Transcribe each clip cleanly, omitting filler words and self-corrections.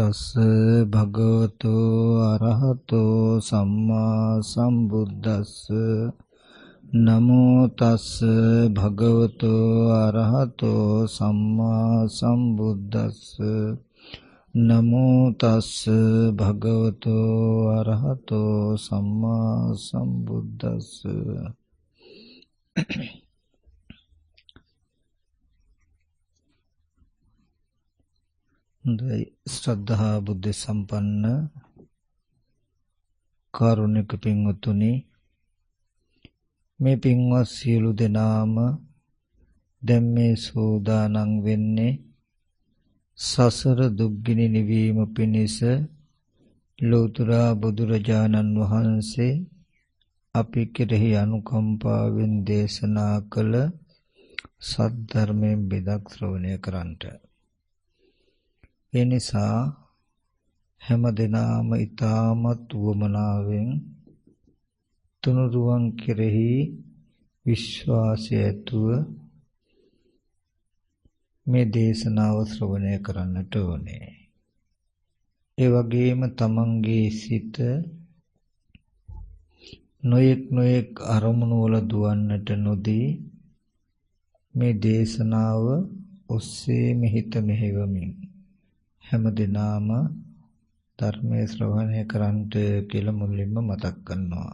තස්ස භගවතු අරහතෝ සම්මා සම්බුද්දස්ස නමෝ තස්ස භගවතු අරහතෝ සම්මා සම්බුද්දස්ස නමෝ තස්ස භගවතු අරහතෝ සම්මා සම්බුද්දස්ස. හොඳයි, ශ්‍රද්ධා බුද්ධ සම්පන්න කාරුණික පින්වතුනි, මේ පින්වත් සියලු දෙනාම දැන් මේ සෝදානම් වෙන්නේ සසර දුක්ගිනි නිවීම පිණිස ලෝතර බුදුරජාණන් වහන්සේ අපි කෙරෙහි අනුකම්පාවෙන් දේශනා කළ සද්ධර්මයෙන් බෙදක් ශ්‍රවණය කරන්නට. ඒ නිසා හැම දිනම ඊ타මත් වමනාවෙන් තුනුරුවන් කෙරෙහි විශ්වාසය ඇතුව මේ දේශනාව ශ්‍රවණය කරන්නට ඕනේ. ඒ වගේම තමන්ගේ සිත නොයෙක් අරමුණු වල දුවන්නට නොදී මේ දේශනාව ඔස්සේ මෙහිත මෙහෙවමින් හැම දිනම ධර්මයේ ශ්‍රවණය කරන්ට කියලා මුලින්ම මතක් කරනවා.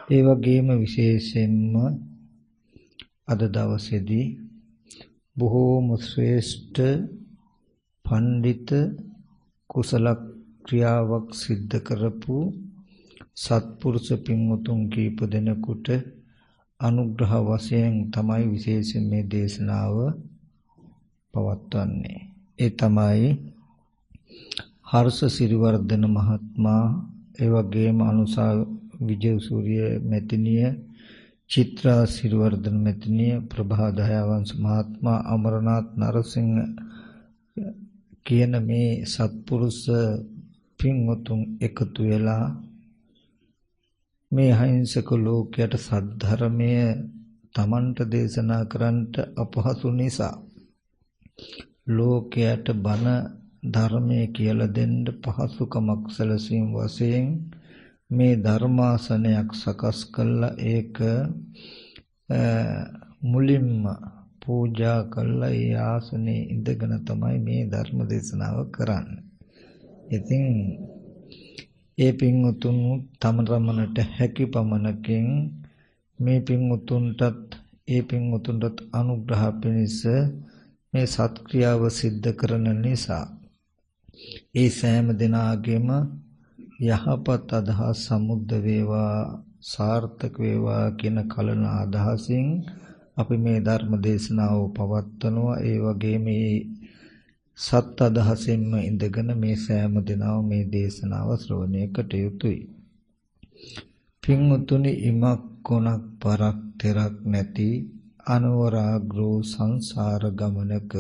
ඒ වගේම විශේෂයෙන්ම අද දවසේදී බොහෝම ශ්‍රේෂ්ඨ පඬිත කුසල ක්‍රියාවක් සිද්ධ කරපු සත්පුරුෂ පින්වතුන් කීප දෙනෙකුට අනුග්‍රහ වශයෙන් තමයි විශේෂයෙන් මේ දේශනාව පවත්වන්නේ. ඒ තමයි හර්ෂ සිරිවර්ධන මහත්මයා, ඒ වගේම අනුසා විජයසූරිය මෙතිනිය, චිත්‍රා සිරිවර්ධන මෙතිනිය, ප්‍රභා දයාවංශ මහත්මයා, අමරනාත් නරසිංහ කියන මේ සත්පුරුෂ පින්වතුන් එකතු වෙලා මේ අහිංසක ලෝකයට සද්ධර්මය තමන්ට දේශනා කරන්නට අපහසු නිසා ලෝකයට බණ ධර්මයේ කියලා දෙන්න පහසුකමක් සැලසීම වශයෙන් මේ ධර්මාසනයක් සකස් කළා. ඒක මුලින්ම පූජා කළා. ඒ ආසනේ ඉඳගෙන තමයි මේ ධර්ම දේශනාව කරන්නේ. ඉතින් ඒ පින්වතුන් තමරමනට හැකි පමණකින් මේ පින්වතුන්ටත් අනුග්‍රහ පිණිස මේ සත්ක්‍රියාව සිද්ධ කරන නිසා ඒ සෑම දිනාගෙම යහපත් අදහස් සමුද්ද වේවා, සාර්ථක වේවා කියන කලන අදහසින් අපි මේ ධර්ම දේශනාව පවත්වනවා. ඒ වගේම මේ සත් අදහසින්ම ඉඳගෙන මේ සෑම දිනම මේ දේශනාව ශ්‍රවණය කට යුතුයි. පින්වතුනි, ඉමක් කොනක් පරක් තෙරක් නැති අනවරාග්‍රෝ සංසාර ගමනක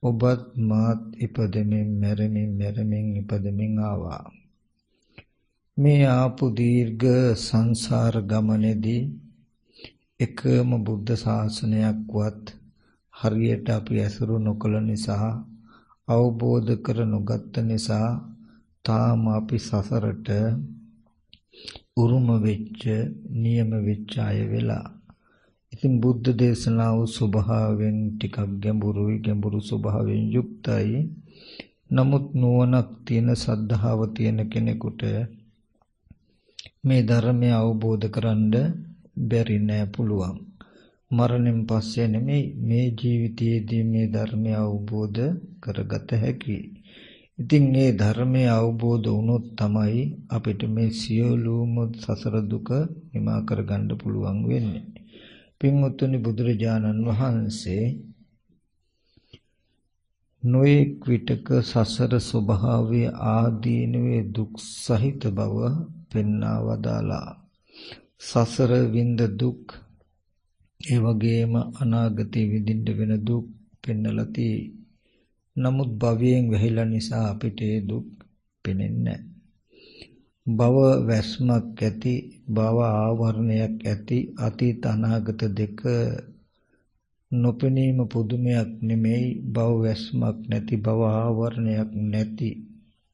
ඔබත් මාත් ඉපදෙමින් මැරෙමින් ඉපදෙමින් ආවා. මේ ආපු දීර්ඝ සංසාර ගමනේදී එකම බුද්ධ ශාසනයක්වත් හරියට අපි ඇසුරු නොකළ නිසා, අවබෝධ කර නොගත්ත නිසා තාම අපි සසරට උරුම වෙච්ච, නියම වෙච්ච අය වෙලා. ඉතින් බුද්ධ දේශනාව ස්වභාවයෙන් ටිකක් ගැඹුරු ස්වභාවයෙන් යුක්තයි. නමුත් නුවණක් තියෙන, සද්ධාව තියෙන කෙනෙකුට මේ ධර්මය අවබෝධ කරන්න බැරි නෑ, පුළුවන්. මරණයෙන් පස්සේ නෙමෙයි, මේ ජීවිතයේදී මේ ධර්මය අවබෝධ කරගත හැකි. ඉතින් මේ ධර්මය අවබෝධ වුණොත් තමයි අපිට මේ සියලුම සසර දුක නිමා කරගන්න පුළුවන් වෙන්නේ. පින්වත්නි, බුදුරජාණන් වහන්සේ නොඑක් විටක සසර ස්වභාවය ආදීනවේ දුක් සහිත බව පෙන්වා වදාලා. සසර විඳ දුක්, ඒ වගේම අනාගතයේ විඳින්න වෙන දුක් පෙන්වලා තියෙයි. නමුත් භවයෙන් වැහිලා නිසා අපිට ඒ දුක් පෙනෙන්නේ නැහැ. භව වැස්මක් ඇති, භව ආවරණයක් ඇති, අතීත අනාගත දෙක නොපෙනීම පුදුමයක් නෙමෙයි භව වැස්මක් නැති භව ආවරණයක් නැති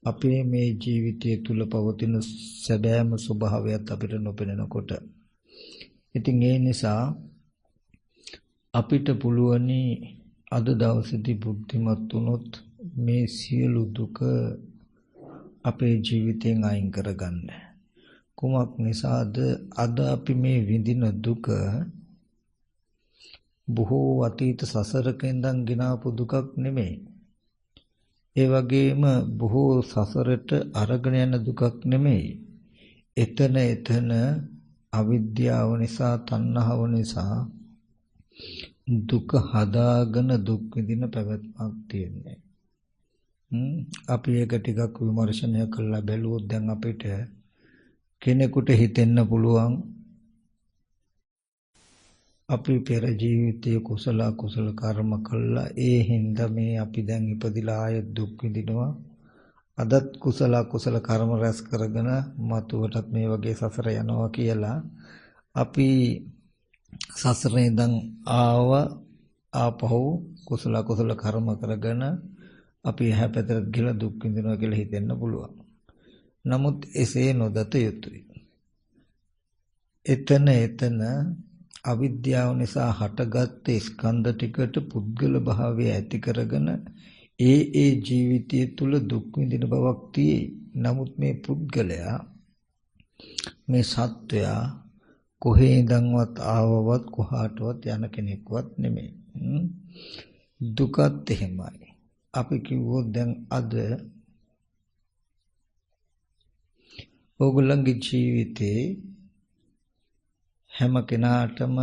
අපේ මේ ජීවිතය තුල පවතින සැබෑම ස්වභාවයත් අපිට නොපෙනෙනකොට ඉතින් ඒ නිසා අපිට පුළුවනි අද දවසේදී බුද්ධිමත් වුණොත් මේ සියලු දුක අපේ ජීවිතෙන් අයින් කරගන්න. කුමක් නිසාද අද අපි මේ විඳින දුක බොහෝ අතීත සසරක ඉඳන් ගෙනාපු දුකක් නෙමෙයි. ඒ වගේම බොහෝ සසරට අරගෙන යන දුකක් නෙමෙයි. එතන අවිද්‍යාව නිසා තණ්හාව නිසා දුක හදාගෙන දුක් විඳින පැවැත්මක් තියෙන්නේ. අපි ඒක ටිකක් විමර්ශනය කරලා බැලුවොත් දැන් අපිට කෙනෙකුට හිතෙන්න පුළුවන් අපි පෙර ජීවිතයේ කුසල අකුසල කර්ම කළා ඒ හින්දා මේ අපි දැන් ඉපදිලා ආය දුක් විඳිනවා අදත් කුසල අකුසල කර්ම රැස් කරගෙන මතුවටත් මේ වගේ සසර යනවා කියලා අපි සසරේ ඉඳන් ආපහු කුසල අකුසල කර්ම කරගෙන අපි එහා පැත්තට ගිහලා දුක් විඳිනවා කියලා හිතෙන්න පුළුවන්. නමුත් එසේ නොදත යුතුයි. එතන අවිද්‍යාව නිසා හටගත් ස්කන්ධ ටිකට පුද්ගල භාවය ඇති කරගෙන ඒ ජීවිතය තුල දුක් විඳින බවක් තියෙයි. නමුත් මේ පුද්ගලයා මේ සත්වයා කොහේ ඉඳන්වත් ආවවත් කොහාටවත් යන කෙනෙක්වත් නෙමෙයි. දුකත් එහෙමයි. අපි කිව්වොත් දැන් අද ඕගොල්ලන්ගේ ජීවිතේ හැම කෙනාටම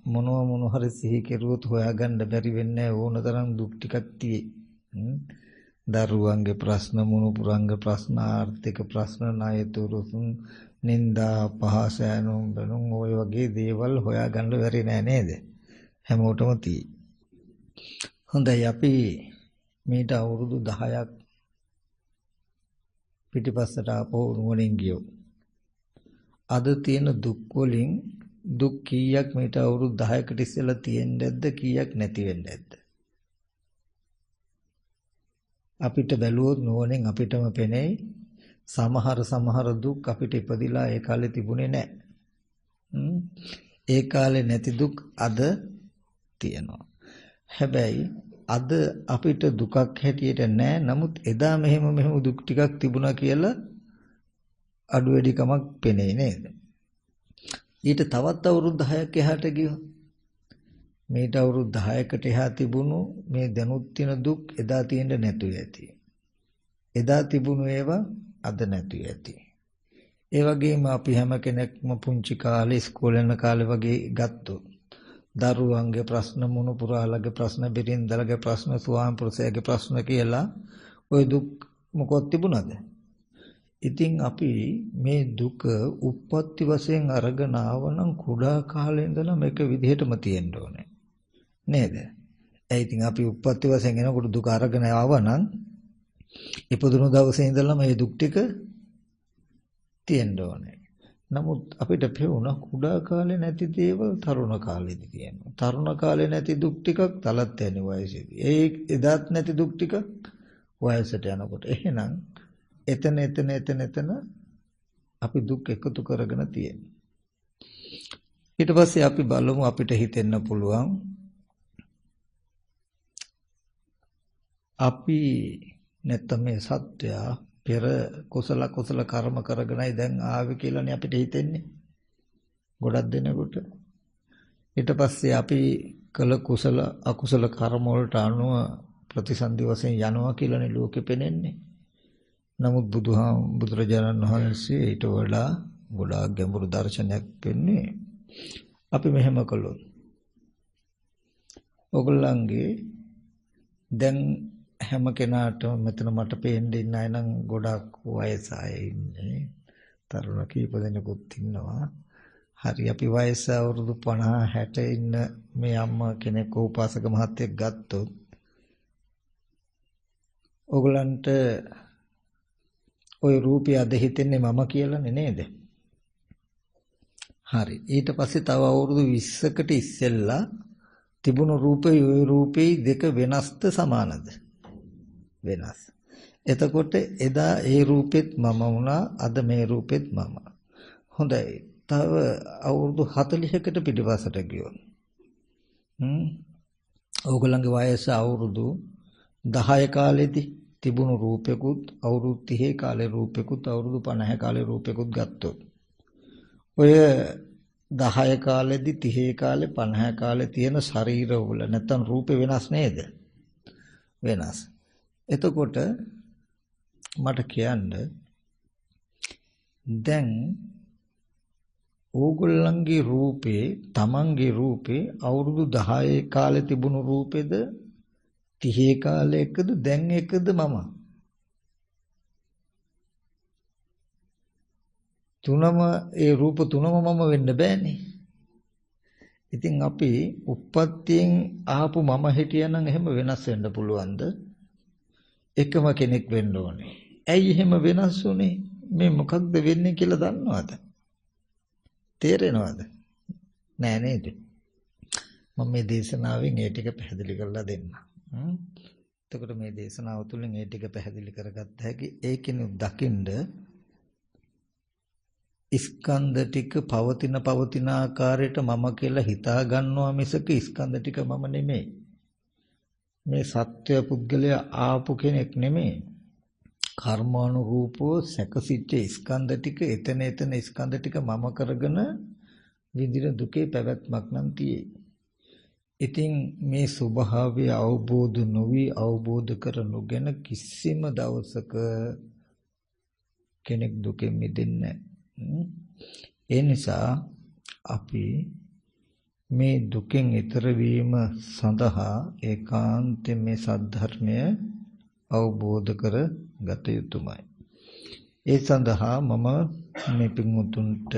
මොන හරි සිහි කෙරුවොත් හොයාගන්න බැරි වෙන්නේ ඕන තරම් දුක් ටිකක් තියෙයි. දරුවන්ගේ ප්‍රශ්න, මුණුපුරන්ගේ ප්‍රශ්න, ආර්ථික ප්‍රශ්න, ණයතුරුසුන්, නිന്ദා, පහස යනුම් බැනුම් ඔය වගේ දේවල් හොයාගන්න බැරි නෑ නේද? හැමෝටම තියෙයි. හොඳයි අපි මේට අවුරුදු 10ක් පිටිපස්සට ආපහු නුවණින් ගියෝ. අද තියෙන දුක් වලින් දුක් කීයක් මේට අවුරුදු 10කට ඉස්සෙල්ලා තියෙන්නේ නැද්ද කීයක් නැති වෙන්නේ නැද්ද? අපිට බැලුවොත් නුවණින් අපිටම පෙනෙයි සමහර දුක් අපිට ඉපදිලා ඒ කාලේ තිබුණේ නැහැ. ඒ කාලේ නැති දුක් අද තියෙනවා. හැබැයි අද අපිට දුකක් හැටියට නැහැ. නමුත් එදා මෙහෙම දුක් ටිකක් තිබුණා කියලා අඩු වැඩි කමක් පෙනේ නේද? ඊට තවත් අවුරුදු 10ක් එහාට ගියොත් මේට අවුරුදු 10කට එහා තිබුණු මේ දැනුත් තියෙන දුක් එදා තියෙන්න නැතුව ඇති. එදා තිබුණු ඒවා අද නැතුව ඇති. ඒ වගේම අපි හැම කෙනෙක්ම පුංචි කාලේ ඉස්කෝලේ යන කාලේ වගේ ගත්තොත් දරුවන්ගේ ප්‍රශ්න, මුණුපුරාලගේ ප්‍රශ්න, බිරින්දලගේ ප්‍රශ්න, ස්වාම පුරුෂයාගේ ප්‍රශ්න කියලා ওই දුක් මොකක්ද තිබුණාද? ඉතින් අපි මේ දුක උප්පත්ති වශයෙන් අරගෙන ආවනම් කුඩා කාලේ ඉඳලා මේක විදිහටම තියෙන්න ඕනේ. නේද? ඒ ඉතින් අපි උප්පත්ති වශයෙන් එනකොට දුක අරගෙන ආවනම් ඉපදුණු දවසේ ඉඳලා මේ දුක් ටික තියෙන්න ඕනේ. නමුත් අපිට පෙවුන කුඩා කාලේ නැති දේවල් තරුණ කාලේදී තියෙනවා. තරුණ කාලේ නැති දුක් ටිකක් තලත් යන වයසේදී. එදාත් නැති දුක් ටික වයසට යනකොට. එහෙනම් එතන අපි දුක් එකතු කරගෙන තියෙනවා. ඊට පස්සේ අපි බලමු අපිට හිතෙන්න පුළුවන් අපි නැත්නම් මේ සත්‍යය පෙර කුසල කර්ම කරගෙනයි දැන් ආවේ කියලානේ අපිට හිතෙන්නේ. ගොඩක් දෙනෙකුට. ඊට පස්සේ අපි කළ කුසල අකුසල කර්ම වලට අනුව ප්‍රතිසන්දි වශයෙන් යනවා කියලානේ ලෝකෙ පෙනෙන්නේ. නමුත් බුදුරජාණන් වහන්සේ ඊට වඩා ගොඩාක් ගැඹුරු දර්ශනයක් පෙන්නේ. අපි මෙහෙම කළොත් ඔයගොල්ලන්ගේ දැන් හැම කෙනාටම මෙතන මට පේන්නේ ඉන්න අය නම් ගොඩක් වයස අය ඉන්නේ. තරුණ කීප දෙනෙකුත් ඉන්නවා. හරි අපි වයස අවුරුදු 50 60 ඉන්න මේ අම්මා කෙනෙක් උපාසක මහත්තයෙක් ගත්තොත් ඔයගලන්ට ওই රූපය අද හිතෙන්නේ මම කියලානේ නේද? හරි. ඊට පස්සේ තව අවුරුදු 20කට ඉස්සෙල්ලා තිබුණු රූපේ ওই රූපේ දෙක වෙනස්ද සමානද? වෙනස්. එතකොට එදා ඒ රූපෙත් මම වුණා, අද මේ රූපෙත් මම. හොඳයි. තව අවුරුදු 40කට පිටිපස්සට ගියොත් ඕගොල්ලන්ගේ වයස අවුරුදු 10 කාලෙදී තිබුණු රූපෙකුත් අවුරුදු 30 කාලේ රූපෙකුත් අවුරුදු 50 කාලේ රූපෙකුත් ගත්තොත් ඔය 10 කාලෙදී 30 කාලේ 50 කාලේ තියෙන ශරීරවල නැත්තම් රූපේ වෙනස් නේද? වෙනස්. එතකොට මට කියන්න දැන් ඕගොල්ලන්ගේ රූපේ තමන්ගේ රූපේ අවුරුදු 10 කාලේ තිබුණු රූපෙද 30 කාලේ එකද දැන් එකද මම? තුනම ඒ රූප තුනම මම වෙන්න බෑනේ. ඉතින් අපි උප්පත්තියෙන් ආපු මම හිටියනම් එහෙම වෙනස් වෙන්න පුළුවන්ද? එකම කෙනෙක් වෙන්න ඕනේ. ඇයි එහෙම වෙනස් වුනේ? මේ මොකක්ද වෙන්නේ කියලා දන්නවද? තේරෙනවද? නෑ නේද? මම මේ දේශනාවෙන් ඒ ටික පැහැදිලි කරලා දෙන්නම්. එතකොට මේ දේශනාව තුළින් ඒ ටික පැහැදිලි කරගත්ත හැකි ඒකිනු දකින්ද ස්කන්ධ ටික පවතින ආකාරයට මම කියලා හිතා ගන්නවා මිසක ස්කන්ධ ටික මම නෙමෙයි. මේ සත්‍ය පුද්ගලයා ආපු කෙනෙක් නෙමෙයි. කර්මානුරූපව සැකසිච්ච ස්කන්ධ ටික එතන ස්කන්ධ ටික මම කරගෙන විඳින දුකේ පැවැත්මක් නම් තියෙයි. ඉතින් මේ ස්වභාවය අවබෝධ නොවි අවබෝධ කර නොගෙන කිසිම දවසක කෙනෙක් දුකෙන් මිදෙන්නේ නැහැ. ඒ නිසා අපි මේ දුකෙන් ඈතර වීම සඳහා ඒකාන්තයෙන් මේ සද්ධර්මය අවබෝධ කර ගත යුතුමයි. ඒ සඳහා මම මේ පින්වුතුන්ට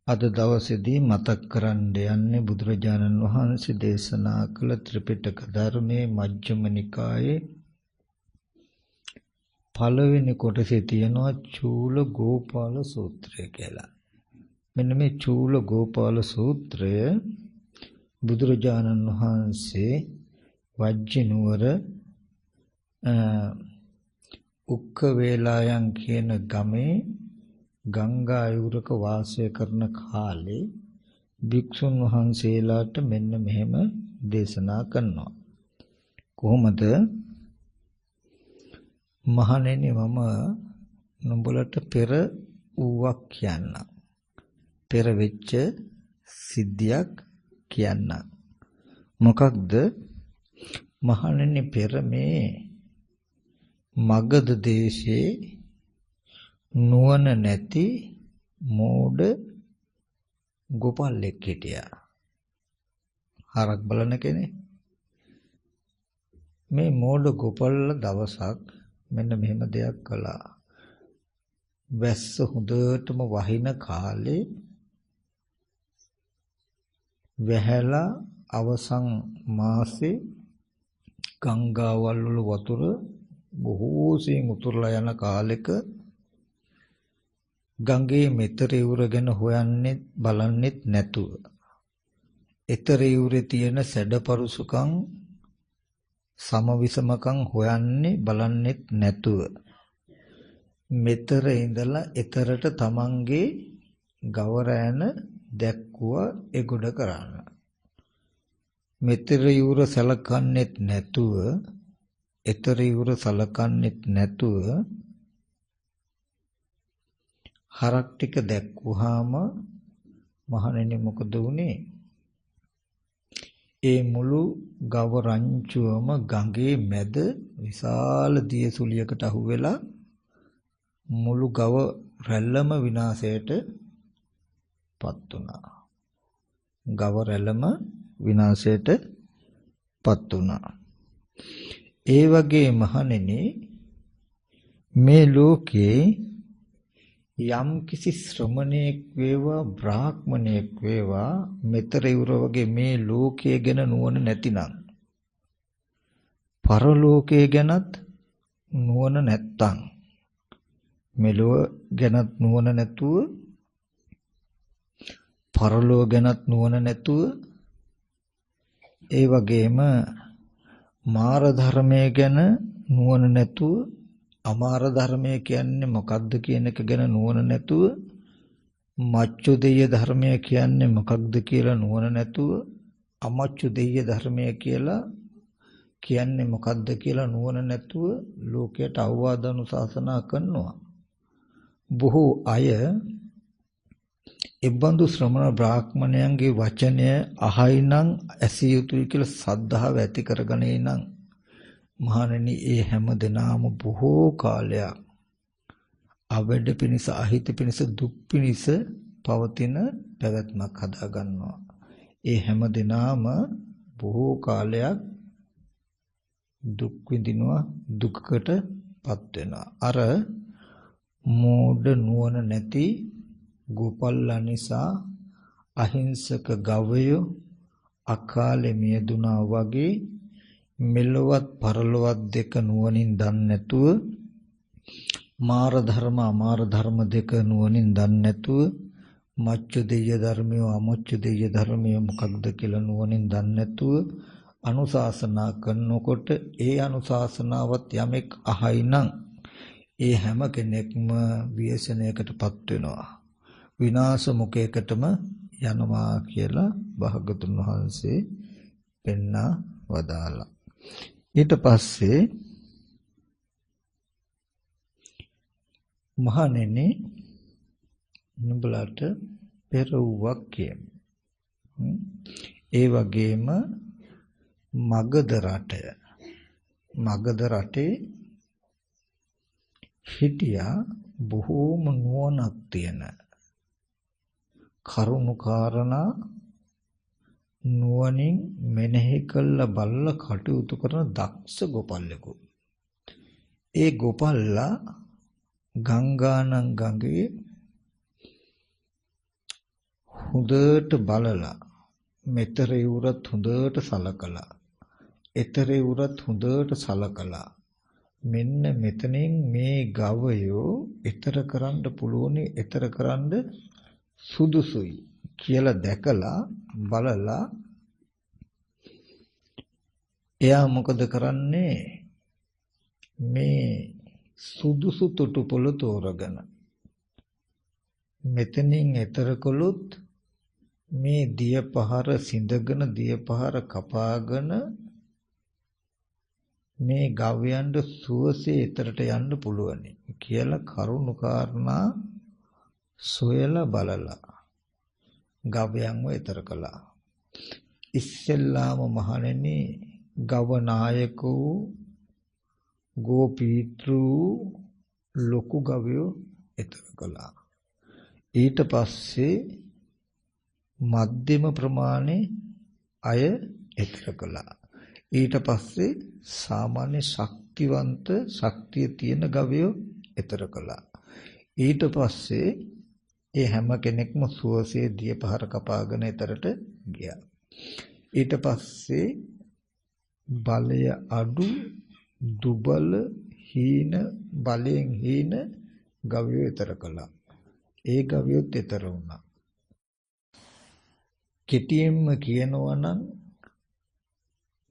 අද දවසේදී මතක් කරන්න යන්නේ බුදුරජාණන් වහන්සේ දේශනා කළ ත්‍රිපිටක ධර්මයේ මජ්ක්‍ධිම නිකායේ පළවෙනි කොටසේ තියෙනවා චූල ගෝපාල සූත්‍රය කියලා. මෙන්න මේ චූල ගෝපාල සූත්‍රය බුදුරජාණන් වහන්සේ වජ්ජි නුවර උක්ක වේලායන් කියන ගමේ ගංගා අයුරක වාසය කරන කාලේ භික්ෂුන් වහන්සේලාට මෙන්න මෙහෙම දේශනා කරනවා. කොහොමද? මහණෙනි මම නුඹලට පෙර ඌවක් කියන්නම්. පෙර වෙච්ච සිද්ධියක් කියන්නම්. මොකක්ද? මහණෙනි පෙර මේ මගධ දේශේ නුවණ නැති මෝඩ ගෝපල්ලෙක් හිටියා. හරක් බලන කෙනෙක්. මේ මෝඩ ගෝපල්ල දවසක් මෙන්න මෙහෙම දෙයක් කළා. වැස්ස හොඳටම වහින කාලේ වැහැලා අවසන් මාසේ ගංගාවල් වල වතුර බොහෝසෙන් උතුරලා යන කාලෙක ගංගේ මෙතර ඉවුර ගැන හොයන්නේ බලන්නෙත් නැතුව ඊතර ඉවුරේ තියෙන සැඩපරුසුකම් සමවිසමකම් හොයන්නේ බලන්නෙත් නැතුව මෙතර ඉඳලා ඊතරට තමන්ගේ ගවරෑන දැක්කුවා එගොඩ කරන්න. මෙතර ඉවුර සලකන්නෙත් නැතුව ඊතර ඉවුර සලකන්නෙත් නැතුව හරක් ටික දැක්කුවාම මහණෙනි මොකද වුනේ? ඒ මුළු ගව රංචුවම ගඟේ මැද විශාල දියසුලියකට අහුවෙලා මුළු ගව රැල්ලම විනාශයට පත් වුණා. ගව රැල්ලම විනාශයට පත් වුණා. ඒ වගේ මහණෙනි මේ ලෝකේ යම් කිසි ශ්‍රමණේක් වේවා බ්‍රාහ්මණයෙක් වේවා මෙතර ඉවර වගේ මේ ලෝකයේ ගැන නුවණ නැතිනම් පරලෝකයේ ගැනත් නුවණ නැත්තම් මෙලොව ගැනත් නුවණ නැතුව පරලෝක ගැනත් නුවණ නැතුව ඒ වගේම මාර ධර්මයේ ගැන නුවණ නැතුව අමාර ධර්මය කියන්නේ මොකක්ද කියන එක ගැන නුවණ නැතුව මච්චු දෙය ධර්මය කියන්නේ මොකක්ද කියලා නුවණ නැතුව අමච්චු දෙය ධර්මය කියලා කියන්නේ මොකක්ද කියලා නුවණ නැතුව ලෝකයට අවවාද අනුශාසනා කරනවා. බොහෝ අය එබඳු ශ්‍රමණ බ්‍රාහ්මණයන්ගේ වචනය අහයිනම් ඇසිය යුතුයි කියලා සද්ධාව ඇති කරගනේ නම් මහණෙනි ඒ හැම දිනාම බොහෝ කාලයක් අවඩ පිණිස අහිත පිණිස දුක් පිණිස පවතින පැවැත්මක් හදා ගන්නවා. ඒ හැම දිනාම බොහෝ කාලයක් දුක් විඳිනවා, දුකකටපත් වෙනවා. අර මෝඩ නුවණ නැති ගෝපල්ලා නිසා අහිංසක ගවයෝ අකාලේ මියදුනා වගේ මෙලොවත් පරලොවත් දෙක නුවණින් දන්නේ නැතුව මාර ධර්ම අමාර ධර්ම දෙක නුවණින් දන්නේ නැතුව මච්චු දෙය ධර්මය අමච්චු දෙය ධර්මය මොකක්ද කියලා නුවණින් දන්නේ නැතුව අනුශාසනා කරනකොට ඒ අනුශාසනාවත් යමෙක් අහයිනම් ඒ හැම කෙනෙක්ම ව්‍යසනයකටපත් වෙනවා, විනාශ මුඛයකටම යනවා කියලා භාගතුන් වහන්සේ පෙන්වා වදාලා. ඊට පස්සේ මහණෙනි නුඹලට පෙරවුවක් කියමි. ඒ වගේම මගධ රටේ හිටියා බොහෝම නුවණක් තියෙන කරුණු කාරණා නුවණින් මෙනෙහි කළ බල්ල කටයුතු කරන දක්ෂ ගෝපල්ලෙකු. ඒ ගෝපල්ලා ගංගානම් ගඟේ හොඳට බලලා මෙතර ඉවුරත් හොඳට සලකලා එතර ඉවුරත් හොඳට සලකලා මෙන්න මෙතනින් මේ ගවයෝ එතර කරන්න පුළුවනි, එතර කරන්න සුදුසුයි කියලා දැකලා බලලා එයා මොකද කරන්නේ? මේ සුදුසු තොටුපොළ තෝරගෙන මෙතනින් එතර කළොත් මේ දියපහර සිඳගෙන දියපහර කපාගෙන මේ ගවයන්ට සුවසේ එතරට යන්න පුළුවන් කියලා කරුණු කාරණා සොයලා බලලා ගවයන්ව එතර කළා. ඉස්සෙල්ලාම මහණෙනි ගව නායකෝ ගෝපීත්‍ර ලොකු ගවයෝ එතර කළා. ඊට පස්සේ මධ්‍යම ප්‍රමාණයේ අය එතර කළා. ඊට පස්සේ සාමාන්‍ය ශක්තිවන්ත ශක්තිය තියෙන ගවයෝ එතර කළා. ඊට පස්සේ ඒ හැම කෙනෙක්ම සුවසේ දියපහර කපාගෙන එතරට ගියා. ඊට පස්සේ බලය අඩු දුබල හීන බලයෙන් හීන ගවයෝ එතර කළා. ඒ ගවයොත් එතර වුණා. කෙටියෙන්ම කියනවා නම්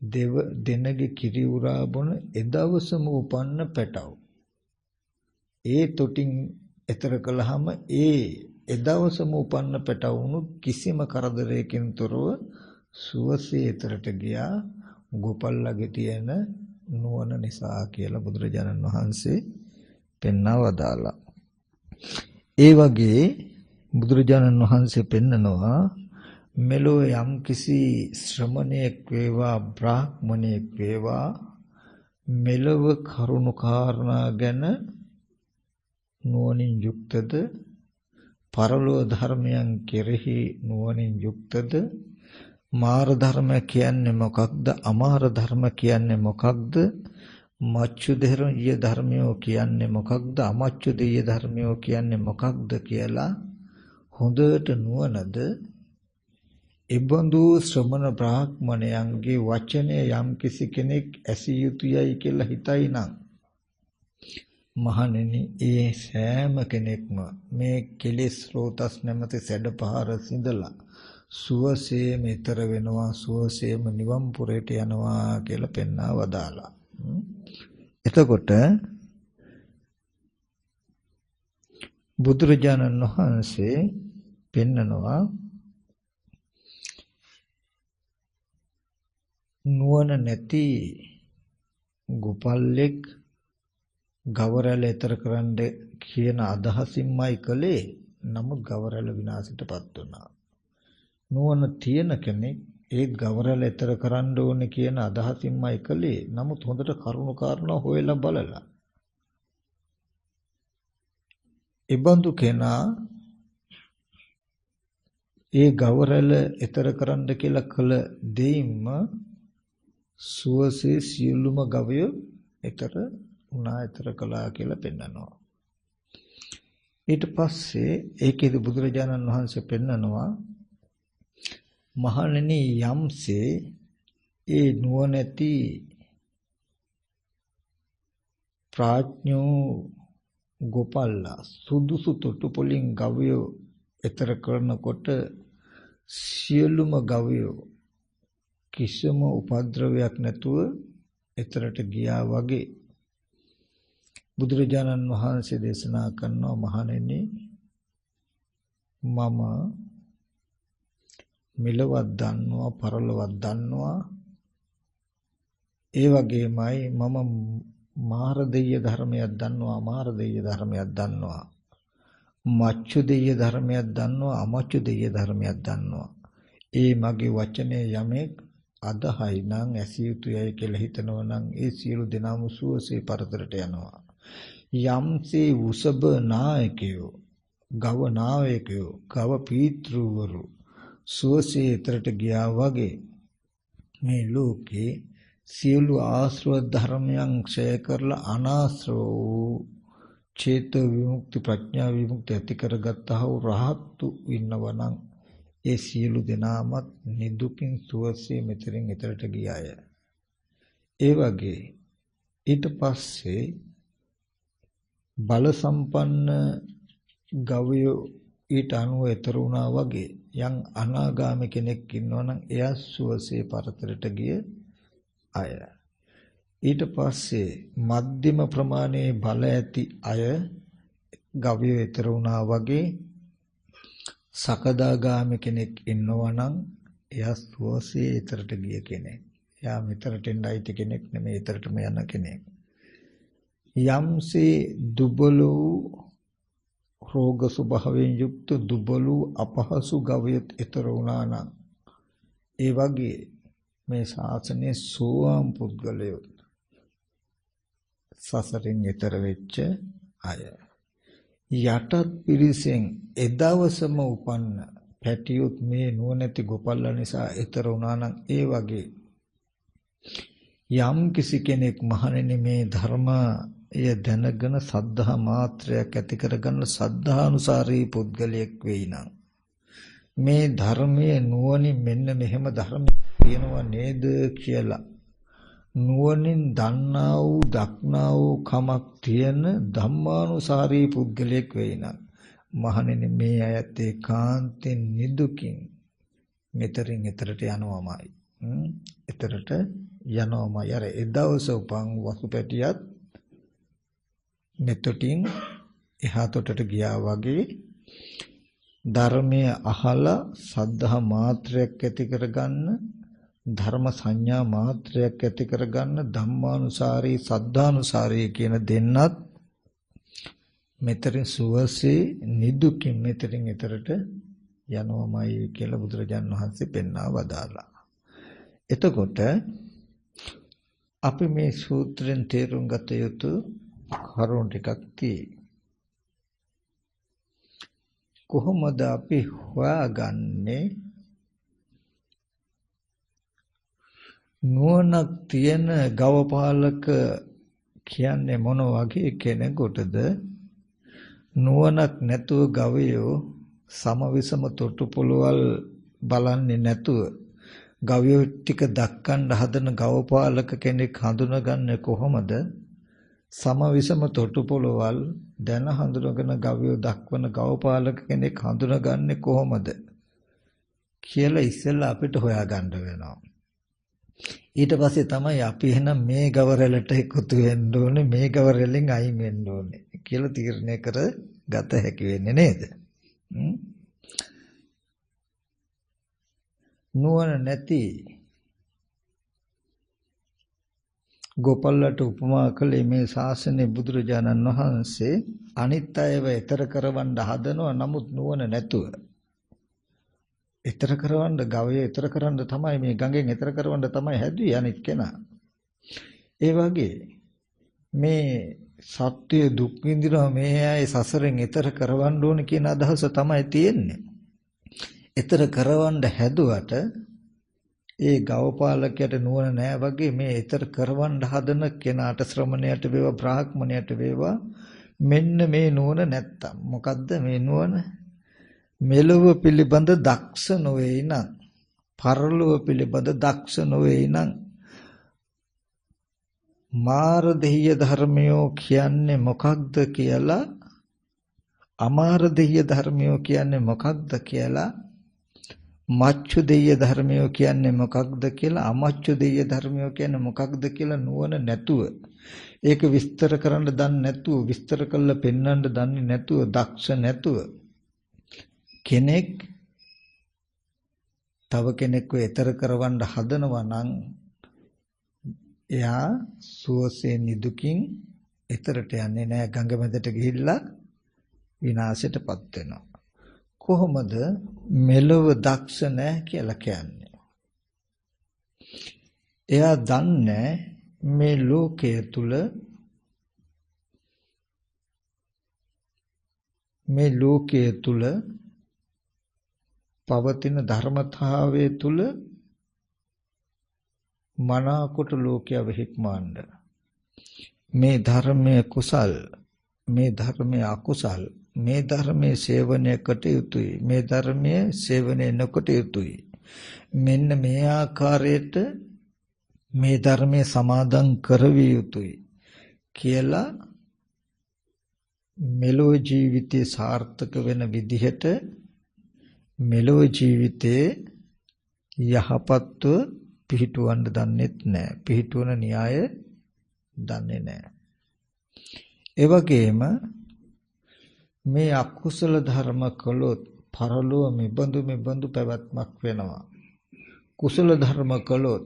දෙනගේ කිරි උරා බොන එදවසම උපන්න පැටව. ඒ තොටින් එතර කළාම ඒ එදවසම උපන්න පැටවුණු කිසිම කරදරයකින් තොරව සුවසේ එතරට ගියා ගෝපල්ලගේ තියෙන නුවණ නිසා කියලා බුදුරජාණන් වහන්සේ පෙන්වා වදාලා. ඒ වගේ බුදුරජාණන් වහන්සේ පෙන්නනවා මෙලෝ යම් කිසි ශ්‍රමණයෙක් වේවා බ්‍රාහ්මණයෙක් වේවා මෙලව කරුණු කාරණා ගැන නුවණින් යුක්තද, පරලෝ ධර්මයන් කෙරෙහි නුවණින් යුක්තද, මාර ධර්ම කියන්නේ මොකක්ද, අමාර ධර්ම කියන්නේ මොකක්ද, මච්චු දෙය ධර්මයෝ කියන්නේ මොකක්ද, අමච්චු දෙය ධර්මයෝ කියන්නේ මොකක්ද කියලා හොඳට නුවණද එබඳු ශ්‍රමණ බ්‍රාහ්මණයන්ගේ වචනය යම් කිසි කෙනෙක් ඇසිය යුතුයයි කියලා හිතයි නම් මහණෙනි ඒ සෑම කෙනෙක්ම මේ කෙලෙස් රෝතස් නැමැති සැඩපහර සිඳලා සුවසේම ඊතර වෙනවා සුවසේම නිවන් පුරයට යනවා කියලා පෙන්වා වදාලා. එතකොට බුදුරජාණන් වහන්සේ පෙන්නනවා නුවණ නැති ගොපල්ලෙක් ගවරැල ඈතර කරන්න කියන අදහසින්මයි කළේ. නමුත් ගවරැල විනාශයටපත් වුණා. නුවණ තියෙන කෙනෙක් ඒ ගවරැල ඈතර කරන්න ඕනේ කියන අදහසින්මයි කළේ. නමුත් හොඳට කරුණු කාරණා හොයලා බලලා. ඉබඳු කෙනා ඒ ගවරැල ඈතර කරන්න කියලා කළ දෙයින්ම සුවසේ සියලුම ගවය ඈතර උනා ඈතර කළා කියලා පෙන්නනවා. ඊට පස්සේ ඒකේදී බුදුරජාණන් වහන්සේ පෙන්නනවා මහණෙනි යම්සේ ඒ නුවණැති ප්‍රඥෝ ගෝපල්ලා සුදුසු තොටුපොලින් ගවයෝ ඈතර කරනකොට සියලුම ගවයෝ කිසිම උපද්‍රවයක් නැතුව ඈතරට ගියා වගේ බුදුරජාණන් වහන්සේ දේශනා කරනවා මහණෙනි මම මෙලවත් දන්නවා පරලොවත් දන්නවා ඒ වගේමයි මම මාර දෙය ධර්මයක් දන්නවා අමාර දෙය ධර්මයක් දන්නවා මච්චු දෙය ධර්මයක් දන්නවා අමච්චු දෙය ධර්මයක් දන්නවා ඒ මගේ වචනේ යමෙක් අදහයි නම් ඇසිය යුතුයයි කියලා හිතනවා නම් ඒ සියලු දෙනාම සුවසේ පරතරට යනවා යම්සේ උසබ නායකයෝ ගව නායකයෝ ගව පීතෘවරු සුවසේ ඊතරට ගියා වගේ මේ ලෝකේ සියලු ආශ්‍රව ධර්මයන් ක්ෂය කරලා අනාශ්‍රව වූ චේත විමුක්ති ප්‍රඥා විමුක්ති ඇති කරගත්තා වූ රහත්තු ඉන්නවනම් ඒ සියලු දෙනාමත් නිදුකින් සුවසේ මෙතරින් ඊතරට ගියාය. ඒ වගේ ඊට පස්සේ බල සම්පන්න ගවයෝ ඊට අනුව ඊතර වුණා වගේ යම් අනාගාමී කෙනෙක් ඉන්නවනම් එයා සුවසේ පරතරට ගිය අය. ඊට පස්සේ මධ්‍යම ප්‍රමාණයේ බල ඇති අය ගවයෝ ඊතර වුණා වගේ සකදාගාමී කෙනෙක් ඉන්නවනම් එයා සුවසේ ඊතරට ගිය කෙනෙක්. එයා මෙතරට එන්න අයිති කෙනෙක් නෙමෙයි ඊතරටම යන කෙනෙක්. යම්සේ දුබල වූ රෝග ස්වභාවයෙන් යුක්ත දුබල වූ අපහසු ගවයත් ඊතර වුණා නම් ඒ වගේ මේ ශාසනයේ සෝවාන් පුද්ගලයෝ සසරින් ඊතර වෙච්ච අය. යටත් පිරිසෙන් එදවසම උපන්න පැටියොත් මේ නුවණැති ගොපල්ලා නිසා ඊතර වුණා නම් ඒ වගේ යම් කිසි කෙනෙක් මහණෙනි මේ ධර්මය දැනගෙන සද්ධා මාත්‍රයක් ඇති කරගන්න සද්ධානුසාරී පුද්ගලයෙක් වෙයි නම් මේ ධර්මයේ නුවණින් මෙන්න මෙහෙම ධර්ම කියනවා නේද කියලා නුවණින් දන්නා වූ දක්නා වූ කමක් තියෙන ධම්මානුසාරී පුද්ගලයෙක් වෙයි නම් මහණෙනි මේ අයත් ඒකාන්තෙන් නිදුකින් මෙතරින් එතරට යනවාමයි. එතරට යනවාමයි. අර එදවස උපන් වසුපැටියත් මෙතටින් එහා තොටට ගියා වගේ ධර්මයේ අහලා සද්ධා මාත්‍රයක් ඇති කරගන්න ධර්ම සංඥා මාත්‍රයක් ඇති කරගන්න ධම්මානුසාරී සද්ධානුසාරී කියන දෙන්නත් මෙතරින් සුවසේ නිදුකින් මෙතරින් ඊතරට යනවාමයි කියලා බුදුරජාණන් වහන්සේ පෙන්වා වදාළා. එතකොට අපි මේ සූත්‍රයෙන් තේරුම් ගත යුතු කරුණු ටිකක් තියෙයි. කොහොමද අපි හොයාගන්නේ නුවණක් තියෙන ගවපාලක කියන්නේ මොන වගේ කෙනෙකුටද? නුවණක් නැතුව ගවයෝ සමවිසම තොටුපොළවල් බලන්නේ නැතුව ගවයෝ ටික දක්කන්න හදන ගවපාලක කෙනෙක් හඳුනගන්නේ කොහොමද? සමවිසම තොටුපොළවල් දැන හඳුනගෙන ගවයෝ දක්වන ගවපාලක කෙනෙක් හඳුනගන්නේ කොහොමද? කියලා ඉස්සෙල්ලා අපිට හොයාගන්න වෙනවා. ඊට පස්සේ තමයි අපි එහෙනම් මේ ගවරැලට එකතු වෙන්න ඕනේ, මේ ගවරැලෙන් අයින් වෙන්න ඕනේ කියලා තීරණය කර ගත හැකි වෙන්නේ නේද? නුවණ නැති ගෝපල්ලට උපමා කළේ මේ ශාසනයේ බුදුරජාණන් වහන්සේ අනිත් අයව ඈතර කරවන්න හදනවා. නමුත් නුවණ නැතුව ඈතර කරවන්න ගවය ඈතර කරන්න තමයි මේ ගඟෙන් ඈතර කරවන්න තමයි හැදුවේ අනිත් කෙනා. ඒ වගේ මේ සත්‍ය දුක් විඳිනවා මේ අය සසරෙන් ඈතර කරවන්න ඕන කියන අදහස තමයි තියෙන්නේ. ඈතර කරවන්න හැදුවට ඒ ගවපාලකයට නුවණ නැහැ වගේ මේ ඈතර කරවන්න හදන කෙනාට ශ්‍රමණයට වේවා බ්‍රාහ්මණයට වේවා මෙන්න මේ නුවණ නැත්තම් මොකද්ද මේ නුවණ? මෙලොව පිළිබඳ දක්ෂ නොවේ නම් පරලොව පිළිබඳ දක්ෂ නොවේ නම් මාර දෙහිය ධර්මයෝ කියන්නේ මොකක්ද කියලා අමාර දෙහිය ධර්මයෝ කියන්නේ මොකක්ද කියලා මච්චු දෙය ධර්මයෝ කියන්නේ මොකක්ද කියලා අමච්චු දෙය ධර්මයෝ කියන්නේ මොකක්ද කියලා නුවණ නැතුව ඒක විස්තර කරන්න දන්නේ නැතුව විස්තර කරලා පෙන්වන්න දන්නේ නැතුව දක්ෂ නැතුව කෙනෙක් තව කෙනෙක්ව ඈතර කරවන්න හදනවා නම් එයා සුවසේ නිදුකින් ඈතරට යන්නේ නැහැ, ගඟ මැදට ගිහිල්ලා විනාශයටපත් වෙනවා. කොහොමද මෙලොව දක්ෂ නැහැ කියලා කියන්නේ? එයා දන්නේ මේ ලෝකයේ තුල පවතින ධර්මතාවයේ තුල මනාකොට ලෝකයව හික්මවන්න. මේ ධර්මයේ කුසල්, මේ ධර්මයේ අකුසල්, මේ ධර්මයේ සේවනය කොට යුතුයි, මේ ධර්මයේ සේවනය නොකොට යුතුයි. මෙන්න මේ ආකාරයට මේ ධර්මයේ සමාදන් කරවිය යුතුයි කියලා මෙලොව ජීවිතේ සාර්ථක වෙන විදිහට මෙලොව ජීවිතේ යහපත්ව පිහිටවන්න දන්නෙත් නැහැ. පිහිටවන න්‍යාය දන්නේ නැහැ. ඒ වගේම මේ අකුසල ධර්ම කළොත් පරලොව මෙබඳු පැවැත්මක් වෙනවා. කුසල ධර්ම කළොත්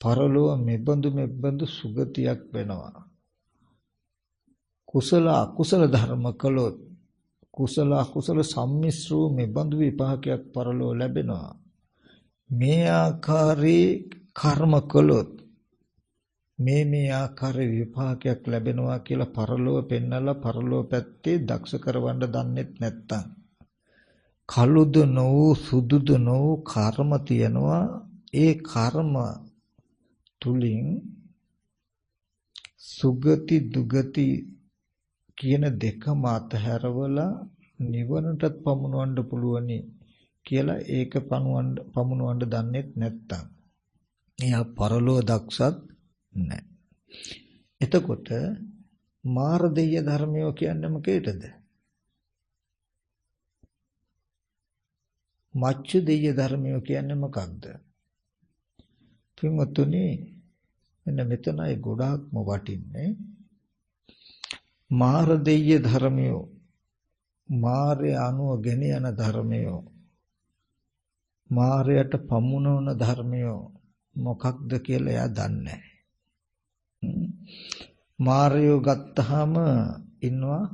පරලොව මෙබඳු සුගතියක් වෙනවා. කුසල අකුසල ධර්ම කළොත් කුසල අකුසල සම්මිශ්‍ර වූ මෙබඳු විපාකයක් පරලොව ලැබෙනවා. මේ ආකාරයේ කර්ම කළොත් මේ ආකාරයේ විපාකයක් ලැබෙනවා කියලා පරලොව පෙන්නලා පරලොව පැත්තේ දක්ෂ කරවන්න දන්නෙත් නැත්තම් කළුද නොවූ සුදුද නොවූ කර්ම තියනවා. ඒ කර්ම තුලින් සුගති දුගති කියන දෙකම අතහැරවලා නිවනටත් පමුණවන්න පුළුවනි කියලා ඒක පමුණවන්න දන්නෙත් නැත්තම් එයා පරලොව දක්ෂත් නැහැ. එතකොට මාර දෙය ධර්මයෝ කියන්නේ මොකේද? මච්චු දෙය ධර්මයෝ කියන්නේ මොකක්ද? පින්වත්නි මෙන්න මෙතනයි ගොඩාක්ම වටින්නේ. මාර දෙය ධර්මයෝ මාරය අනුව ගෙන යන ධර්මයෝ මාරයට පමුණවන ධර්මයෝ මොකක්ද කියලා එයා දන්නේ නැහැ. මාරයෝ ගත්තාම ඉන්නවා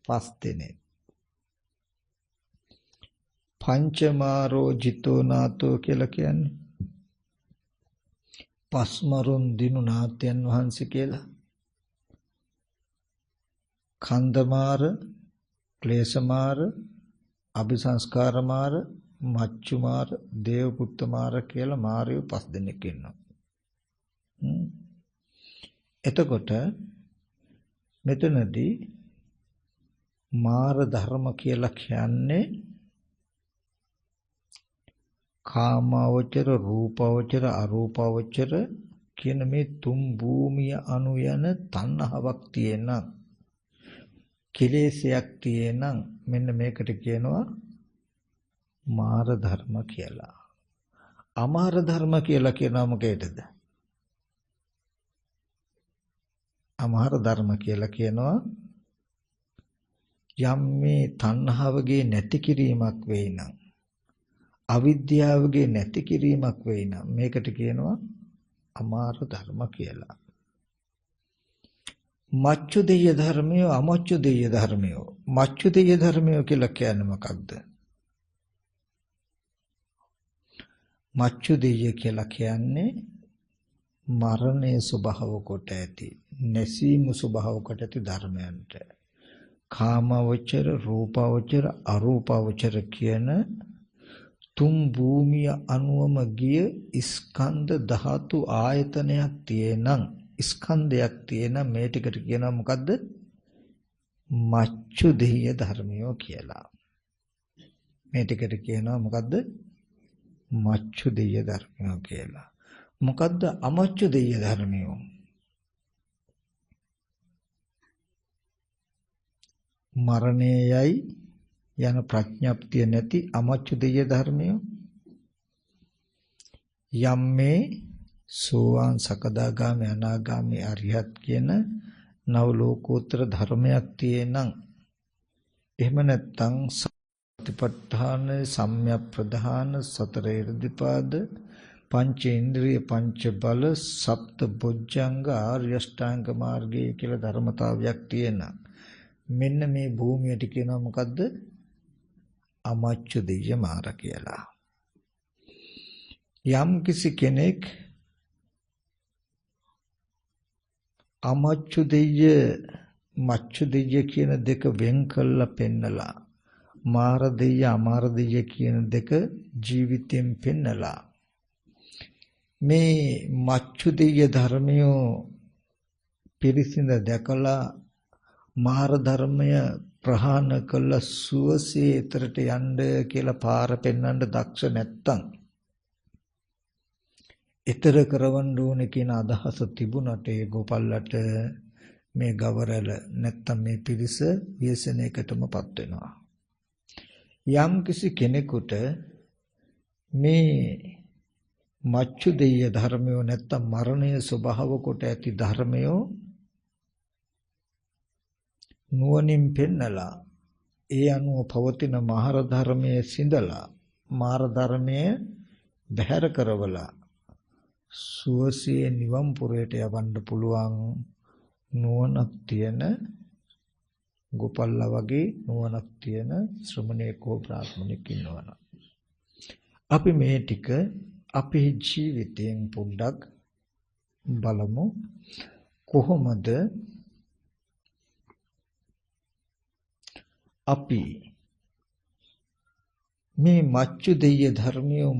5 දෙනෙක්. පංචමාරෝ ජිතෝනාතෝ කියලා කියන්නේ පස්මරුන් දිනු නාථයන් වහන්සේ කියලා. කන්දමාර, ක්ලේශමාර, අபிසංස්කාරමාර, මච්චුමාර, දේවපුත්තමාර කියලා මාරයෝ 5 දෙනෙක් ඉන්නවා. එතකොට මෙතනදී මාර ධර්ම කියලා කියන්නේ කාමාවචර, රූපාවචර, අරූපාවචර කියන මේ තුන් භූමිය අනු යන තණ්හාවක් තියෙනම් කෙලෙසයක් තියෙනම් මෙන්න මේකට කියනවා මාර ධර්ම කියලා. අමාර ධර්ම කියලා කියනවා මොකේද? අමාර ධර්ම කියලා කියනවා යම් මේ තණ්හාවගේ නැති කිරීමක් වෙයි නම්, අවිද්‍යාවගේ නැති කිරීමක් වෙයි නම් මේකට කියනවා අමාර ධර්ම කියලා. මච්චු දෙය ධර්මය, අමච්චු දෙය ධර්මය. මච්චු දෙය ධර්මය කියලා කියන්නේ මොකක්ද? මච්චු දෙය කියලා කියන්නේ මරණයේ ස්වභාව කොට ඇති, නැසීම ස්වභාව කොට ඇති ධර්මයන්ට කාමවචර, රූපවචර, අරූපවචර කියන තුන් භූමිය අනුවම ගිය ස්කන්ධ ධාතු ආයතනයක් තියෙනම්, ස්කන්ධයක් තියෙනම් මේ ටිකට කියනවා මොකද්ද? මච්චු දෙය ධර්මයෝ කියලා. මේ ටිකට කියනවා මොකද්ද? මච්චු දෙය ධර්මයෝ කියලා. මොකද්ද අමච්චු දෙය ධර්මයෝ? මරණයයි යන ප්‍රඥප්තිය නැති අමච්චු දෙය ධර්මයෝ. යම් මේ සෝවාන්, සකදාගාමි, අනාගාමි, අරිහත් කියන නව ලෝකෝත්තර ධර්මයක් තියෙනම්, එහෙම නැත්නම් සතිපට්ඨාන, සම්‍යක් ප්‍රධාන, සතර ඉර්ධිපාද, පංචේන්ද්‍රිය, පංච බල, සප්ත බොජ්ජංග, ආර්ය අෂ්ටාංග මාර්ගය කියලා ධර්මතාවයක් තියෙන මෙන්න මේ භූමියට කියනවා මොකද්ද? අමච්චු දෙය මාර කියලා. යම් කිසි කෙනෙක් අමච්චු දෙය, මච්චු දෙය කියන දෙක වෙන් කළා පෙන්නලා, මාර දෙය, අමාර දෙය කියන දෙක ජීවිතයෙන් පෙන්නලා, මේ මච්චු දෙය ධර්මයෝ පිරිසිඳ දැකලා මාර ධර්මය ප්‍රහාණ කළ සුවසේ ඊතරට යන්න කියලා පාර පෙන්වන්න දක්ෂ නැත්තම්, ඊතර කරවන්න ඕනේ කියන අදහස තිබුණට ඒ ගෝපල්ලට මේ ගවරල නැත්තම් මේ පිරිස ව්‍යසනයකටමපත් වෙනවා. යම් කිසි කෙනෙකුට මේ මච්චු දෙය ධර්මයෝ නැත්තම් මරණය ස්වභාව කොට ඇති ධර්මයෝ නුවණින් පෙන්නලා, ඒ අනුව පවතින මාර ධර්මයේ සිඳලා, මාර ධර්මයේ බැහැර කරවලා සුවසේ නිවන් පුරයට යවන්න පුළුවන් නුවණක් තියෙන ගෝපල්ලා වගේ නුවණක් තියෙන ශ්‍රමණේකෝ බ්‍රාහ්මණෙක් ඉන්නවනම්, අපි මේ ටික අපේ ජීවිතයෙන් පොඩ්ඩක් බලමු. කොහොමද අපි මේ මච්චු දෙය ධර්මියෝ,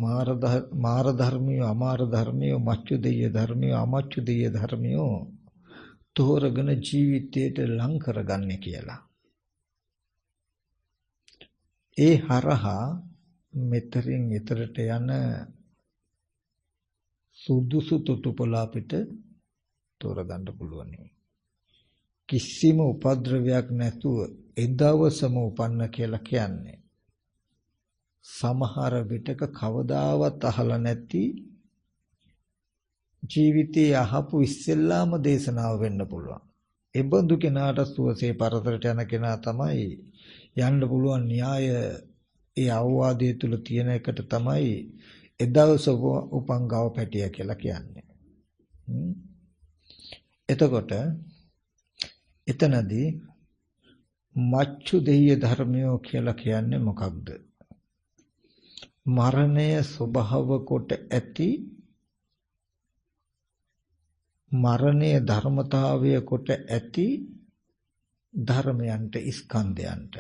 මාර ධර්මියෝ, අමාර ධර්මියෝ, මච්චු දෙය ධර්මියෝ, අමච්චු දෙය ධර්මියෝ තෝරගෙන ජීවිතයට ලං කරගන්නේ කියලා. ඒ හරහා මෙතරින් ඊතරට යන සුදුසු තොටුපළ අපිට තෝරගන්න පුළුවන්. කිසිම උපද්‍රවයක් නැතුව එදවසම උපන්න කියලා කියන්නේ සමහර විටක කවදාවත් අහලා නැති ජීවිතයේ අහපු ඉස්සෙල්ලාම දේශනාව වෙන්න පුළුවන්. ඒ බඳු කෙනාට සුවසේ පරතරට යන කෙනා තමයි යන්න පුළුවන් න්‍යාය. ඒ අවවාදයේ තුල තියෙන එකට තමයි එදවස උපන් ගව පැටිය කියලා කියන්නේ. එතකොට එතනදී මච්චු දෙය ධර්මයෝ කියලා කියන්නේ මොකක්ද? මරණය ස්වභාව කොට ඇති, මරණය ධර්මතාවය කොට ඇති ධර්මයන්ට, ස්කන්ධයන්ට.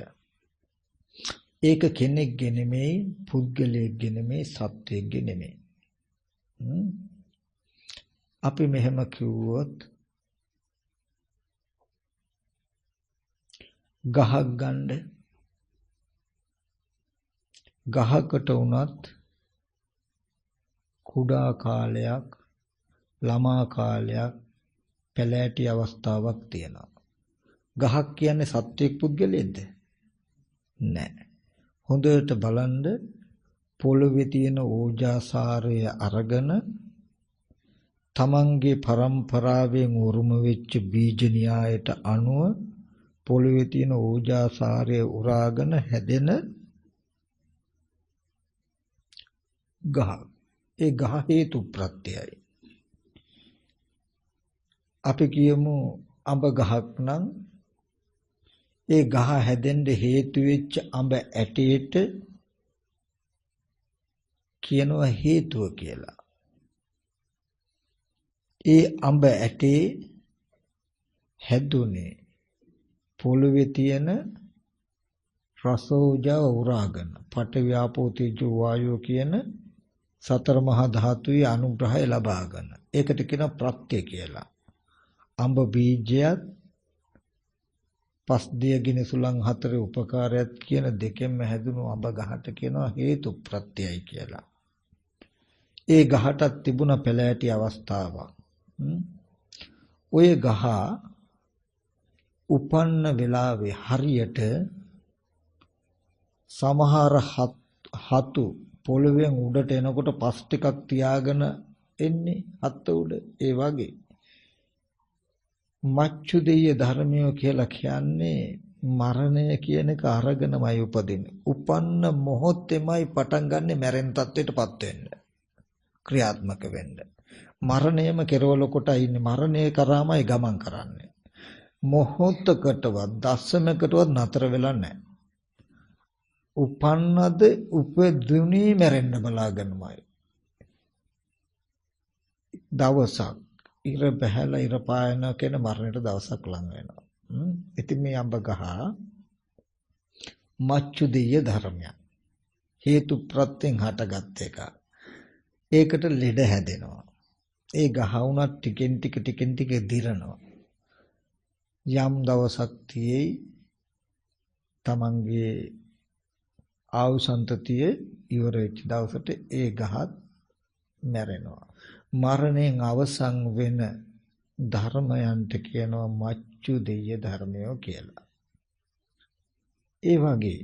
ඒක කෙනෙක්ගේ නෙමෙයි, පුද්ගලයෙක්ගේ නෙමෙයි, සත්වයෙක්ගේ නෙමෙයි. අපි මෙහෙම කිව්වොත් ගහක් ගන්න, ගහකට වුණත් කුඩා කාලයක්, ළමා කාලයක්, පැලෑටි අවස්ථාවක් තියෙනවා. ගහක් කියන්නේ සත්වයක් පුද්ගලයෙක්ද? නැහැ. හොඳට බලන්න පොළවේ තියෙන ඕජාසාරය අරගෙන තමන්ගේ පරම්පරාවෙන් උරුම වෙච්ච බීජ න්‍යායට අනුව පොළවේ තියෙන ඕජාසාරය උරාගෙන හැදෙන ගහ. ඒ ගහ හේතු ප්‍රත්‍යයයි. අපි කියමු අඹ ගහක් නම් ඒ ගහ හැදෙන්න හේතු වෙච්ච අඹ ඇටයට කියනවා හේතුව කියලා. ඒ අඹ ඇටේ හැදුනේ පොළවේ තියෙන රසෝජාව උරාගෙන පඨවි ආපෝ තේජෝ වායෝ කියන සතර මහා ධාතුයේ අනුග්‍රහය ලබාගෙන. ඒකට කියන ප්‍රත්‍ය කියලා. අඹ බීජයත් පස් දියගිනි සුලං හතරේ උපකාරයත් කියන දෙකෙන්ම හැදුණු අඹ ගහට කියනවා හේතු ප්‍රත්‍යයයි කියලා. ඒ ගහටත් තිබුණ පෙළෑටි අවස්ථාවක්. ඔය ගහ උපන්න වෙලාවේ හරියට සමහර හතු පොළවෙන් උඩට එනකොට පස් ටිකක් තියාගෙන එන්නේ හත උඩ. ඒ වගේ මච්චු දෙය ධර්මය කියලා කියන්නේ මරණය කියන එක අරගෙනමයි උපදින්නේ. උපන්න මොහොතේමයි පටන් ගන්නෙ මැරෙන තත්ත්වයටපත් වෙන්න. ක්‍රියාත්මක වෙන්න. මරණයම කෙරවල කොට ඉන්නේ. මරණය කරාමයි ගමන් කරන්නේ. මොහොතකටවත් දශමකටවත් නතර වෙලා නැහැ. උපන්නද උපදුණී මැරෙන්න බලාගෙනමයි. දවසක් ඉර බහැලා ඉර පායන කියන මරණයට දවසක් ලං වෙනවා. ඉතින් මේ අඹ ගහ මච්චු දෙය ධර්මයක්. හේතු ප්‍රත්‍යයෙන් හටගත් එක. ඒකට ලෙඩ හැදෙනවා. ඒ ගහ උනත් ටිකෙන් ටික දිරනවා. යම් දවසක් තියේයි තමන්ගේ ආයුසන්තතිය ඉවර වෙච්ච දවසට ඒ ගහත් මැරෙනවා. මරණයෙන් අවසන් වෙන ධර්මයන්ට කියනවා මච්චු දෙය ධර්මයෝ කියලා. ඒ වගේ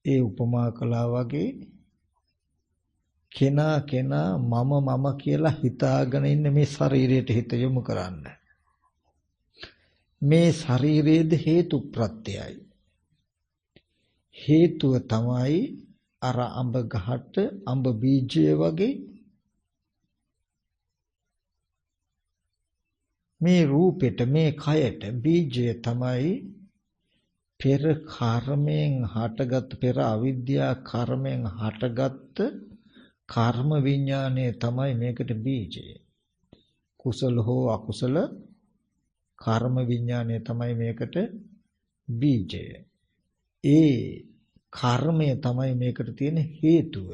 ඒ උපමා කළා වගේ කෙනා මම කියලා හිතාගෙන ඉන්න මේ ශරීරයට හිත යොමු කරන්න. මේ ශරීරයේද හේතු ප්‍රත්‍යයයි. හේතුව තමයි අර අඹ ගහට අඹ බීජය වගේ මේ රූපෙට මේ කයට බීජය තමයි පෙර කර්මයෙන් හටගත් පෙර අවිද්‍යා කර්මයෙන් හටගත් කර්ම විඥානය තමයි මේකට බීජය. කුසල හෝ අකුසල කර්ම විඥානය තමයි මේකට බීජය. ඒ කර්මය තමයි මේකට තියෙන හේතුව.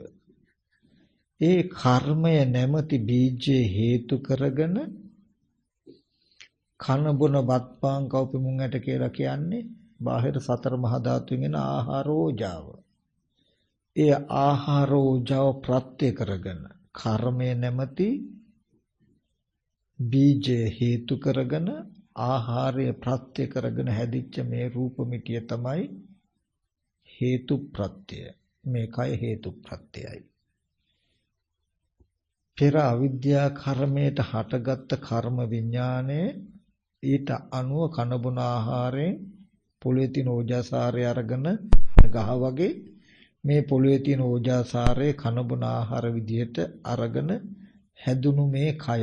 ඒ කර්මය නැමැති බීජේ හේතු කරගෙන කන බොන බත්පාන් කව්පිමුන් ඇට කියලා කියන්නේ බාහිර සතර මහා ධාතුන් වෙන ආහාරෝජාව. ඒ ආහාරෝජාව ප්‍රත්‍ය කරගෙන කර්මය නැමැති බීජය හේතු කරගෙන ආහාරය ප්‍රත්‍ය කරගෙන හැදිච්ච මේ රූප මිටිය තමයි හේතු ප්‍රත්‍ය. මේකයි හේතු ප්‍රත්‍යයයි. පෙර අවිද්‍යා කර්මයට හටගත්ත කර්ම විඥානය ඊට අනුව කනබුන ආහාරයෙන් පොළවේ තියෙන ඕජාසාරය අරගෙන ගහ වගේ මේ පොළවේ තියෙන ඕජාසාරය කනබුන ආහාර විදියට අරගෙන හැදුණු මේ කය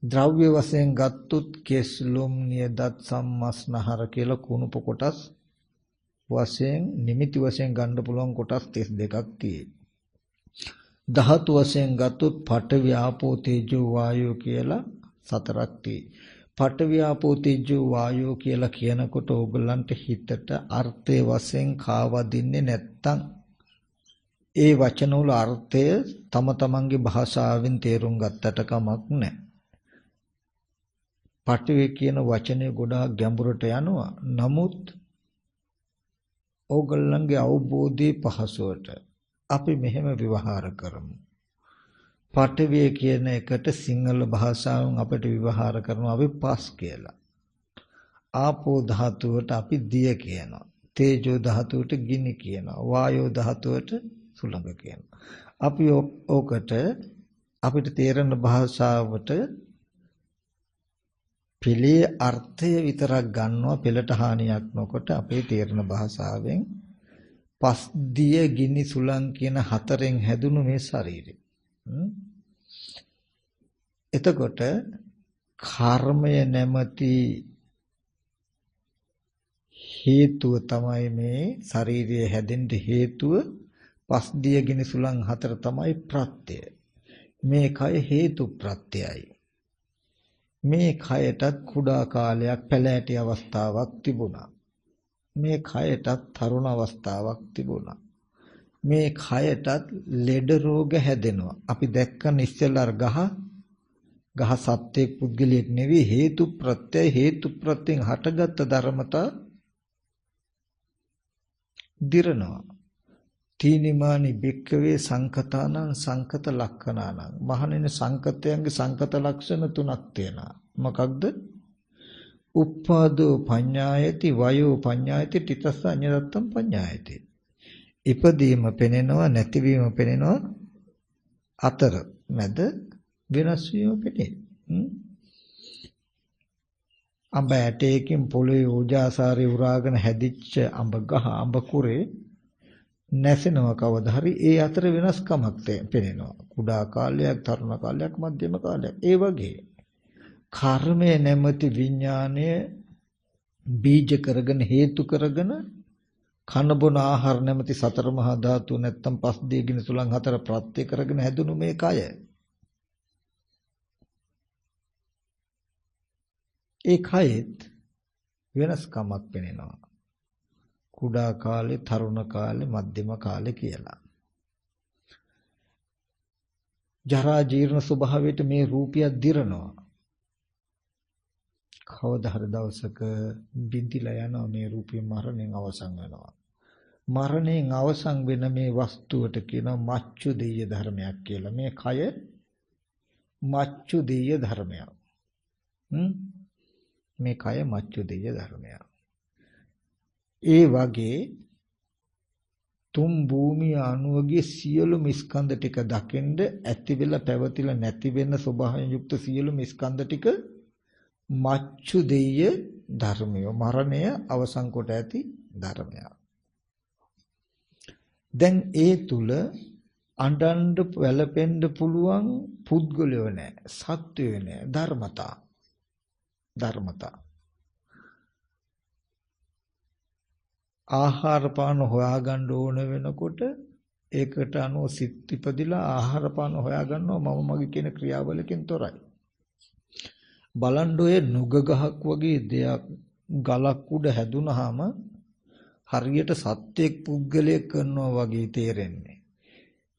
ද්‍රව්‍ය වශයෙන් ගත්තොත් කෙස් ලොම් නියදත් සම්මස්නහර කියලා කුණුප කොටස් වශයෙන් නිමිති වශයෙන් ගන්න පුළුවන් කොටස් 32ක් තියෙයි. ධාතු වශයෙන් ගත්තොත් පඨවි ආපෝ තේජෝ වායෝ කියලා 4ක් තියෙයි. පඨවි ආපෝ තේජෝ වායෝ කියලා කියනකොට ඕගලන්ට හිතට අර්ථයේ වශයෙන් කාවදින්නේ නැත්තම් ඒ වචනවල අර්ථය තම තමන්ගේ භාෂාවෙන් තේරුම් ගත්තට කමක් නැහැ. පඨවි කියන වචනේ ගොඩාක් ගැඹුරට යනවා. නමුත් ඕගලන්ගේ අවබෝධයේ පහසුවට අපි මෙහෙම විවහාර කරමු. පඨවි කියන එකට සිංහල භාෂාවෙන් අපිට විවහාර කරනවා අපි පස් කියලා. ආපෝ ධාතුවට අපි දිය කියනවා. තේජෝ ධාතුවට ගිනි කියනවා. වායෝ ධාතුවට සුළඟ කියනවා. අපි ඕකට අපිට තේරෙන භාෂාවට පිළේ අර්ථය විතරක් ගන්නවා පෙළට හානියක් නොකොට අපේ තේරෙන භාෂාවෙන් පස් දිය ගිනි සුළං කියන හතරෙන් හැදුණු මේ ශරීරය. එතකොට කර්මය නැමැති හේතුව තමයි මේ ශරීරය හැදෙන්න හේතුව. පස් දිය ගිනි සුළං හතර තමයි ප්‍රත්‍යය. මේ කය හේතු ප්‍රත්‍යයයි. මේ කයටත් කුඩා කාලයක් පැලෑටි අවස්ථාවක් තිබුණා. මේ කයටත් තරුණ අවස්ථාවක් තිබුණා. මේ කයටත් ලෙඩ රෝග හැදෙනවා. අපි දැක්කන ඉස්සෙල්ලා ගහ සත්‍යයක් පුද්ගලයක් නෙවෙයි හේතු ප්‍රත්‍යයෙන් හටගත් ධර්මතා දිරනවා. තීනිමානි බික්කවේ සංකතානං සංකත ලක්ෂණානං. මහණෙනි සංකතයන්ගේ සංකත ලක්ෂණ තුනක් තියෙනවා. මොකක්ද? උප්පාදෝ පඤ්ඤායති වයෝ පඤ්ඤායති තිතස්ස අඤ්ඤතත්තම් පඤ්ඤායති. ඉපදීම පෙනෙනවා නැතිවීම පෙනෙනවා අතර මැද වෙනස් වීම පෙනේ. අඹ ඇටයකින් පොළොවේ ඕජාසාරේ උරාගෙන හැදිච්ච අඹ ගහ අඹ කුරේ නැසෙනවා කවදා හරි ඒ අතර වෙනස්කමක් පෙනෙනවා. කුඩා කාලයක්, තරුණ කාලයක්, මධ්‍යම කාලයක්. ඒ වගේ කර්මය නැමැති විඥානය බීජ කරගෙන හේතු කරගෙන කන බොන ආහාර නැමැති සතර මහා ධාතු නැත්තම් පස් දීගින සුලං හතර ප්‍රත්‍ය කරගෙන හැදුණු මේ කය. ඒ කයෙත් වෙනස්කමක් පෙනෙනවා. කුඩා කාලේ, තරුණ කාලේ, මධ්‍යම කාලේ කියලා. ජරා ජීර්ණ ස්වභාවයට මේ රූපය දිරනවා. කවදා හරි දවසක බිඳිලා යනවා මේ රූපය මරණයෙන් අවසන් වෙනවා. මරණයෙන් අවසන් වෙන මේ වස්තුවට කියනවා මච්චු දෙය ධර්මයක් කියලා. මේ කය මච්චු දෙය ධර්මයක්. මේ කය මච්චු දෙය ධර්මයක්. ඒ වගේ තුන් භූමිය අණුවගේ සියලුම ස්කන්ධ ටික දකින්ද ඇති වෙලා පැවතිලා නැති වෙන ස්වභාවයෙන් යුක්ත සියලුම ස්කන්ධ ටික මච්චු දෙය ධර්මය. මරණය අවසන් කොට ඇති ධර්මයක්. දැන් ඒ තුල අඬන්න වැළපෙන්න පුළුවන් පුද්ගලයෝ නැහැ, සත්වයෝ නැහැ, ධර්මතා. ආහාර පාන හොයාගන්න ඕන වෙනකොට ඒකට අනුව සිත් ඉපදිලා ආහාර පාන හොයාගන්නවා මම මගේ කියන ක්‍රියාවලකින් තොරයි. බලන්න ඔය නුග ගහක් වගේ දෙයක් ගලක් උඩ හැදුනහම හරියට සත්‍යයක් පුද්ගලයෙක් කරනවා වගේ තේරෙන්නේ.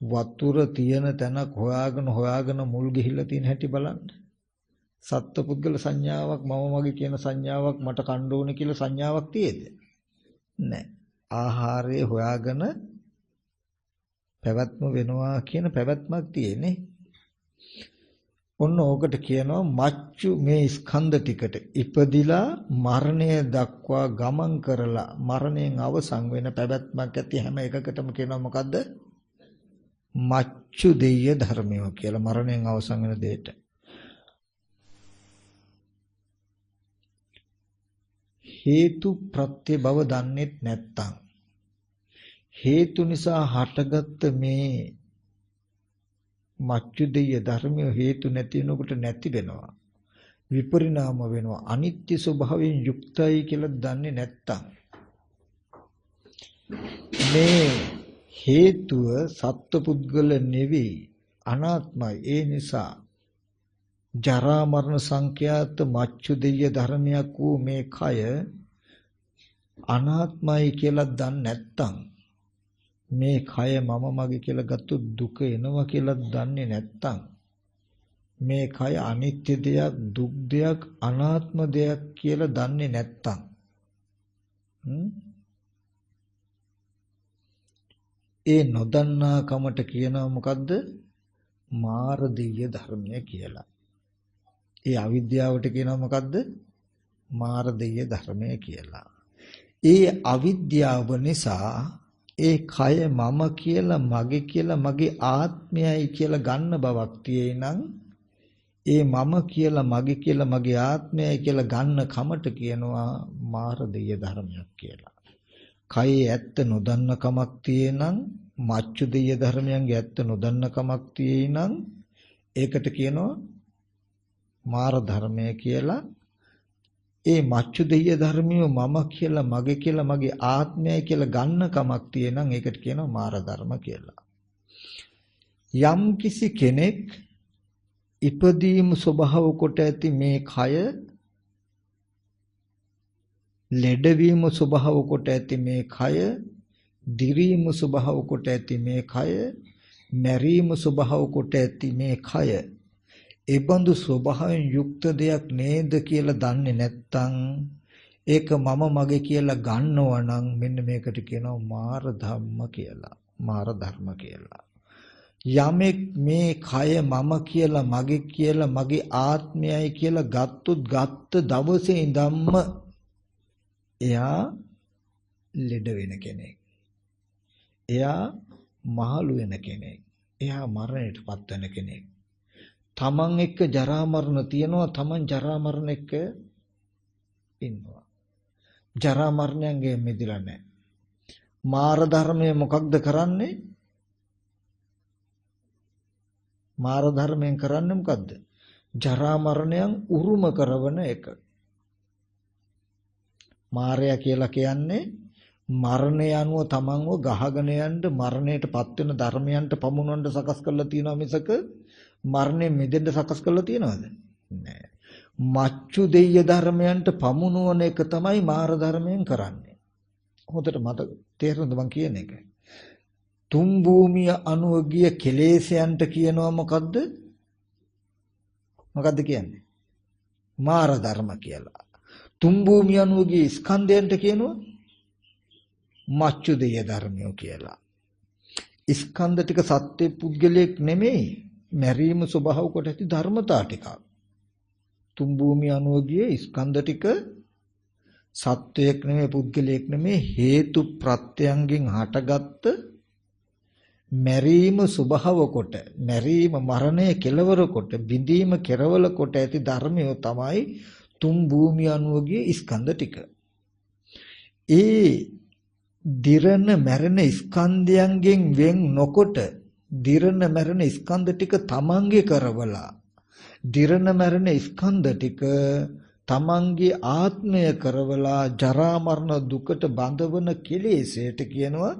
වතුර තියෙන තැනක් හොයාගෙන මුල් ගිහිල්ලා තියෙන හැටි බලන්න. සත්ත්ව පුද්ගල සංඥාවක් මම මගේ කියන සංඥාවක් මට කන්න ඕනේ කියලා සංඥාවක් තියෙද? නැහැ. ආහාරය හොයාගෙන පැවැත්ම වෙනවා කියන පැවැත්මක් තියෙන්නේ. ඔන්න ඕකට කියනවා මච්චු මේ ස්කන්ධ ටිකට ඉපදිලා මරණය දක්වා ගමන් කරලා මරණයෙන් අවසන් වෙන පැවැත්මක් ඇති හැම එකකටම කියනවා මොකද්ද? මච්චු දෙය ධර්මය කියලා. මරණයෙන් අවසන් වෙන දෙයට. හේතු ප්‍රත්‍ය බව දන්නේ නැත්තම් හේතු නිසා හටගත්ත මේ මච්චු දෙය ධර්මය හේතු නැති වෙනකොට නැති වෙනවා, විපරිණාම වෙනවා, අනිත්‍ය ස්වභාවයෙන් යුක්තයි කියලා දන්නේ නැත්තම් මේ හේතුව සත්පුද්ගල නෙවෙයි අනාත්මයි. ඒ නිසා ජරා මරණ සංඛ්‍යාත මච්චු දෙය ධර්මයක් වූ මේ කය අනාත්මයි කියලා දන්නේ නැත්තම් මේ කය මම මගේ කියලා ගත්තු දුක එනවා කියලා දන්නේ නැත්තම් මේ කය අනිත්‍ය දෙයක්, දුක් දෙයක්, අනාත්ම දෙයක් කියලා දන්නේ නැත්තම් ඒ නොදන්නා කමට කියනවා මොකද්ද? මාරදීය ධර්මය කියලා. ඒ අවිද්‍යාවට කියනවා මොකද්ද? මාරදීය ධර්මය කියලා. ඒ අවිද්‍යාව නිසා ඒ කය මම කියලා මගේ කියලා මගේ ආත්මයයි කියලා ගන්න බවක් තියෙනං ඒ මම කියලා මගේ කියලා මගේ ආත්මයයි කියලා ගන්න කමට කියනවා මාර දෙය ධර්මයක් කියලා. කයේ ඇත්ත නොදන්න කමක් තියෙනං මච්චු දෙය ධර්මයන්ගේ ඇත්ත නොදන්න කමක් තියෙනං ඒකට කියනවා මාර ධර්මය කියලා. ඒ මච්චු දෙය ධර්මිය මම කියලා මගේ කියලා මගේ ආත්මයයි කියලා ගන්න කමක් තියෙනං ඒකට කියනවා මාර ධර්ම කියලා. යම් කිසි කෙනෙක් ඉපදීම ස්වභාව කොට ඇති මේ කය ලෙඩවීම ස්වභාව කොට ඇති මේ කය දිරීම ස්වභාව කොට ඇති මේ කය මැරීම ස්වභාව කොට ඇති මේ කය ඒබඳු ස්වභාවයෙන් යුක්ත දෙයක් නේද කියලා දන්නේ නැත්නම් ඒක මම මගේ කියලා ගන්නවා නම් මෙන්න මේකට කියනවා මාර ධම්ම කියලා මාර ධර්ම කියලා. යමෙක් මේ කය මම කියලා මගේ ආත්මයයි කියලා ගත්ත දවසේ ඉඳන්ම එයා ලෙඩ වෙන කෙනෙක්. එයා මහලු වෙන කෙනෙක්. එයා මරණයටපත් වෙන කෙනෙක්. තමන් එක්ක ජරා මරණ තියෙනවා තමන් ජරා මරණ එක්ක ඉන්නවා. ජරා මරණයෙන් මිදෙලා නැහැ. මාර ධර්මයේ මොකක්ද කරන්නේ? මාර ධර්මයෙන් කරන්නේ මොකද්ද? ජරා මරණයන් උරුම කරවන එක. මාරයා කියලා කියන්නේ මරණය අනුව තමන්ව ගහගෙන යන්න මරණයටපත් වෙන ධර්මයන්ට පමුණවන්න සකස් කරලා තියෙනවා මිසක මරණයෙන් මිදෙන්න සකස් කරලා තියෙනවද? නෑ. මච්චු දෙය ධර්මයන්ට පමුණවන එක තමයි මාර ධර්මයෙන් කරන්නේ. හොඳට මතක තේරුණාද මං කියන එක? තුන් භූමිය අනුව ගිය කෙලෙසයන්ට කියනවා මොකද්ද? මොකද්ද කියන්නේ? මාර ධර්ම කියලා. තුන් භූමිය අනුව ගිය ස්කන්ධයන්ට කියනවා මච්චු දෙය ධර්මය කියලා. ස්කන්ධ ටික සත්‍ය පුද්ගලයක් නෙමෙයි. මැරීම ස්වභාව කොට ඇති ධර්මතා ටිකක්. තුන් භූමිය අනුව ගිය ස්කන්ධ ටික සත්වයක් නෙමෙයි පුද්ගලයක් නෙමෙයි හේතු ප්‍රත්‍යයන්ගෙන් හටගත්ත මැරීම ස්වභාව කොට මැරීම මරණය කෙලවර කොට බිඳීම කෙරවල කොට ඇති ධර්මය තමයි තුන් භූමිය අනුව ගිය ස්කන්ධ ටික. ඒ දිරණ මැරෙන ස්කන්ධයන්ගෙන් වෙන් නොකොට දිරණ මැරෙන ස්කන්ධ ටික තමන්ගේ කරවලා දිරණ මැරෙන ස්කන්ධ ටික තමන්ගේ ආත්මය කරවලා ජරා මරණ දුකට බඳවන කෙලෙසයට කියනවා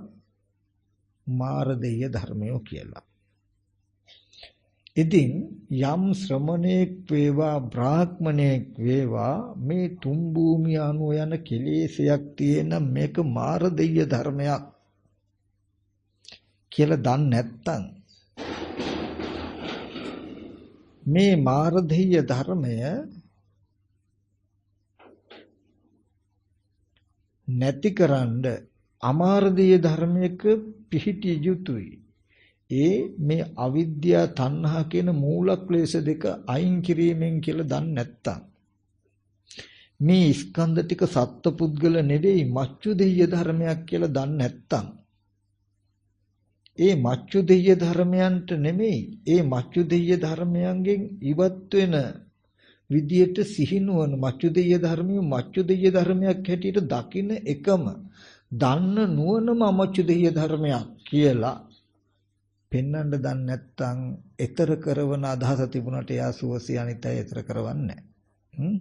මාර දෙය ධර්මය කියලා. ඉතින් යම් ශ්‍රමණේක් වේවා බ්‍රාහ්මණේක් වේවා මේ තුන් භූමිය අනුව යන කෙලෙසයක් තියෙන මේක මාර දෙය ධර්මයක් කියලා දන්නේ නැත්තම් මේ මාර දෙය ධර්මය නැතිකරන්න අමාර දෙය ධර්මයක පිහිටිය යුතුයි. ඒ මේ අවිද්‍යා තණ්හා කියන මූල ක්ලේශ දෙක අයින් කිරීමෙන් කියලා දන්නේ නැත්තම් මේ ස්කන්ධ ටික සත්පුද්ගල නෙවෙයි මච්චු දෙය ධර්මයක් කියලා දන්නේ නැත්තම් ඒ මච්චු දෙය ධර්මයන්ට නෙමෙයි ඒ මච්චු දෙය ධර්මයන්ගෙන් ඉවත් වෙන විදියට සිහිනුවන මච්චු දෙය ධර්මිය මච්චු දෙය ධර්මයක් හැටියට දකින එකම දන්න නුවණම මච්චු දෙය ධර්මයක් කියලා පෙන්වන්න දන්නේ නැත්නම් ඊතර කරවන අදහස තිබුණාට එයා සුවසේ අනිත් අය ඊතර කරවන්නේ නැහැ.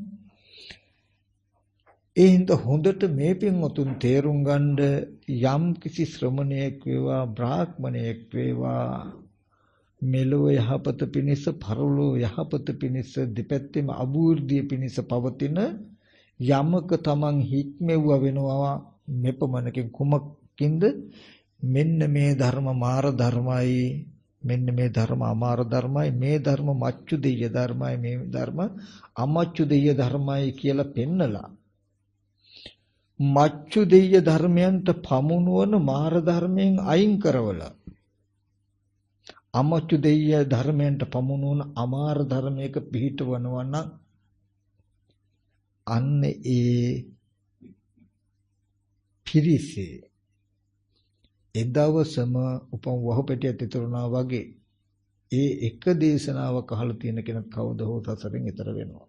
ඒ හින්දා හොඳට මේ පින්වතුන් තේරුම් ගන්න යම් කිසි ශ්‍රමණයෙක් වේවා බ්‍රාහ්මණයෙක් වේවා මෙලොව යහපත පිණිස පරලොව යහපත පිණිස දෙපැත්තෙම අභිවෘද්ධිය පිණිස පවතින යමක තමන් හික්මෙව්ව වෙනවා මෙපමණකින් කුමකින්ද මෙන්න මේ ධර්ම මාර ධර්මයි මෙන්න මේ ධර්ම අමාර ධර්මයි මේ ධර්ම මච්චු දෙය ධර්මයි මේ ධර්ම අමච්චු දෙය ධර්මයි කියලා පෙන්නලා මච්චු දෙය ධර්මයන්ට පමුණුවන මාර ධර්මයෙන් අයින් කරවලා අමච්චු දෙය ධර්මයන්ට පමුණුවන අමාර ධර්මයක පිහිටවනවා නම් අන්න ඒ පිරිසේ එදවසම උපම් වහපෙටියක් ඉතුරුනා වගේ ඒ එක දේශනාවක් අහලා තියෙන කෙනෙක් කවුද හෝ සසරෙන් ඈතර වෙනවා.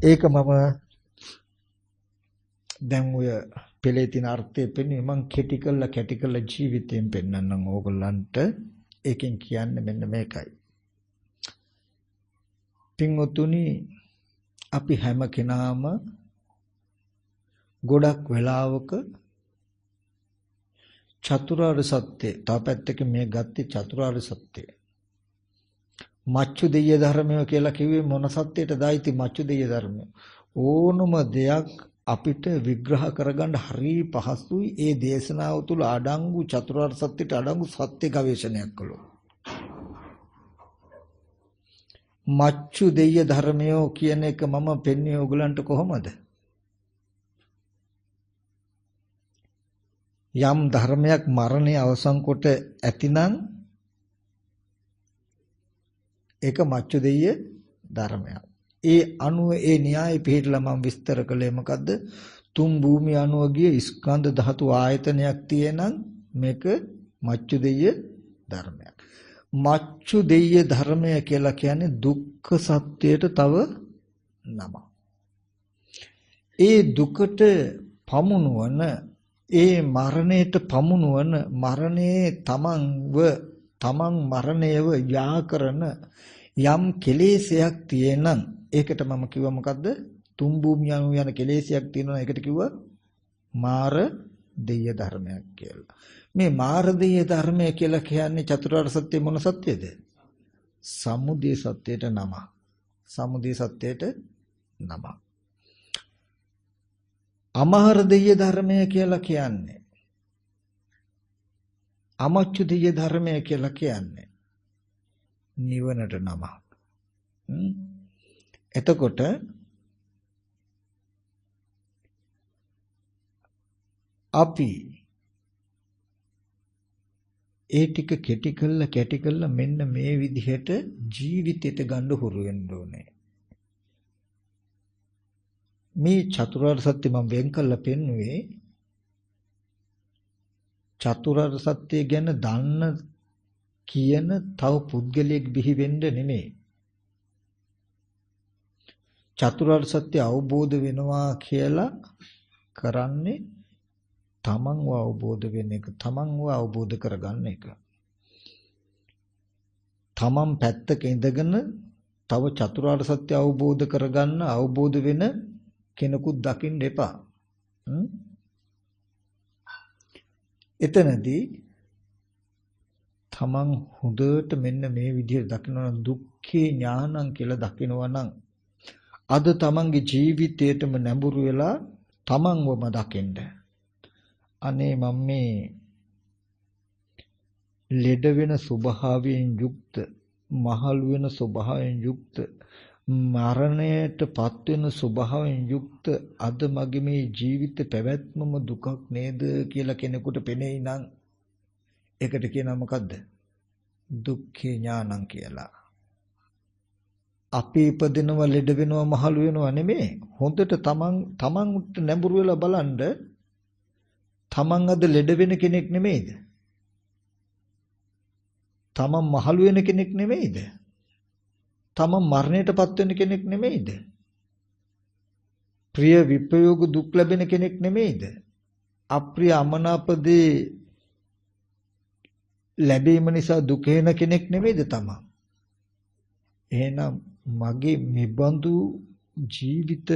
ඒක මම දැන් ඔය පෙළේ තියෙන අර්ථය පෙන්වන්නේ මම කැටි කළා ජීවිතයෙන් පෙන්වන්නම් ඕගොල්ලන්ට. ඒකෙන් කියන්නේ මෙන්න මේකයි. පින්වතුනි අපි හැම කෙනාම ගොඩක් වෙලාවක චතුරාර්ය සත්‍ය තව පැත්තක මේ ගත්තේ චතුරාර්ය සත්‍ය. මච්චු දෙය ධර්මය කියලා කිව්වේ මොන සත්‍යයටද ආйти මච්චු දෙය ධර්මය. ඕනම දෙයක් අපිට විග්‍රහ කරගන්න හරි පහසුයි ඒ දේශනාව තුළ අඩංගු චතුරාර්ය සත්‍යයට අඩංගු සත්‍ය ගවේෂණයක් කළොත්. මච්චු දෙය ධර්මය කියන එක මම පෙන්වන්නේ ඔයගලන්ට කොහොමද? යම් ධර්මයක් මරණය අවසන් කොට ඇතිනම් ඒක මච්චු දෙය ධර්මයක්. ඒ අනුව ඒ න්‍යාය පිළිහිලා මම විස්තර කළේ මොකද්ද? තුන් භූමිය අනුව ගිය ස්කන්ධ ධාතු ආයතනයක් තියෙනම් මේක මච්චු දෙය ධර්මයක්. මච්චු දෙය ධර්මය කියලා කියන්නේ දුක්ඛ සත්‍යයට තව නමක්. ඒ දුකට පමුණුවන ඒ මරණයට පමුණුවන මරණයේ තමන් මරණයව යා කරන යම් කෙලෙසයක් තියෙනම් ඒකට මම කිව්වා මොකද්ද? තුන් භූමිය අනුව යන කෙලෙසයක් තියෙනවා. ඒකට කිව්වා මාර දෙය ධර්මයක් කියලා. මේ මාර දෙය ධර්මය කියලා කියන්නේ චතුරාර්ය සත්‍ය මොන සත්‍යද? සමුදය සත්‍යයට නම. සමුදය සත්‍යයට නම. අමහර දෙය ධර්මය කියලා කියන්නේ අමච්චු දෙය ධර්මය කියලා කියන්නේ නිවනට නමක්. එතකොට අපි ඒ ටික කැටි කළා මෙන්න මේ විදිහට ජීවිතයට ගන්න හුරු වෙන්න ඕනේ. මේ චතුරාර්ය සත්‍ය මම වෙන් කළා පෙන්නුවේ චතුරාර්ය සත්‍ය ගැන දන්න කියන තව පුද්ගලයෙක් බිහි වෙන්න නෙමෙයි. චතුරාර්ය සත්‍ය අවබෝධ වෙනවා කියලා කරන්නේ තමන්ව අවබෝධ වෙන එක, තමන්ව අවබෝධ කරගන්න එක. තමන් පැත්තක ඉඳගෙන තව චතුරාර්ය සත්‍ය අවබෝධ කරගන්න අවබෝධ වෙන කෙනෙකුත් දකින්න එපා. එතනදී තමන් හොඳට මෙන්න මේ විදිහට දකිනවා දුක්ඛේ ඥානං කියලා දකිනවා නම් අද තමන්ගේ ජීවිතේටම නැඹුරු වෙලා තමන්වම දකින්න. අනේ මම මේ ලෙඩ වෙන ස්වභාවයෙන් යුක්ත, මහලු වෙන ස්වභාවයෙන් යුක්ත, මරණයටපත් වෙන ස්වභාවයෙන් යුක්ත අද මගේ මේ ජීවිත පැවැත්මම දුකක් නේද කියලා කෙනෙකුට පෙනෙයි නම් ඒකට කියනවා මොකද්ද? දුක්ඛේ ඥානං කියලා. අපි ඉපදිනවා ලෙඩ වෙනවා මහලු වෙනවා නෙමෙයි. හොඳට තමන්ට නැඹුරු වෙලා බලන්න තමන් අද ලෙඩ වෙන කෙනෙක් නෙමෙයිද? තමන් මහලු වෙන කෙනෙක් නෙමෙයිද? තමන් මරණයටපත් වෙන කෙනෙක් නෙමෙයිද? ප්‍රිය විපයෝග දුක් ලැබෙන කෙනෙක් නෙමෙයිද? අප්‍රිය අමනාපදී ලැබීම නිසා දුක වෙන කෙනෙක් නෙමෙයිද තමන්? එහෙනම් මගේ මෙබඳු ජීවිත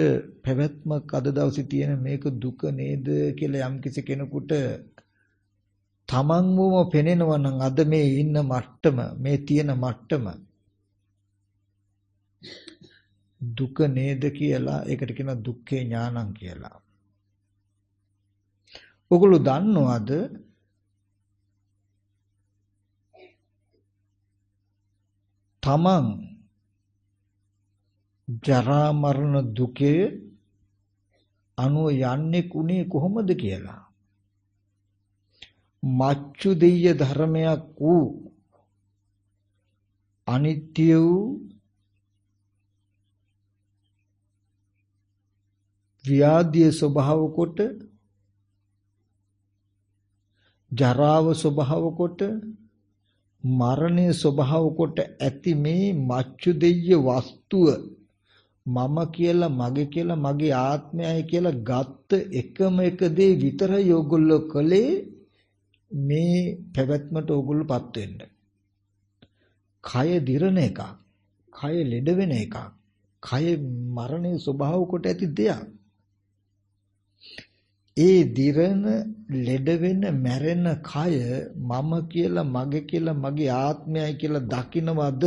පැවැත්මක් අද දවසේ තියෙන මේක දුක නේද කියලා යම් කිසි කෙනෙකුට තමන්වම පෙනෙනවා නම් අද මේ ඉන්න මට්ටම, මේ තියෙන මට්ටම දුක නේද කියලා ඒකට කියන දුක්ඛේ ඥානං කියලා. ඔගොල්ලෝ දන්නවද තමන් ජරා මරණ දුකේ අනුව යන්නේ කුණේ කොහොමද කියලා? මච්චු දෙය ධර්මයක් වූ අනිත්‍ය වූ ව්‍යාධිය ස්වභාව කොට ජරාව ස්වභාව කොට මරණය ස්වභාව කොට ඇති මේ මච්චු දෙය වස්තුව මම කියලා මගේ කියලා මගේ ආත්මයයි කියලා ගත්ත එකම එක දේ විතරයි ඕගොල්ලෝ කළේ මේ පැවැත්මට ඕගොල්ලෝපත් වෙන්න. කය දිරණ එකක්, කය ලෙඩ වෙන එකක්, කය මරණය ස්වභාව කොට ඇති දෙයක්. ඒ දිරණ ලෙඩ වෙන මැරෙන කය මම කියලා මගේ කියලා මගේ ආත්මයයි කියලා දකින්නවද?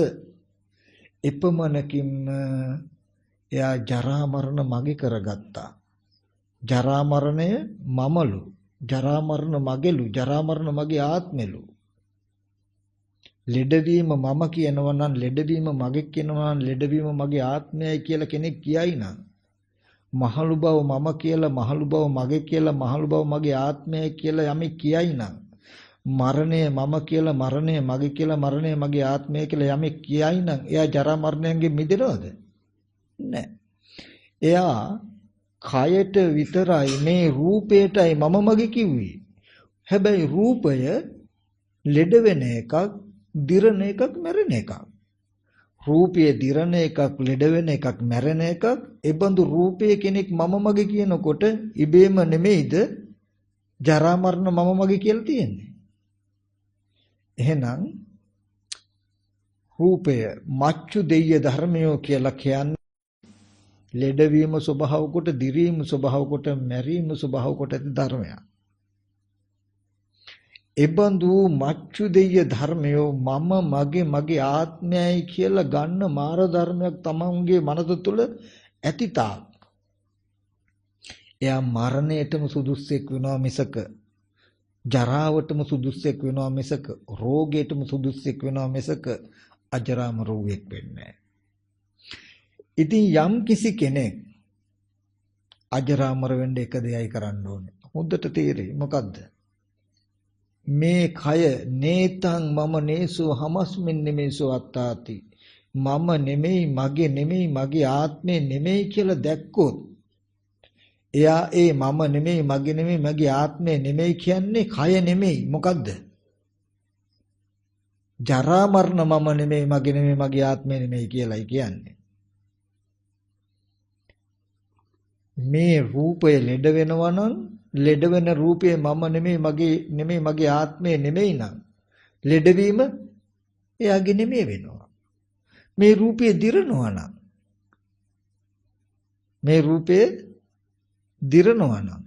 එපමණකින්ම එයා ජරා මරණ මගේ කරගත්තා. ජරා මරණය මමලු, ජරා මරණ මගේලු, ජරා මරණ මගේ ආත්මෙලු. ලෙඩවීම මම කියනවා නම්, ලෙඩවීම මගේ කියනවා නම්, ලෙඩවීම මගේ ආත්මයයි කියලා කෙනෙක් කියයි නම්, මහලු බව මම කියලා, මහලු බව මගේ කියලා, මහලු බව මගේ ආත්මයයි කියලා යමෙක් කියයි නම්, මරණය මම කියලා, මරණය මගේ කියලා, මරණය මගේ ආත්මය කියලා යමෙක් කියයි නම්, එයා ජරා මරණයෙන් මිදෙනවද? නැහැ. එයා කයට විතරයි, මේ රූපයටයි මම මගේ කිව්වේ. හැබැයි රූපය ලෙඩ වෙන එකක්, දිරණ එකක්, මැරෙන එකක්. රූපයේ දිරණ එකක්, ලෙඩ වෙන එකක්, මැරෙන එකක්. ඒබඳු රූපයේ කෙනෙක් මම මගේ කියනකොට ඉබේම නෙමෙයිද ජරා මරණ මම මගේ කියලා තියෙන්නේ. එහෙනම් රූපය මච්චු දෙය ධර්මයෝ කියලා කියන්නේ ලෙඩවීම ස්වභාව කොට, දිරීම ස්වභාව කොට, මැරීම ස්වභාව කොට ඇති ධර්මයක්. එබඳු මච්චු දෙය ධර්මයෝ මම මගේ මගේ ආත්මයයි කියලා ගන්න මාර ධර්මයක් තමන්ගේ මනස තුළ ඇති තාක් එයා මරණයටම සුදුස්සෙක් වෙනවා මිසක ජරාවටම සුදුස්සෙක් වෙනවා මිසක රෝගයටම සුදුස්සෙක් වෙනවා මිසක අජරාමර වූෙක් වෙන්නේ නැහැ. ඉතින් යම් කිසි කෙනෙක් අජරාමර වෙන්න එක දෙයයි කරන්න ඕනේ. හොඳට තේරෙයි මොකද්ද? මේ කය නේතං මම නේසෝ හමස්මින් නෙමේසෝ අත්තාති. මම නෙමෙයි, මගේ නෙමෙයි, මගේ ආත්මේ නෙමෙයි කියලා දැක්කොත් එයා ඒ මම නෙමෙයි, මගේ නෙමෙයි, මගේ ආත්මේ නෙමෙයි කියන්නේ කය නෙමෙයි. මොකද්ද? ජරා මරණ මම නෙමෙයි, මගේ නෙමෙයි, මගේ ආත්මේ නෙමෙයි කියලායි කියන්නේ. මේ රූපය ලෙඩ වෙනවා නම්, ලෙඩ වෙන රූපේ මම නෙමෙයි, මගේ නෙමෙයි, මගේ ආත්මේ නෙමෙයි නම් ලෙඩවීම එයාගේ නෙමෙයි වෙනවා. මේ රූපේ දිරනවා නම්, මේ රූපේ දිරනවා නම්,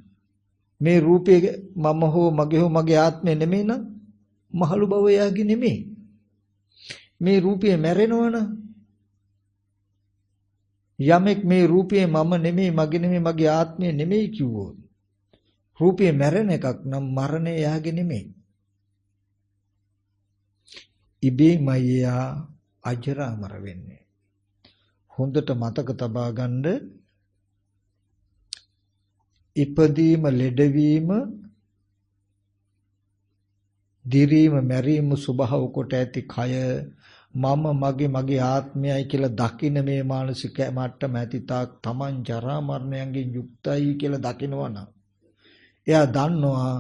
මේ රූපේ මම හෝ මගේ හෝ මගේ ආත්මේ නෙමෙයි නම් මහලු බව එයාගේ නෙමෙයි. මේ රූපේ මැරෙනවා නම්, යමෙක් මේ රූපේ මම නෙමෙයි, මගේ නෙමෙයි, මගේ ආත්මය නෙමෙයි කිව්වොත් රූපේ මැරෙන එකක් නම් මරණය එයාගේ නෙමෙයි. ඉබේමයි එයා අජරාමර වෙන්නේ. හොඳට මතක තබා ගන්න. ඉපදීම, ලෙඩවීම, දිරීම, මැරීම ස්වභාව කොට ඇති කය මම මගේ මගේ ආත්මයයි කියලා දකින මේ මානසික මට්ටම ඇති තාක් තමන් ජරා මරණයන්ගෙන් යුක්තයි කියලා දකිනවනම් එයා දන්නවා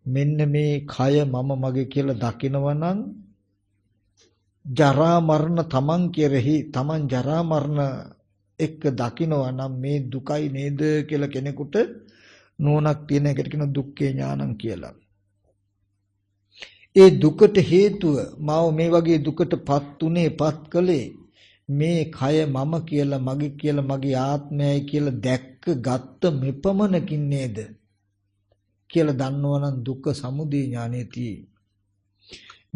මෙන්න මේ කය මම මගේ කියලා දකිනවනම් ජරා මරණ තමන් කෙරෙහි, තමන් ජරා මරණ එක්ක දකිනවනම් මේ දුකයි නේද කියලා කෙනෙකුට නුවණක් තියෙන එකට කියන දුක්ඛේ ඥානං කියලා. ඒ දුකට හේතුව මාව මේ වගේ දුකටපත් උනේ, පත් කළේ මේ කය මම කියලා, මගේ කියලා, මගේ ආත්මයයි කියලා දැක්ක ගත්ත මෙපමණකින් නේද කියලා දන්නවනම් දුක්ඛ සමුදය ඥානෙ තියෙයි.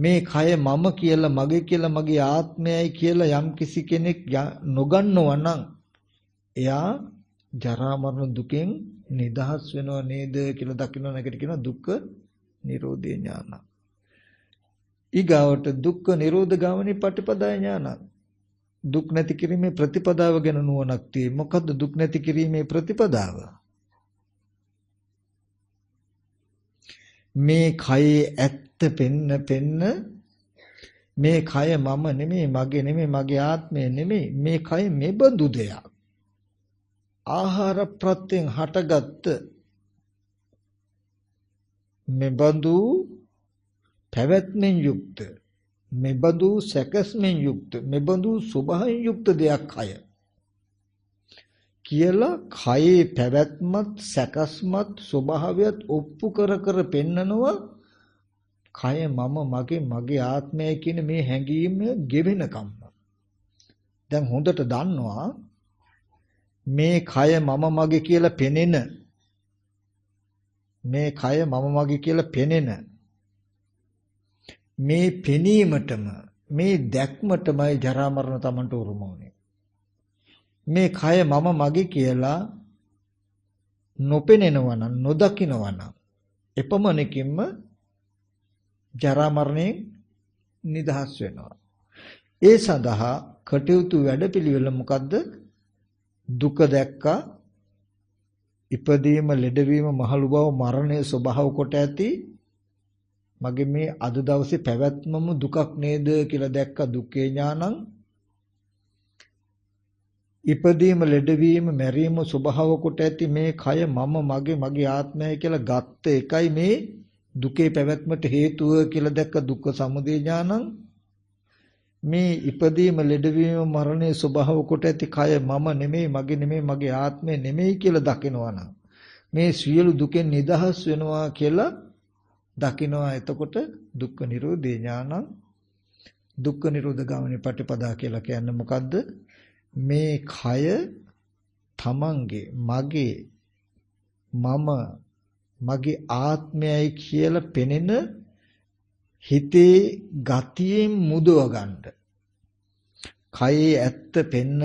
මේ කය මම කියලා, මගේ කියලා, මගේ ආත්මයයි කියලා යම් කිසි කෙනෙක් නොගන්නවා නම් එයා ජරා මරණ දුකෙන් නිදහස් වෙනව නේද කියලා දකින්න එකට කියන දුක්ඛ නිරෝධය ඥාන. ඊගාවට දුක්ඛ නිරෝධ ගාමිනී පටිපදා ඥාන. දුක් නැති කිරීමේ ප්‍රතිපදාව ගැන නුවණක් තියෙයි. මොකද්ද දුක් නැති කිරීමේ ප්‍රතිපදාව? මේ කයේ ඇත්ත පෙන්න මේ කය මම නෙමෙයි, මගේ නෙමෙයි, මගේ ආත්මය නෙමෙයි. මේ කය මෙබඳු දෙයක්. ආහාර ප්‍රත්‍යයෙන් හටගත්ත මෙබඳු පැවැත්මෙන් යුක්ත, මෙබඳු සැකස්මෙන් යුක්ත, මෙබඳු ස්වභාවයෙන් යුක්ත දෙයක් කය කියලා කයේ පැවැත්මත් සැකස්මත් ස්වභාවයත් ඔප්පු කර කර පෙන්නනවා. කය මම මගේ ආත්මය කියන මේ හැඟීම ගෙවෙනකම්. දැන් හොඳට දන්නවා මේ කය මම මගේ කියලා පෙනෙන, මේ කය මම මගේ කියලා පෙනෙන මේ පෙනීමටම, මේ දැක්මටමයි ජරා මරණ Tamanට උරුම වුනේ. මේ කය මම මගේ කියලා නොපෙනෙනවා නම්, නොදකින්නවා නම් එපමණකින්ම ජරා මරණයෙන් නිදහස් වෙනවා. ඒ සඳහා කටයුතු වැඩපිළිවෙල මොකද්ද? දුක දැක්කා, ඉපදීම, ලෙඩවීම, මහලු බව, මරණය ස්වභාව කොට ඇති මගේ මේ අද දවසේ පැවැත්මම දුකක් නේද කියලා දැක්ක දුක්ඛේ ඥානං. ඉපදීම, ලෙඩවීම, මැරීම ස්වභාව කොට ඇති මේ කය මම මගේ ආත්මය කියලා ගත්ත එකයි මේ දුකේ පැවැත්මට හේතුව කියලා දැක්ක දුක්ඛ සමුදය ඥානං. මේ ඉපදීම, ලෙඩවීම, මරණය ස්වභාව කොට ඇති කය මම නෙමෙයි, මගේ නෙමෙයි, මගේ ආත්මය නෙමෙයි කියලා දකිනවා නම් මේ සියලු දුකෙන් නිදහස් වෙනවා කියලා දකිනවා. එතකොට දුක්ඛ නිරෝධේ ඥානං. දුක්ඛ නිරෝධ ගාමිනී පටිපදා කියලා කියන්නේ මොකද්ද? මේ කය තමන්ගේ, මගේ, මම, මගේ ආත්මයයි කියලා පෙනෙන හිතේ ගතියෙන් මුදව ගන්න. කයේ ඇත්ත පෙන්න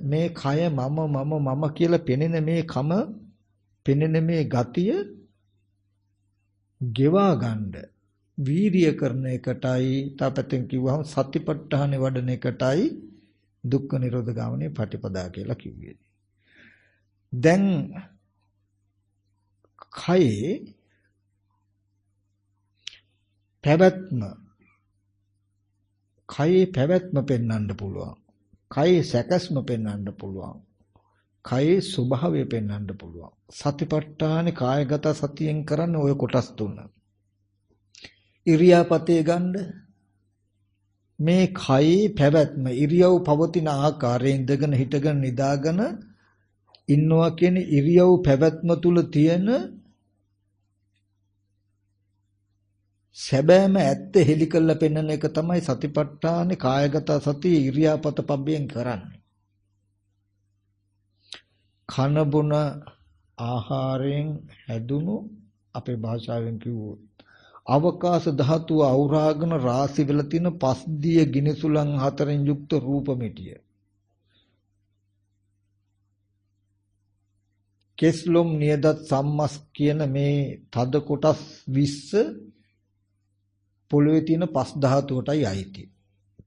මේ කය මම කියලා පෙනෙන මේ කම, පෙනෙන මේ ගතිය ගෙවා ගන්න වීරිය කරන එකටයි, තාපතෙන් කිව්වහම සතිපට්ඨානෙ වඩන එකටයි දුක්ඛ නිරෝධ ගාමිනී පටිපදා කියලා කිව්වේ. දැන් කයේ පැවැත්ම පෙන්වන්න පුළුවන්. කයේ සැකස්ම පෙන්වන්න පුළුවන්. කයේ ස්වභාවය පෙන්වන්න පුළුවන්. සතිපට්ඨානේ කායගත සතියෙන් කරන්නේ ওই කොටස් තුන. ඉරියාපතේ ගන්න මේ කයේ පැවැත්ම, ඉරියව් පවතින ආකාරයෙන් ඉඳගෙන හිටගෙන නිදාගෙන ඉන්නවා කියන ඉරියව් පැවැත්ම තුල තියෙන සැබෑම ඇත්ත හෙලි කරලා පෙන්වන එක තමයි සතිපට්ඨානේ කායගත සතිය ඉරියාපත පබ්බයෙන් කරන්නේ. කන බොන ආහාරයෙන් හැදුණු, අපේ භාෂාවෙන් කිව්වොත් අවකාශ ධාතුව අවුරාගෙන රාශි වෙලා තියෙන පස්දිය ගිනිසුලන් හතරෙන් යුක්ත රූප මිටිය. කෙස්ලොම් නියදත් සම්මස් කියන මේ තද කොටස් 20 පොළවේ තියෙන පස් ධාතුවටයි අයිති.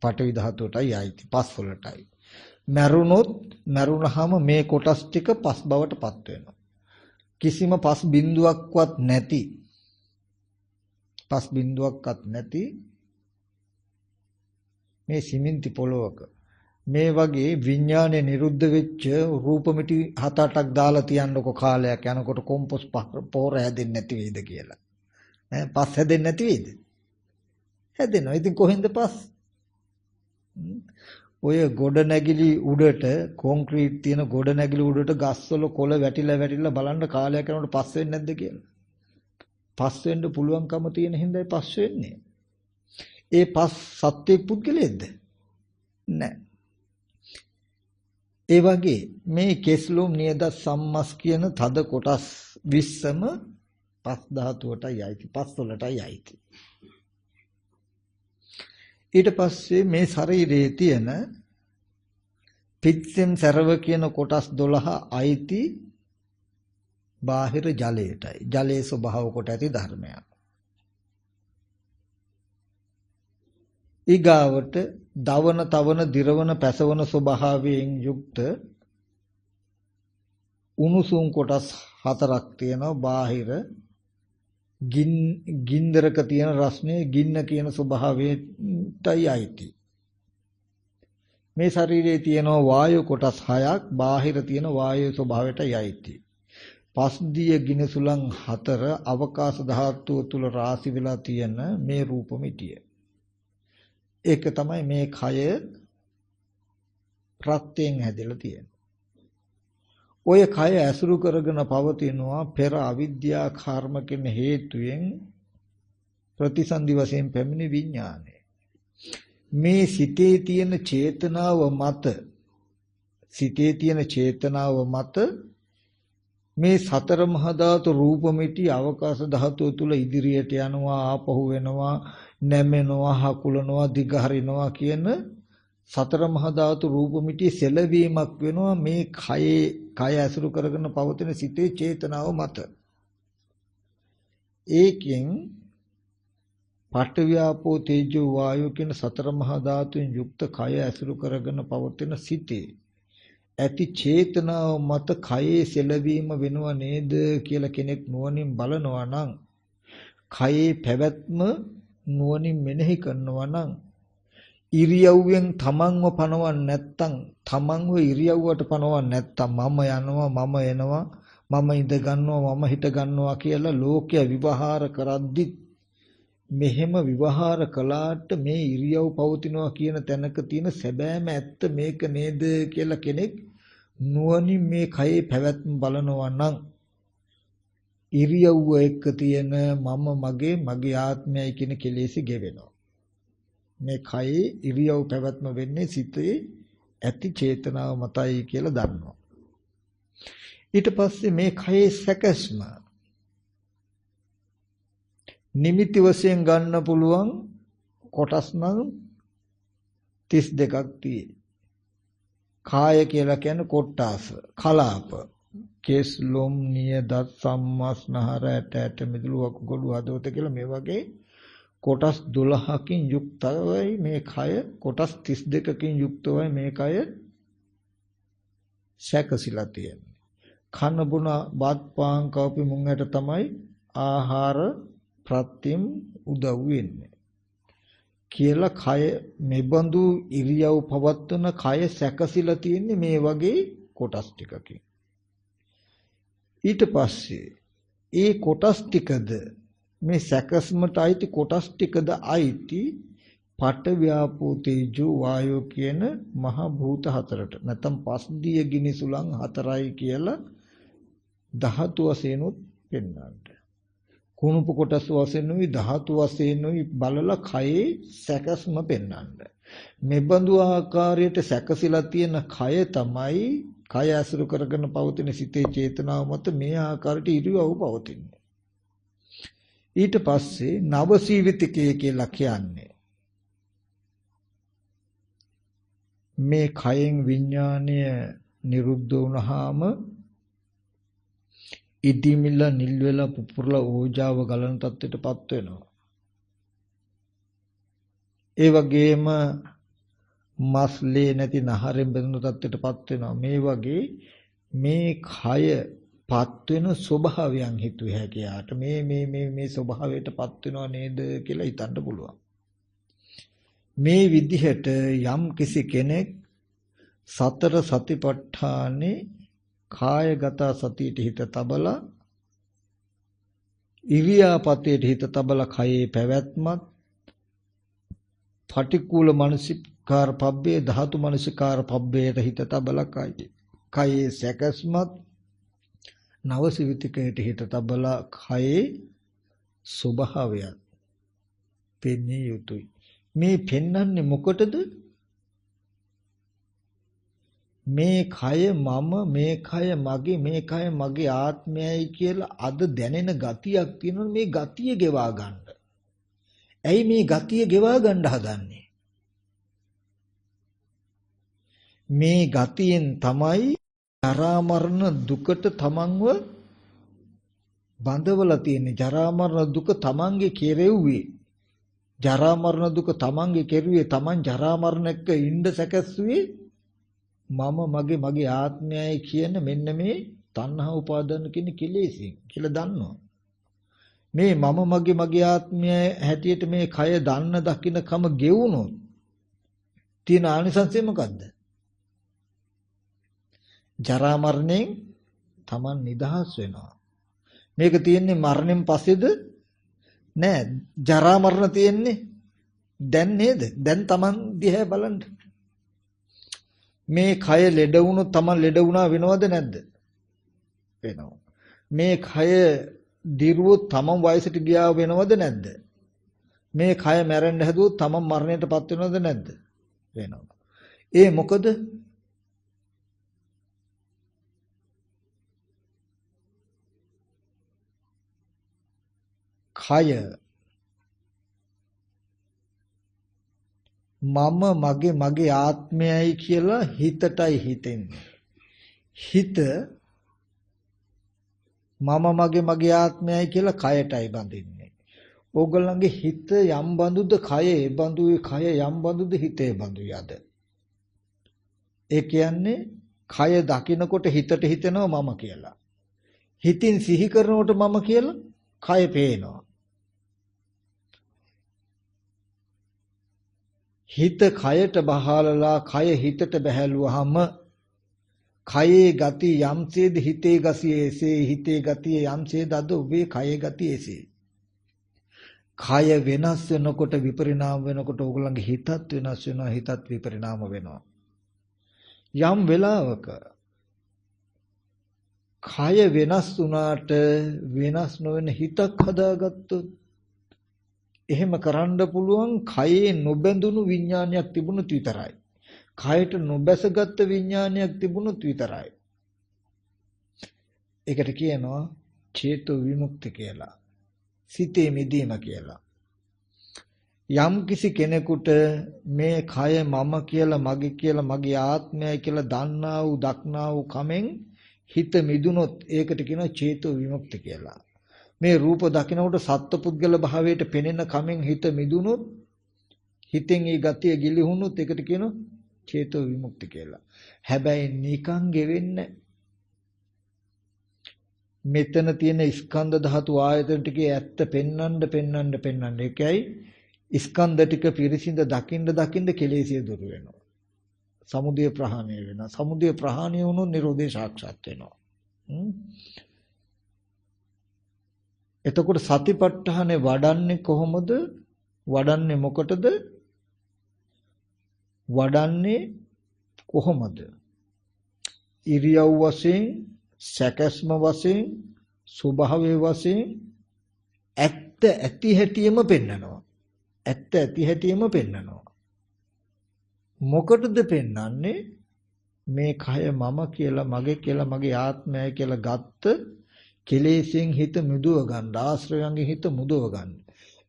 පඨවි ධාතුවටයි අයිති. පස් වලටයි. මරුණාම මේ කොටස් ටික පස් බවට පත් වෙනවා. කිසිම පස් බිඳුවක්වත් නැති, පස් බිඳුවක්වත් නැති මේ සිමෙන්ති පොළොවක මේ වගේ විඥානය නිරුද්ධ වෙච්ච රූපമിටි 7-8ක් දාලා තියන්නකො කාලයක් යනකොට කොම්පොස් පොර හැදෙන්නේ නැති වෙයිද කියලා. පස් හැදෙන්නේ නැති වෙයිද? හැදෙනවා. ඉතින් කොහෙන්ද පස්? ඔය ගොඩනැගිලි උඩට, කොන්ක්‍රීට් තියෙන ගොඩනැගිලි උඩට ගස්වල කොළ වැටිලා බලන්න කාලයක් යනකොට පස් වෙන්නේ නැද්ද කියලා. පස් වෙන්න පුළුවන්කම තියෙන හින්දායි පස් වෙන්නේ. ඒ පස් සත්‍යයක් පුද්ගලයේද? නැහැ. ඒ වගේ මේ කෙස්ලොම් නියද සම්මස් කියන තද කොටස් 20ම පස් ධාතුවටයි අයිති, පස් වලටයි අයිති. ඊට පස්සේ මේ ශරීරයේ තියෙන පිත්සෙන් සරව කියන කොටස් 12 අයිති බාහිර ජලයටයි. ජලයේ ස්වභාව කොට ඇති ධර්මයක්. ඊගාවට දවන, තවන, දිරවන, පැසවන ස්වභාවයෙන් යුක්ත උණුසුම් කොටස් 4ක් තියෙනවා. බාහිර ගින්දරක තියෙන රස්නේ ගින්න කියන ස්වභාවයටයි අයිති. මේ ශරීරයේ තියෙන වායු කොටස් 6ක් බාහිර තියෙන වායු ස්වභාවයටයි අයිති. පස්දිය ගිනසුලන් 4 අවකාශ ධාතුව තුල රාශි වෙලා තියෙන මේ රූපമിതിය. ඒක තමයි මේ කය ප්‍රත්‍යයෙන් හැදෙලා තියෙන්නේ. ඔය කය ඇසුරු කරගෙන පවතිනවා පෙර අවිද්‍යා කර්ම කියන හේතුයෙන් ප්‍රතිසන්දි වශයෙන් පැමිණි විඥානය. මේ සිතේ තියෙන චේතනාව මත මේ සතර මහා ධාතු රූපമിതി අවකාශ ධාතුව තුල ඉදිරියට යනවා ආපහු වෙනවා නැමෙනවා හකුලනවා දිගහරිනවා කියන සතර මහා ධාතු රූපമിതി සෙලවීමක් වෙනවා මේ කය ඇසුරු කරගෙන පවතින සිතේ චේතනාව මත. ඒකෙන් පඨවි ව්‍යාපෝ තේජෝ වායෝ කියන සතර මහා ධාතුන් යුක්ත කය ඇසුරු කරගෙන පවතින සිතේ ඇති චේතනාව මත කයේ සෙලවීම වෙනව නේද කියලා කෙනෙක් නුවණින් බලනවා නම් කයේ පැවැත්ම නුවණින් මෙනෙහි කරනවා නම් ඉරියව්වෙන් තමන්ව පනවන්න නැත්තම් තමන්ව ඉරියව්වට පනවන්න නැත්තම් මම යනවා මම එනවා මම ඉඳ ගන්නවා මම හිට ගන්නවා කියලා ලෝකය විවහාර කරද්දි මෙහෙම විවහාර කළාට මේ ඉරියව් පවතිනවා කියන තැනක තියෙන සැබෑම ඇත්ත මේක නේද කියලා කෙනෙක් නුවණින් මේ කයේ පැවැත්ම බලනවා නම් ඉරියව්ව එක්ක තියෙන මම මගේ ආත්මයයි කියන කෙලෙසි ගෙවෙනවා. මේ කයේ ඉරියව් පැවැත්ම වෙන්නේ සිතේ ඇති චේතනාව මතයි කියලා දන්නවා. ඊට පස්සේ මේ කයේ සැකස්ම නිමිති වශයෙන් ගන්න පුළුවන් කොටස් නම් 32ක් තියෙයි. කාය කියලා කියන්නේ කොට්ටාස, කලාප, කේස් ලොම් නිය දත් සම්මස්නහර ඇට මිදුළු වකුගඩු හදවත කියලා මේ වගේ කොටස් 12කින් යුක්තවයි මේ කය, කොටස් 32කින් යුක්තවයි මේ කය සැකසීලා තියෙන්නේ. කන බොන බත් පාන් කවපි මුංගට තමයි ආහාර ප්‍රත්‍යම් උදව් වෙන්නේ කියලා කය මෙබඳු ඉරියව් පවත්වන කය සැකසීලා තියෙන්නේ මේ වගේ කොටස් ටිකකින්. ඊට පස්සේ ඒ කොටස් ටිකද මේ සැකස්මට අයිති කොටස් ටිකද අයිති පඨවි ව්‍යාපෝ තේජෝ වායෝ කියන මහ භූත හතරට නැත්නම් පස්දිය ගිනිසුලන් හතරයි කියලා ධාතු වශයෙන් උත් පෙන්වන්නට. කුණුප කොටස් වශයෙන් උයි ධාතු වශයෙන් උයි බලලා කයේ සැකස්ම පෙන්වන්න. මෙබඳු ආකාරයට සැකසීලා තියෙන කය තමයි කය අසුරු කරගෙන පවතින සිතේ චේතනාව මත මේ ආකාරයට ඉරියව් පවතින්නේ. ඊට පස්සේ නවසීවිතිකය කියලා කියන්නේ මේ කයෙන් විඥාණය නිරුද්ධ වුණාම ඉදිමිල නිල් වෙලා පුපුරලා ඕජාව ගලන තත්ත්වයටපත් වෙනවා. ඒ වගේම මස්ලේ නැති නහරෙන් බඳුන තත්ත්වයටපත් වෙනවා. මේ වගේ මේ කය පත් වෙන ස්වභාවයන් හිතුවේ හැකියාට මේ ස්වභාවයටපත් වෙනව නේද කියලා හිතන්න පුළුවන්. මේ විදිහට යම් කිසි කෙනෙක් සතර සතිපට්ඨානේ කායගත සතියට හිත තබලා ඉරියාපතේට හිත තබලා කයේ පැවැත්මත් පටික්කුල මනසිකාර පබ්බේ ධාතු මනසිකාර පබ්බේට හිත තබලා කයේ සැකස්මත් නවසිවිතිකයට හිත තබලා කයේ ස්වභාවය පෙන්විය යුතුයි. මේ පෙන්වන්නේ මොකටද? මේ කය මම, මේ කය මගේ, මේ කය මගේ ආත්මයයි කියලා අද දැනෙන ගතියක් තියෙනවා. මේ ගතිය ගෙවා ගන්න. ඇයි මේ ගතිය ගෙවා ගන්න හදන්නේ? මේ ගතියෙන් තමයි ජරා මරණ දුකට තමන්ව බඳවලා තියෙන්නේ. ජරා මරණ දුක තමන්ගේ කෙරෙව්වේ. ජරා මරණ දුක තමන්ගේ කෙරුවේ. තමන් ජරා මරණ එක්ක ඉන්න සැකසුවේ මම මගේ ආත්මයයි කියන මෙන්න මේ තණ්හා උපාදාන කියන කෙලෙසින් කියලා දන්නවා. මේ මම මගේ ආත්මය හැටියට මේ කය දන්න දකින්නකම ගෙවුනොත් තියෙන ආනිසංසය මොකද්ද? ජරා මරණයෙන් Taman නිදහස් වෙනවා. මේක තියෙන්නේ මරණයෙන් පස්සේද? නෑ. ජරා මරණ තියෙන්නේ දැන් නේද? දැන් Taman දිහා බලන්න. මේ කය ලෙඩ වුණොත් Taman ලෙඩ වුණා වෙනවද නැද්ද? වෙනවා. මේ කය දිරුවොත් Taman වයසට ගියා වෙනවද නැද්ද? මේ කය මැරෙන්න හැදුවොත් Taman මරණයටපත් වෙනවද නැද්ද? වෙනවා. ඒ මොකද? කය මම මගේ ආත්මයයි කියලා හිතටයි හිතෙන්නේ. හිත මම මගේ ආත්මයයි කියලා කයටයි බඳින්නේ. ඕගොල්ලන්ගේ හිත යම් බඳුද කය ඒ බඳුයි, කය යම් බඳුද හිතේ බඳුයි අද. ඒ කියන්නේ කය දකිනකොට හිතට හිතෙනවා මම කියලා. හිතින් සිහි කරනකොට මම කියලා කය පේනවා. හිත කයට බහලලා කය හිතට බහැලුවාම කයේ ගති යම්සේද හිතේ ගතිය එසේ, හිතේ ගතිය යම්සේද අද ඔබේ කයේ ගතිය එසේ. කය වෙනස් වෙනකොට විපරිණාම වෙනකොට ඕගොල්ලන්ගේ හිතත් වෙනස් වෙනවා, හිතත් විපරිණාම වෙනවා. යම් වෙලාවක කය වෙනස් වුණාට වෙනස් නොවන හිතක් හදාගත්තොත් එහෙම කරන්න පුළුවන් කයේ නොබැඳුණු විඥානයක් තිබුණොත් විතරයි. කයට නොබැසගත් විඥානයක් තිබුණොත් විතරයි. ඒකට කියනවා චේතෝ විමුක්ති කියලා. සිතේ මිදීම කියලා. යම් කිසි කෙනෙකුට මේ කය මම කියලා, මගේ කියලා, මගේ ආත්මයයි කියලා දන්නා වූ දක්නා වූ කමෙන් හිත මිදුනොත් ඒකට කියනවා චේතෝ විමුක්ති කියලා. මේ රූප දකිනකොට සත්පුද්ගල භාවයට පෙනෙන කමෙන් හිත මිදුනොත්, හිතෙන් ඒ ගතිය ගිලිහුනොත් ඒකට කියනවා චේතෝ විමුක්ති කියලා. හැබැයි නිකන් ගෙවෙන්නේ මෙතන තියෙන ස්කන්ධ ධාතු ආයතන ටිකේ ඇත්ත පෙන්නන්න. ඒකයි ස්කන්ධ ටික පිරිසිඳ දකින්න කෙලෙසිය දුරු වෙනවා. සමුදය ප්‍රහාණය වෙනවා. සමුදය ප්‍රහාණය වුණොත් නිරෝධය සාක්ෂාත් වෙනවා. එතකොට සතිපට්ඨානේ වඩන්නේ කොහොමද? වඩන්නේ මොකටද? වඩන්නේ කොහොමද? ඉරියව් වශයෙන්, සැකස්ම වශයෙන්, ස්වභාවයේ වශයෙන් ඇත්ත ඇති හැටියෙම පෙන්නනවා. ඇත්ත ඇති හැටියෙම පෙන්නනවා. මොකටද පෙන්නන්නේ? මේ කය මම කියලා, මගේ කියලා, මගේ ආත්මයයි කියලා ගත්ත කෙලෙසෙන් හිත මුදව ගන්න, ආශ්‍රයයන්ගෙන් හිත මුදව ගන්න.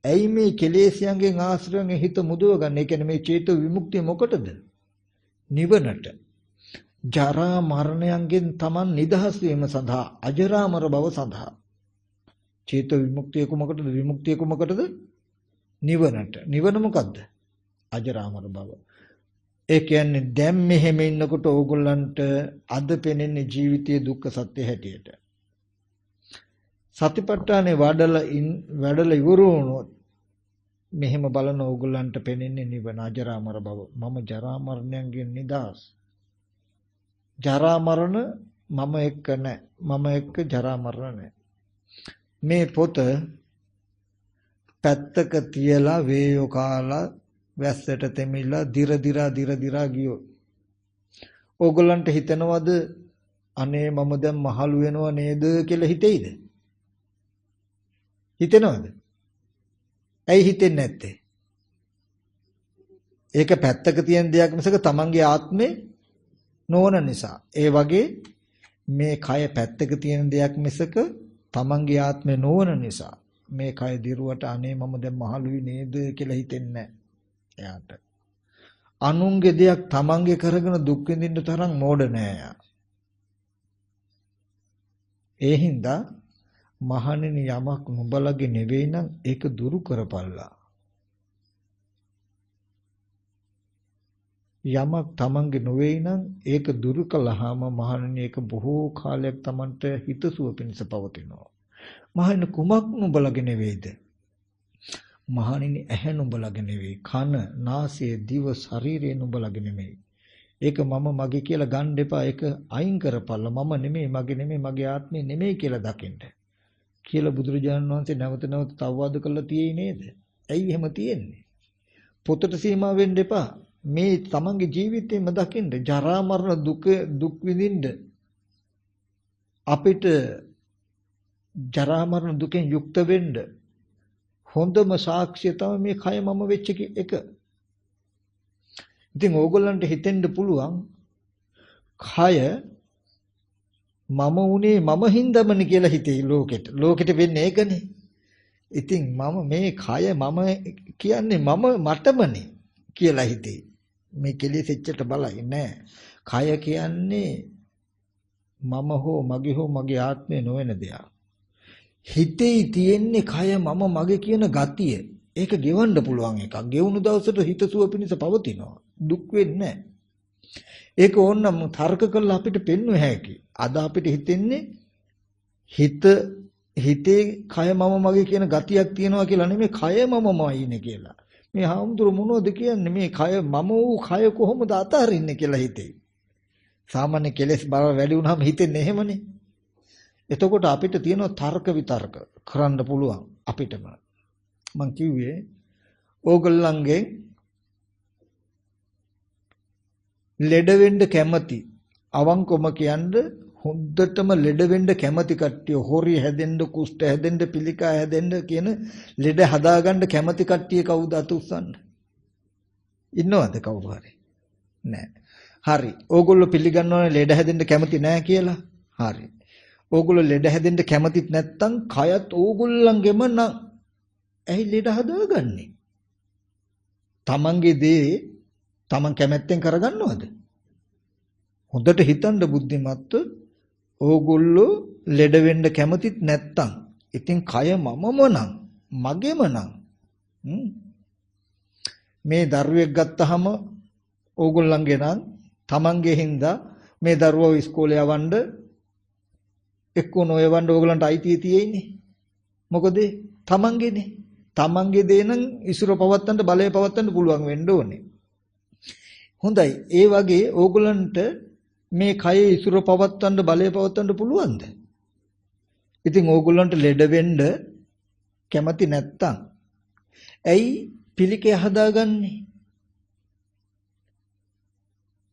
ඇයි මේ කෙලෙසයන්ගෙන් ආශ්‍රයයන්ගෙන් හිත මුදව ගන්න? ඒ කියන්නේ මේ චේතෝ විමුක්තිය මොකටද? නිවනට. ජරා මරණයන්ගෙන් Taman නිදහස් වීම සඳහා, අජරාමර බව සඳහා. චේතෝ විමුක්තිය කොමකටද? විමුක්තිය කොමකටද? නිවනට. නිවන මොකද්ද? අජරාමර බව. ඒ කියන්නේ දැන් මෙහෙම ඉන්නකොට ඕගොල්ලන්ට අද පෙනෙන ජීවිතයේ දුක්ඛ සත්‍ය හැටියට. සතිපට්ඨානේ වැඩල ඉවර වුණොත් මෙහෙම බලන ඕගොල්ලන්ට පෙනෙන්නේ නිවන, අජරාමර බව. මම ජරා මරණයන්ගෙන් නිදහස්. ජරා මරණ මම එක්ක නැහැ. මම එක්ක ජරා මරණ නැහැ. මේ පොත පැත්තක තියලා වේයෝ කාලා වැස්සට තෙමිලා දිර දිරා ගියෝ. ඕගොල්ලන්ට හිතනවද අනේ මම දැන් මහලු වෙනව නේද කියලා හිතෙයිද? හිතෙනවද? ඇයි හිතෙන්නේ නැත්තේ? ඒක පැත්තක තියෙන දෙයක් මිසක තමන්ගේ ආත්මේ නොවන නිසා. ඒ වගේ මේ කය පැත්තක තියෙන දෙයක් මිසක තමන්ගේ ආත්මේ නොවන නිසා මේ කය දිරුවට අනේ මම දැන් මහලුයි නේද කියලා හිතෙන්නේ නැහැ. එයාට අනුන්ගේ දෙයක් තමන්ගේ කරගෙන දුක් විඳින්න තරම් මෝඩ නෑ යා. ඒ හින්දා මහණෙනි යමක් නුඹලගේ නෙවෙයි නම් ඒක දුරු කරපල්ලා. යමක් තමන්ගේ නොවේ නම් ඒක දුරු කළාම මහණෙනි ඒක බොහෝ කාලයක් තමන්ට හිතසුව පිණිස පවතිනවා. මහණෙනි කුමක් නුඹලගේ නෙවෙයිද? මහණෙනි ඇහැ නුඹලගේ නෙවෙයි, කන, නාසය, දිව, ශරීරය නුඹලගේ නෙමෙයි. ඒක මම මගේ කියලා ගන්න එපා. ඒක අයින් කරපල්ලා. මම නෙමෙයි, මගේ නෙමෙයි, මගේ ආත්මේ නෙමෙයි කියලා දකින්න. කියලා බුදුරජාණන් වහන්සේ නැවත නැවත තවවාද කළා තියෙයි නේද? ඇයි එහෙම තියෙන්නේ? පොතට සීමා වෙන්න එපා. මේ තමන්ගේ ජීවිතේම දකින්න, ජරා මරණ දුක් විඳින්න අපිට ජරා මරණ දුකෙන් යුක්ත වෙන්න හොඳම සාක්ෂිය තමයි මේ කය මම වෙච්ච එක. ඉතින් ඕගොල්ලන්ට හිතෙන්න පුළුවන් කය මම උනේ මම හින්දාමනේ කියලා හිතේ ලෝකෙට. ලෝකෙට වෙන්නේ ඒකනේ. ඉතින් මම මේ කය මම කියන්නේ මම මටමනේ කියලා හිතේ. මේ කෙලෙස් එච්චට බලයි නෑ. කය කියන්නේ මම හෝ මගේ ආත්මය නොවන දෙයක්. හිතේ තියෙන්නේ කය මම මගේ කියන ගතිය. ඒක ගෙවන්න පුළුවන් එකක්. ගෙවුණු දවසට හිත සුව පිණිස පවතිනවා. දුක් වෙන්නේ නැහැ. ඒක ඕනනම් තර්ක කරලා අපිට පෙන්වුව හැකි. අද අපිට හිතෙන්නේ හිතේ කය මම මගේ කියන ගතියක් තියෙනවා කියලා නෙමෙයි කය මමමයි ඉන්නේ කියලා. මේ හාමුදුරු මොනවද කියන්නේ මේ කය මම වූ කය කොහොමද අතහරින්නේ කියලා හිතේ. සාමාන්‍ය කෙලෙස් බර වැඩි වුණාම හිතෙන්නේ එහෙමනේ. එතකොට අපිට තියෙන තර්ක විතර්ක කරන්න පුළුවන් අපිටම. මං කිව්වේ ඕගොල්ලන්ගේ ලෙඩ වෙන්න කැමති අවංකවම කියන්නේ හොඳටම ලෙඩ වෙන්න කැමති කට්ටිය හොරි හැදෙන්න කුෂ්ඨ හැදෙන්න පිළිකා හැදෙන්න කියන ලෙඩ හදාගන්න කැමති කට්ටිය කවුද අත උස්සන්න? ඉන්නවද කවුරු හරි? නැහැ. හරි. ඕගොල්ලෝ පිළිගන්නවනේ ලෙඩ හැදෙන්න කැමති නැහැ කියලා. හරි. ඕගොල්ලෝ ලෙඩ හැදෙන්න කැමතිත් නැත්තම් කයත් ඕගොල්ලන්ගෙම නම් ඇයි ලෙඩ හදාගන්නේ? තමන්ගේ දේ තමන් කැමැත්තෙන් කරගන්නවද? හොඳට හිතන්න බුද්ධිමත්ව ඕගොල්ලෝ ලෙඩ වෙන්න කැමතිත් නැත්තම් ඉතින් කය මමම නම් මගේම නම් මේ දරුවෙක් ගත්තහම ඕගොල්ලන්ගේ නම් තමන්ගේ හින්දා මේ දරුවව ඉස්කෝලේ යවන්න එක්කෝ නොයවන්න ඕගොල්ලන්ට අයිතිය තියෙන්නේ. මොකද තමන්ගේනේ. තමන්ගේ දේ නම් ඉසුර පවත්තන්න බලය පවත්තන්න පුළුවන් වෙන්න ඕනේ. හොඳයි. ඒ වගේ ඕගොල්ලන්ට මේ කයේ ඉසුර පවත්තන්න බලය පවත්තන්න පුළුවන්ද? ඉතින් ඕගොල්ලන්ට ලෙඩ වෙන්න කැමති නැත්තම් ඇයි පිළිකේ හදාගන්නේ?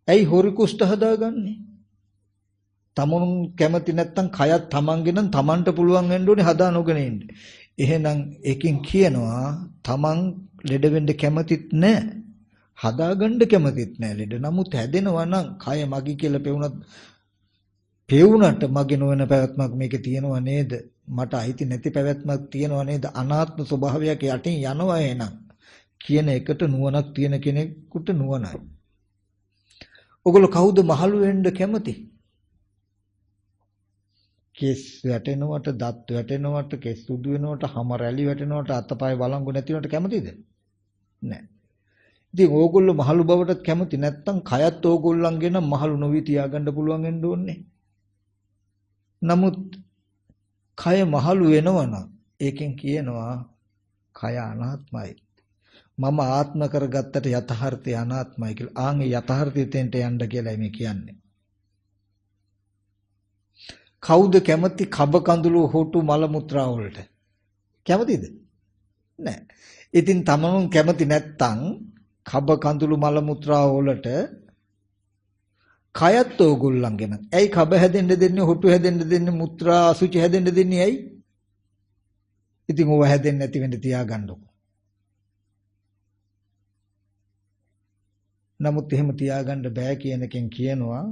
ඇයි හොරි කුෂ්ඨ හදාගන්නේ? තමන් කැමති නැත්තම් කයත් තමන්ගේ නම් තමන්ට පුළුවන් වෙන්න ඕනේ හදා නොගෙන ඉන්න. එහෙනම් එකකින් කියනවා තමන් ලෙඩ වෙන්න කැමතිත් නැහැ. හදාගන්න කැමතිත් නැහැ ලෙඩ. නමුත් හැදෙනවා නම් කය මගේ කියලා පෙවුනට මගේ නොවන පැවැත්මක් මේකේ තියෙනවා නේද? මට අයිති නැති පැවැත්මක් තියෙනවා නේද? අනාත්ම ස්වභාවයක් යටින් යනවා එහෙනම් කියන එකට නුවණක් තියෙන කෙනෙකුට නුවණයි. ඔගොල්ලෝ කවුද මහලු වෙන්න කැමති? කෙස් වැටෙනවට, දත් වැටෙනවට, කෙස් සුදු වෙනවට, හම රැලි වැටෙනවට, අතපය වළංගු නැති වෙනවට කැමතිද? නැහැ. ඉතින් ඕගොල්ලෝ මහලු බවටත් කැමති නැත්නම් කයත් ඕගොල්ලන්ගේ නම් මහලු නොවි තියාගන්න පුළුවන් වෙන්න ඕනේ. නමුත් කය මහලු වෙනවා නම් ඒකෙන් කියනවා කය අනාත්මයි. මම ආත්ම කරගත්තට යථාර්ථය අනාත්මයි කියලා. ආන්ගේ යථාර්ථයෙන් යන්න කියලායි මේ කියන්නේ. කවුද කැමති කබ කඳුළු හොටු මල මුත්‍රා වලට? කැමතිද? නැහැ. ඉතින් තමනුන් කැමති නැත්තම් කබ කඳුළු මල මුත්‍රා වලට කයත් ඕගොල්ලන්ගෙන. ඇයි කබ හැදෙන්න දෙන්නේ, හොටු හැදෙන්න දෙන්නේ, මුත්‍රා අසුචි හැදෙන්න දෙන්නේ ඇයි? ඉතින් ඕව හැදෙන්නේ නැති වෙන්න තියාගන්නකො. නමුත් එහෙම තියාගන්න බෑ කියන එකෙන් කියනවා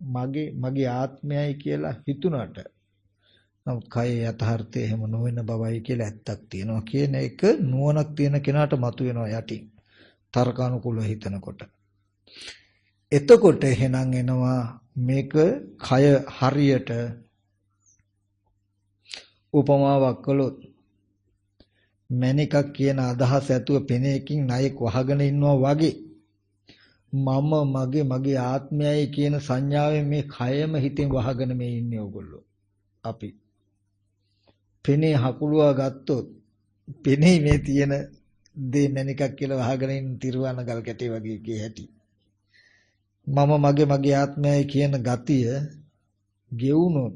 මගේ ආත්මයයි කියලා හිතුණට නමුත් කයේ යථාර්ථය එහෙම නොවන බවයි කියලා ඇත්තක් තියෙනවා කියන එක නුවණක් තියෙන කෙනාට මතුවෙනවා යටින් තර්කානුකූලව හිතනකොට. එතකොට එහෙනම් එනවා මේක කය හරියට උපමාවක් කළොත් මණිකක් කියන අදහස ඇතුව පෙනේකින් ණයෙක් වහගෙන ඉන්නවා වගේ මම මගේ ආත්මයයි කියන සංඥාවෙන් මේ කයම හිතෙන් වහගෙන මේ ඉන්නේ ඕගොල්ලෝ. අපි පෙනේ හකුලුවා ගත්තොත් පෙනේ මේ තියෙන දේ මණිකක් කියලා වහගෙන ඉන්න තිරුවන ගල් කැටේ වගේ කී හැටි මම මගේ ආත්මයයි කියන ගතිය ගෙවුනොත්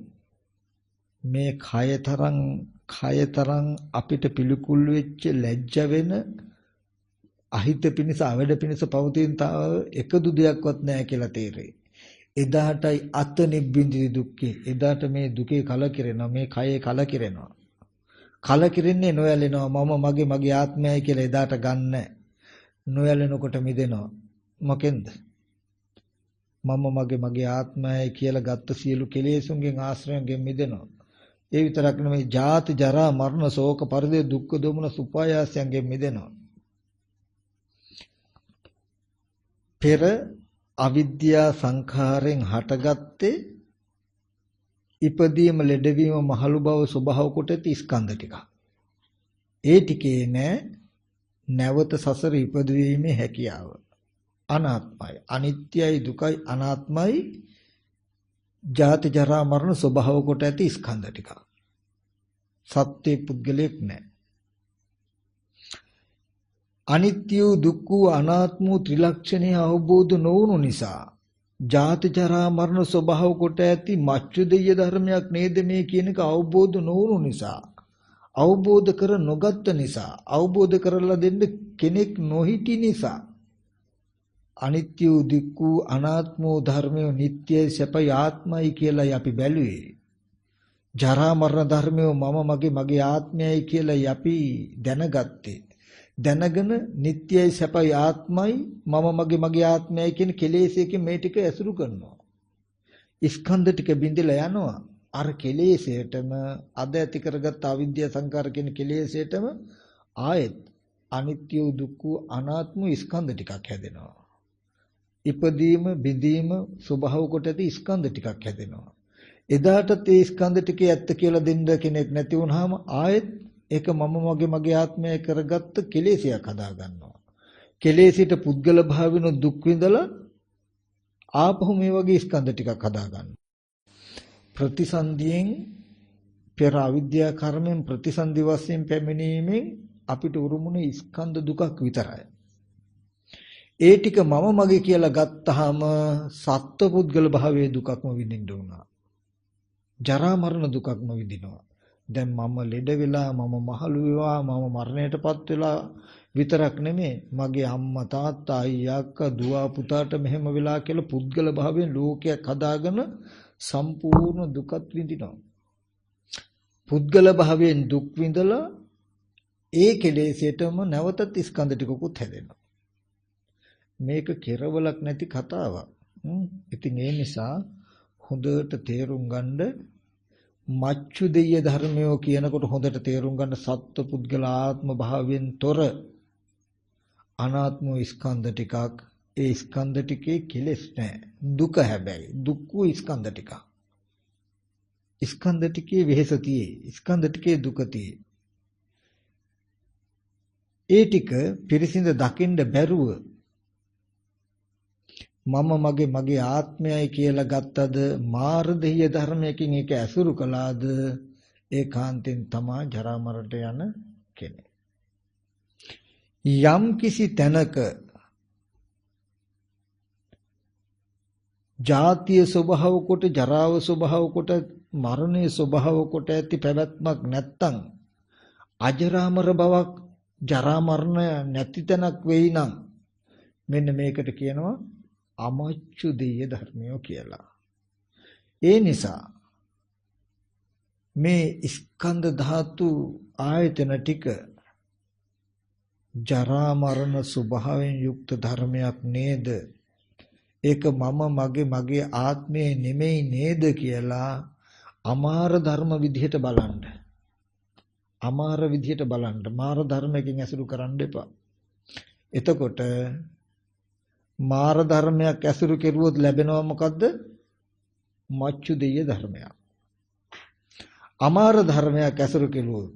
මේ කයතරම් අපිට පිළිකුල් වෙච්ච ලැජ්ජ වෙන අහිත පිණිස අවඩ පිණිස පවතින එකදු දෙයක්වත් නැහැ කියලා තේරෙයි. එදාටයි අත නිබ්බින්දි දුක්ඛේ. එදාට මේ දුකේ කලකිරෙනවා, මේ කයේ කලකිරෙනවා. කලකිරෙන්නේ නොයැලෙනවා මම මගේ ආත්මයයි කියලා එදාට ගන්න. නොයැලෙනකොට මිදෙනවා. මොකෙන්ද? මම මගේ ආත්මයයි කියලා ගත්ත සියලු කෙලෙසුන්ගෙන් ආශ්‍රයන්ගෙන් මිදෙනවා. ඒ විතරක් නෙමෙයි ජාති ජරා මරණ ශෝක පරිදේ දුක්ඛ දෝමන සුපායාසයන්ගෙන් මිදෙනවා. පෙර අවිද්‍යා සංඛාරයෙන් හටගත්තේ ඉපදීම ලෙඩවීම මහලු බව ස්වභාව කොට ඇති ස්කන්ධ ටික. ඒ ටිකේ නැවත සසර ඉපදවීමේ හැකියාව. අනාත්මයි, අනිත්‍යයි, දුකයි, අනාත්මයි, ජාති ජරා මරණ ස්වභාව කොට ඇති ස්කන්ධ ටික. සත්‍ය පුද්ගලයක් නැහැ. අනිත්‍ය දුක්ඛ අනාත්ම ත්‍රිලක්ෂණය අවබෝධ නොවුණු නිසා ජාති ජරා මරණ ස්වභාව කොට ඇති මච්චු දෙය ධර්මයක් නේද මේ කියන එක අවබෝධ නොවුණු නිසා, අවබෝධ කර නොගත්ත නිසා, අවබෝධ කරලා දෙන්න කෙනෙක් නොහිටි නිසා අනිත්‍ය දුක්ඛ අනාත්ම ධර්මය නිට්ටයයි සැපයි ආත්මයි කියලා අපි බැලුවේ. ජරා මරණ ධර්මය මම මගේ ආත්මයයි කියලා අපි දැනගත්තේ. දැනගෙන නිට්ටයයි සැපයි ආත්මයි මම මගේ ආත්මයයි කියන කෙලෙසයකින් මේ ටික ඇසුරු කරනවා. ස්කන්ධ ටික බිඳිලා යනවා. අර කෙලෙසයටම අද ඇති කරගත් අවිද්‍යා සංකාර කියන කෙලෙසයටම ආයෙත් අනිත්‍ය දුක්ඛ අනාත්ම ස්කන්ධ ටිකක් හැදෙනවා. ඉපදීම බිඳීම ස්වභාව කොට ඇති ස්කන්ධ ටිකක් හැදෙනවා. එදාටත් ඒ ස්කන්ධ ටිකේ ඇත්ත කියලා දෙන්න කෙනෙක් නැති වුනහම ආයෙත් ඒක මම මගේ ආත්මය කරගත්ත කෙලෙසයක් හදා ගන්නවා. කෙලෙසිට පුද්ගල භාවින දුක් විඳලා ආපහු මේ වගේ ස්කන්ධ ටිකක් හදා ගන්නවා. ප්‍රතිසන්දියෙන් පෙර අවිද්‍යා කර්මෙන් ප්‍රතිසන්දි වශයෙන් පැමිණීමෙන් අපිට උරුමුනේ ස්කන්ධ දුකක් විතරයි. ඒ ටික මම මගේ කියලා ගත්තාම සත්ව පුද්ගල භාවයේ දුකක්ම විඳින්න උනා. ජරා මරණ දුකක්ම විඳිනවා. දැන් මම ලෙඩ වෙලා මම මහලු වෙලා මම මරණයටපත් වෙලා විතරක් නෙමෙයි මගේ අම්මා තාත්තා අයියා අක්කා දුව පුතාට මෙහෙම වෙලා කියලා පුද්ගල භාවයෙන් ලෝකයක් හදාගෙන සම්පූර්ණ දුකත් විඳිනවා. පුද්ගල භාවයෙන් දුක් විඳලා ඒ කෙලෙසටම නැවතත් ස්කන්ධ ටිකකුත් හැදෙනවා. මේක කෙරවලක් නැති කතාවක්. ඉතින් ඒ නිසා හොඳට තේරුම් ගන්න මච්චු දෙය ධර්මයෝ කියනකොට හොඳට තේරුම් ගන්න සත්ව පුද්ගල ආත්ම භාවයෙන් තොර අනාත්ම ස්කන්ධ ටිකක්. ඒ ස්කන්ධ ටිකේ කෙලෙස් නැහැ. දුක හැබැයි දුක්ඛ ස්කන්ධ ටික. ස්කන්ධ ටිකේ වෙහෙස තියේ. ස්කන්ධ ටිකේ දුක තියේ. ඒ ටික පිරිසිඳ දකින්න බැරුව මම මගේ ආත්මයයි කියලා ගත්තද මාර දෙය ධර්මයකින් ඒක ඇසුරු කළාද ඒකාන්තෙන් තමා ජරා මරණට යන කෙනෙක්. යම් කිසි තැනක ජාතිය ස්වභාව කොට ජරාව ස්වභාව කොට මරණයේ ස්වභාව කොට ඇති පැවැත්මක් නැත්තම් අජරාමර බවක් ජරා මරණ නැති තැනක් වෙයි නම් මෙන්න මේකට කියනවා අමච්චු දෙය ධර්මයෝ කියලා. ඒ නිසා මේ ස්කන්ධ ධාතු ආයතන ටික ජරා මරණ ස්වභාවයෙන් යුක්ත ධර්මයක් නේද? ඒක මම මගේ ආත්මය නෙමෙයි නේද කියලා අමාර ධර්ම විදිහට බලන්න. අමාර විදිහට බලන්න. මාර ධර්මයෙන් ඇසුරු කරන්න එපා. එතකොට මාර ධර්මයක් ඇසුරු කෙරුවොත් ලැබෙනවා මොකද්ද? මච්චු දෙය ධර්මයක්. අමාර ධර්මයක් ඇසුරු කෙරුවොත්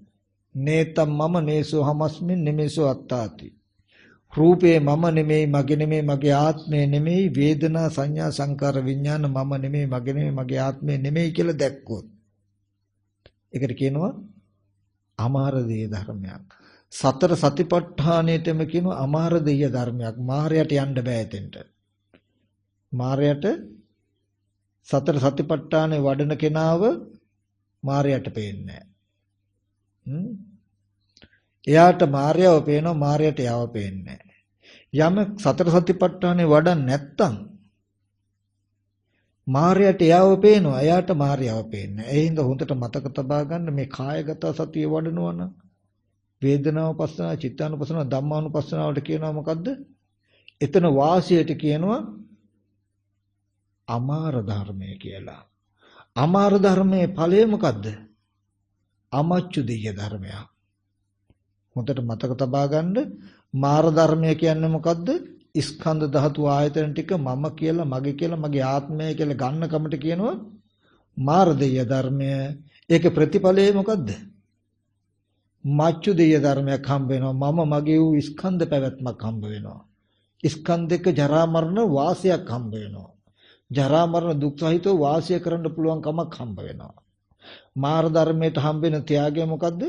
නේතම් මම නේසෝ හමස්මින් නෙමෙසෝ අත්තාති. රූපේ මම නෙමෙයි මගේ නෙමෙයි මගේ ආත්මය නෙමෙයි වේදනා සංඥා සංකාර විඥාන මම නෙමෙයි මගේ නෙමෙයි මගේ ආත්මය නෙමෙයි කියලා දැක්කොත් ඒකට කියනවා අමාර දෙය ධර්මයක්. සතර සතිපට්ඨානෙටම කියනවා අමාර දෙය ධර්මයක්. මායයට යන්න බෑ එතෙන්ට. මායයට සතර සතිපට්ඨානේ වඩන කෙනාව මායයට පේන්නේ නැහැ. එයාට මායව පේනවා, මායයට යව පේන්නේ නැහැ. යම සතර සතිපට්ඨානේ වඩන් නැත්තම් මායයට යව පේනවා, එයාට මායව පේන්නේ නැහැ. ඒ හින්දා හොඳට මතක තබා ගන්න මේ කායගත සතිය වඩනවා නම් වේදනානුපස්සනාව, චිත්තානුපස්සනාව, ධම්මානුපස්සනාවට කියනවා මොකද්ද? එතන වාසියට කියනවා අමාර ධර්මය කියලා. අමාර ධර්මයේ ඵලය මොකද්ද? අමච්චු දෙය ධර්මය. හොඳට මතක තබා ගන්න. මාර ධර්මය කියන්නේ මොකද්ද? ස්කන්ධ ධාතු ආයතන ටික මම කියලා, මගේ කියලා, මගේ ආත්මය කියලා ගන්න කමට කියනවා මාර දෙය ධර්මය. ඒක ප්‍රතිඵලය මොකද්ද? මච්චු දෙය ධර්මයක් හම්බ වෙනවා. මම මගේ වූ ස්කන්ධ පැවැත්මක් හම්බ වෙනවා. ස්කන්ධයක ජරා මරණ වාසයක් හම්බ වෙනවා. ජරා මරණ දුක් සහිතව වාසය කරන්න පුළුවන් කමක් හම්බ වෙනවා. මාර ධර්මයට හම්බ වෙන ත්‍යාගය මොකද්ද?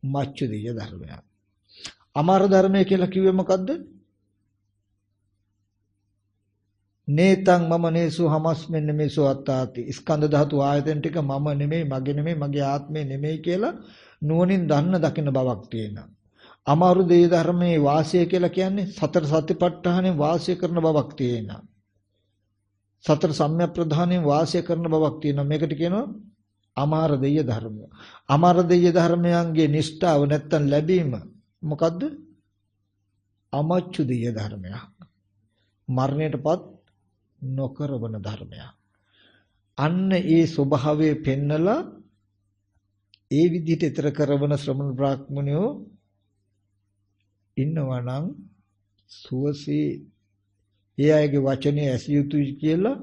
මච්චු දෙය ධර්මයක්. අමාර ධර්මය කියලා කිව්වේ මොකද්ද? නේතං මම නේසු හමස්මෙන් මේසු අත්තාති. ස්කන්ධ ධාතු ආයතන ටික මම නෙමෙයි, මගේ නෙමෙයි, මගේ ආත්මය නෙමෙයි කියලා නුවණින් දන්න දකින්න බවක් තියෙනවා. අමාරු දෙය ධර්මයේ වාසය කියලා කියන්නේ සතර සතිපට්ඨානෙ වාසය කරන බවක් තියෙනවා. සතර සම්‍යක් ප්‍රධානයෙන් වාසය කරන බවක් තියෙනවා. මේකට කියනවා අමාර දෙය ධර්මය. අමාර දෙය ධර්මයන්ගේ නිෂ්ඨාව නැත්තම් ලැබීම මොකද්ද? අමච්චු දෙය ධර්මයක්. මරණයටපත් නොකරවන ධර්මයක්. අන්න ඒ ස්වභාවය පෙන්නලා ඒ විදිහට ඊතර කරවන ශ්‍රමණ බ්‍රාහ්මණයෝ ඉන්නවා නම් සුවසේ ඒ අයගේ වචනේ ඇසිය යුතුයි කියලා,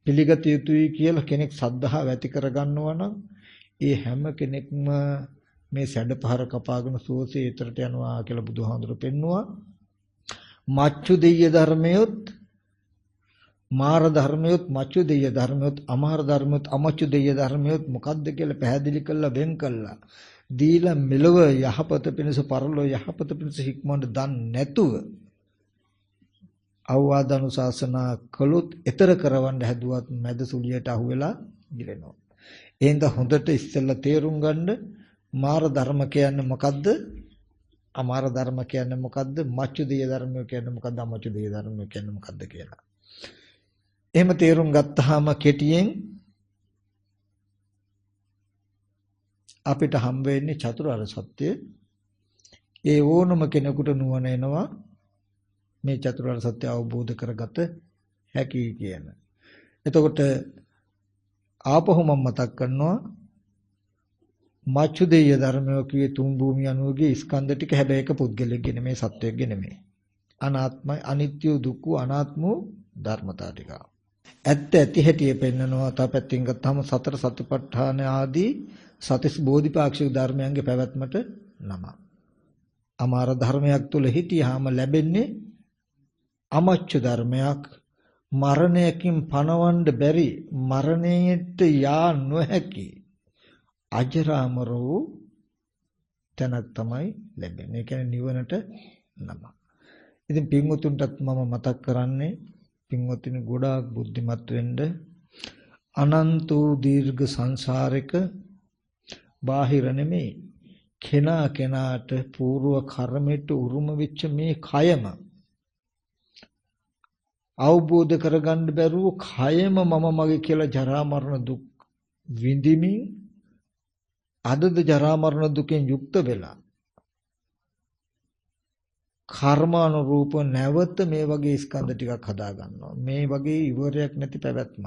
පිළිගත යුතුයි කියලා කෙනෙක් සද්ධාව ඇති කරගන්නවා නම් ඒ හැම කෙනෙක්ම මේ සැඩපහර කපාගෙන සුවසේ ඊතරට යනවා කියලා බුදුහාමුදුරු පෙන්නවා. මච්චු දෙය ධර්මයොත්, මාර ධර්මයොත්, මච්චු දෙය ධර්මයොත්, අමාර ධර්මයොත්, අමච්චු දෙය ධර්මයොත් මොකද්ද කියලා පැහැදිලි කරලා වෙන් කළා. දීලා මෙලව යහපත පිණිස, පරලොව යහපත පිණිස හික්මවන්න දන්නේ නැතුව අවවාද අනුශාසනා කළොත් ඊතර කරවන්න හැදුවත් මැද සුලියට අහුවෙලා ගිරෙනවා. එහෙනම් හොඳට ඉස්සෙල්ලා තේරුම් ගන්න මාර ධර්ම කියන්නේ මොකද්ද? අමාර ධර්ම කියන්නේ මොකද්ද? මච්චු දෙය ධර්මය කියන්නේ මොකද්ද? අමච්චු දෙය ධර්මය කියන්නේ මොකද්ද කියලා. එහෙම තේරුම් ගත්තාම කෙටියෙන් අපිට හම් වෙන්නේ චතුරාර්ය සත්‍ය. ඒ ඕනම කෙනෙකුට නුවණ එනවා මේ චතුරාර්ය සත්‍ය අවබෝධ කරගත හැකි කියන. එතකොට ආපහු මම මතක් කරනවා මච්චු දෙය ධර්මය කියේ තුන් භූමිය අනුගේ ස්කන්ධ ටික. හැබැයි ඒක පුද්ගලයෙක්ගේ නෙමෙයි, සත්වයෙක්ගේ නෙමෙයි. අනාත්මයි, අනිත්‍ය, දුක්ඛ, අනාත්ම ධර්මතා ටික. ඇත්ත ඇති හැටි පෙන්නනවා. තව පැත්තකින් ගත්තාම සතර සතිපට්ඨාන ආදී සතිස් බෝධිපාක්ෂික ධර්මයන්ගේ පැවැත්මට නම. අමාර ධර්මයක් තුල හිටියාම ලැබෙන්නේ අමච්චු ධර්මයක්. මරණයකින් පණවන්න බැරි, මරණයට යා නොහැකි අජරාමර වූ තැනක් තමයි ලැබෙන්නේ. ඒ කියන්නේ නිවනට නම. ඉතින් පින්වතුන්ටත් මම මතක් කරන්නේ පින්වතුනි ගොඩාක් බුද්ධිමත් වෙන්න. අනන්ත වූ දීර්ඝ සංසාරයක බාහිර නෙමෙයි, කෙනා කෙනාට పూర్ව කර්මයට උරුම වෙච්ච මේ කයම අවබෝධ කරගන්න බැරුව කයම මම මගේ කියලා ජරා මරණ දුක් විඳිමින් අදද ජරා මරණ දුකෙන් යුක්ත වෙලා කර්මානුරූප නැවත මේ වගේ ස්කන්ධ ටිකක් හදා ගන්නවා. මේ වගේ ඉවරයක් නැති පැවැත්ම.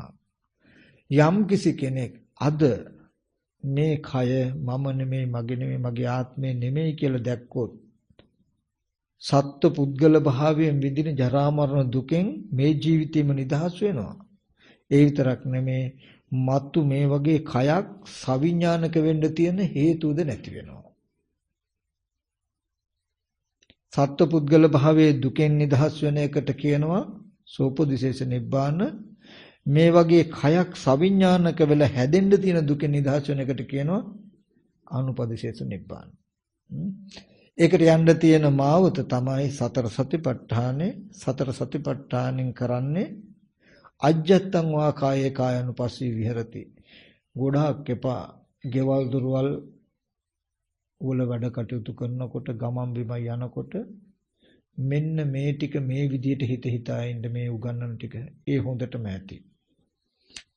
යම් කිසි කෙනෙක් අද මේ කය මම නෙමෙයි, මගේ නෙමෙයි, මගේ ආත්මය නෙමෙයි කියලා දැක්කොත් සත්ව පුද්ගල භාවයෙන් විඳින ජරා මරණ දුකෙන් මේ ජීවිතේම නිදහස් වෙනවා. ඒ විතරක් නෙමේ, මත්තු මේ වගේ කයක් සවිඥානික වෙන්න තියෙන හේතුද නැති වෙනවා. සත්ව පුද්ගල භාවයේ දුකෙන් නිදහස් වෙන එකට කියනවා සෝපදිශේෂ නිබ්බාන. මේ වගේ කයක් සවිඥානික වෙලා හැදෙන්න තියෙන දුකෙන් නිදහස් වෙන එකට කියනවා අනුපදිශේෂ නිබ්බාන. ඒකට යන්න තියෙන මාවත තමයි සතර සතිපට්ඨානේ. සතර සතිපට්ඨානෙන් කරන්නේ අජ්ජත්තං වා කායේ කායනුපස්සී විහෙරති. ගොඩාක් එපා. ගෙවල් දොරවල් වල වැඩ කටයුතු කරනකොට ගමන් බිම යනකොට මෙන්න මේ ටික මේ විදිහට හිත හිතා ඉන්න මේ උගන්නන ටික ඒ හොඳටම ඇති.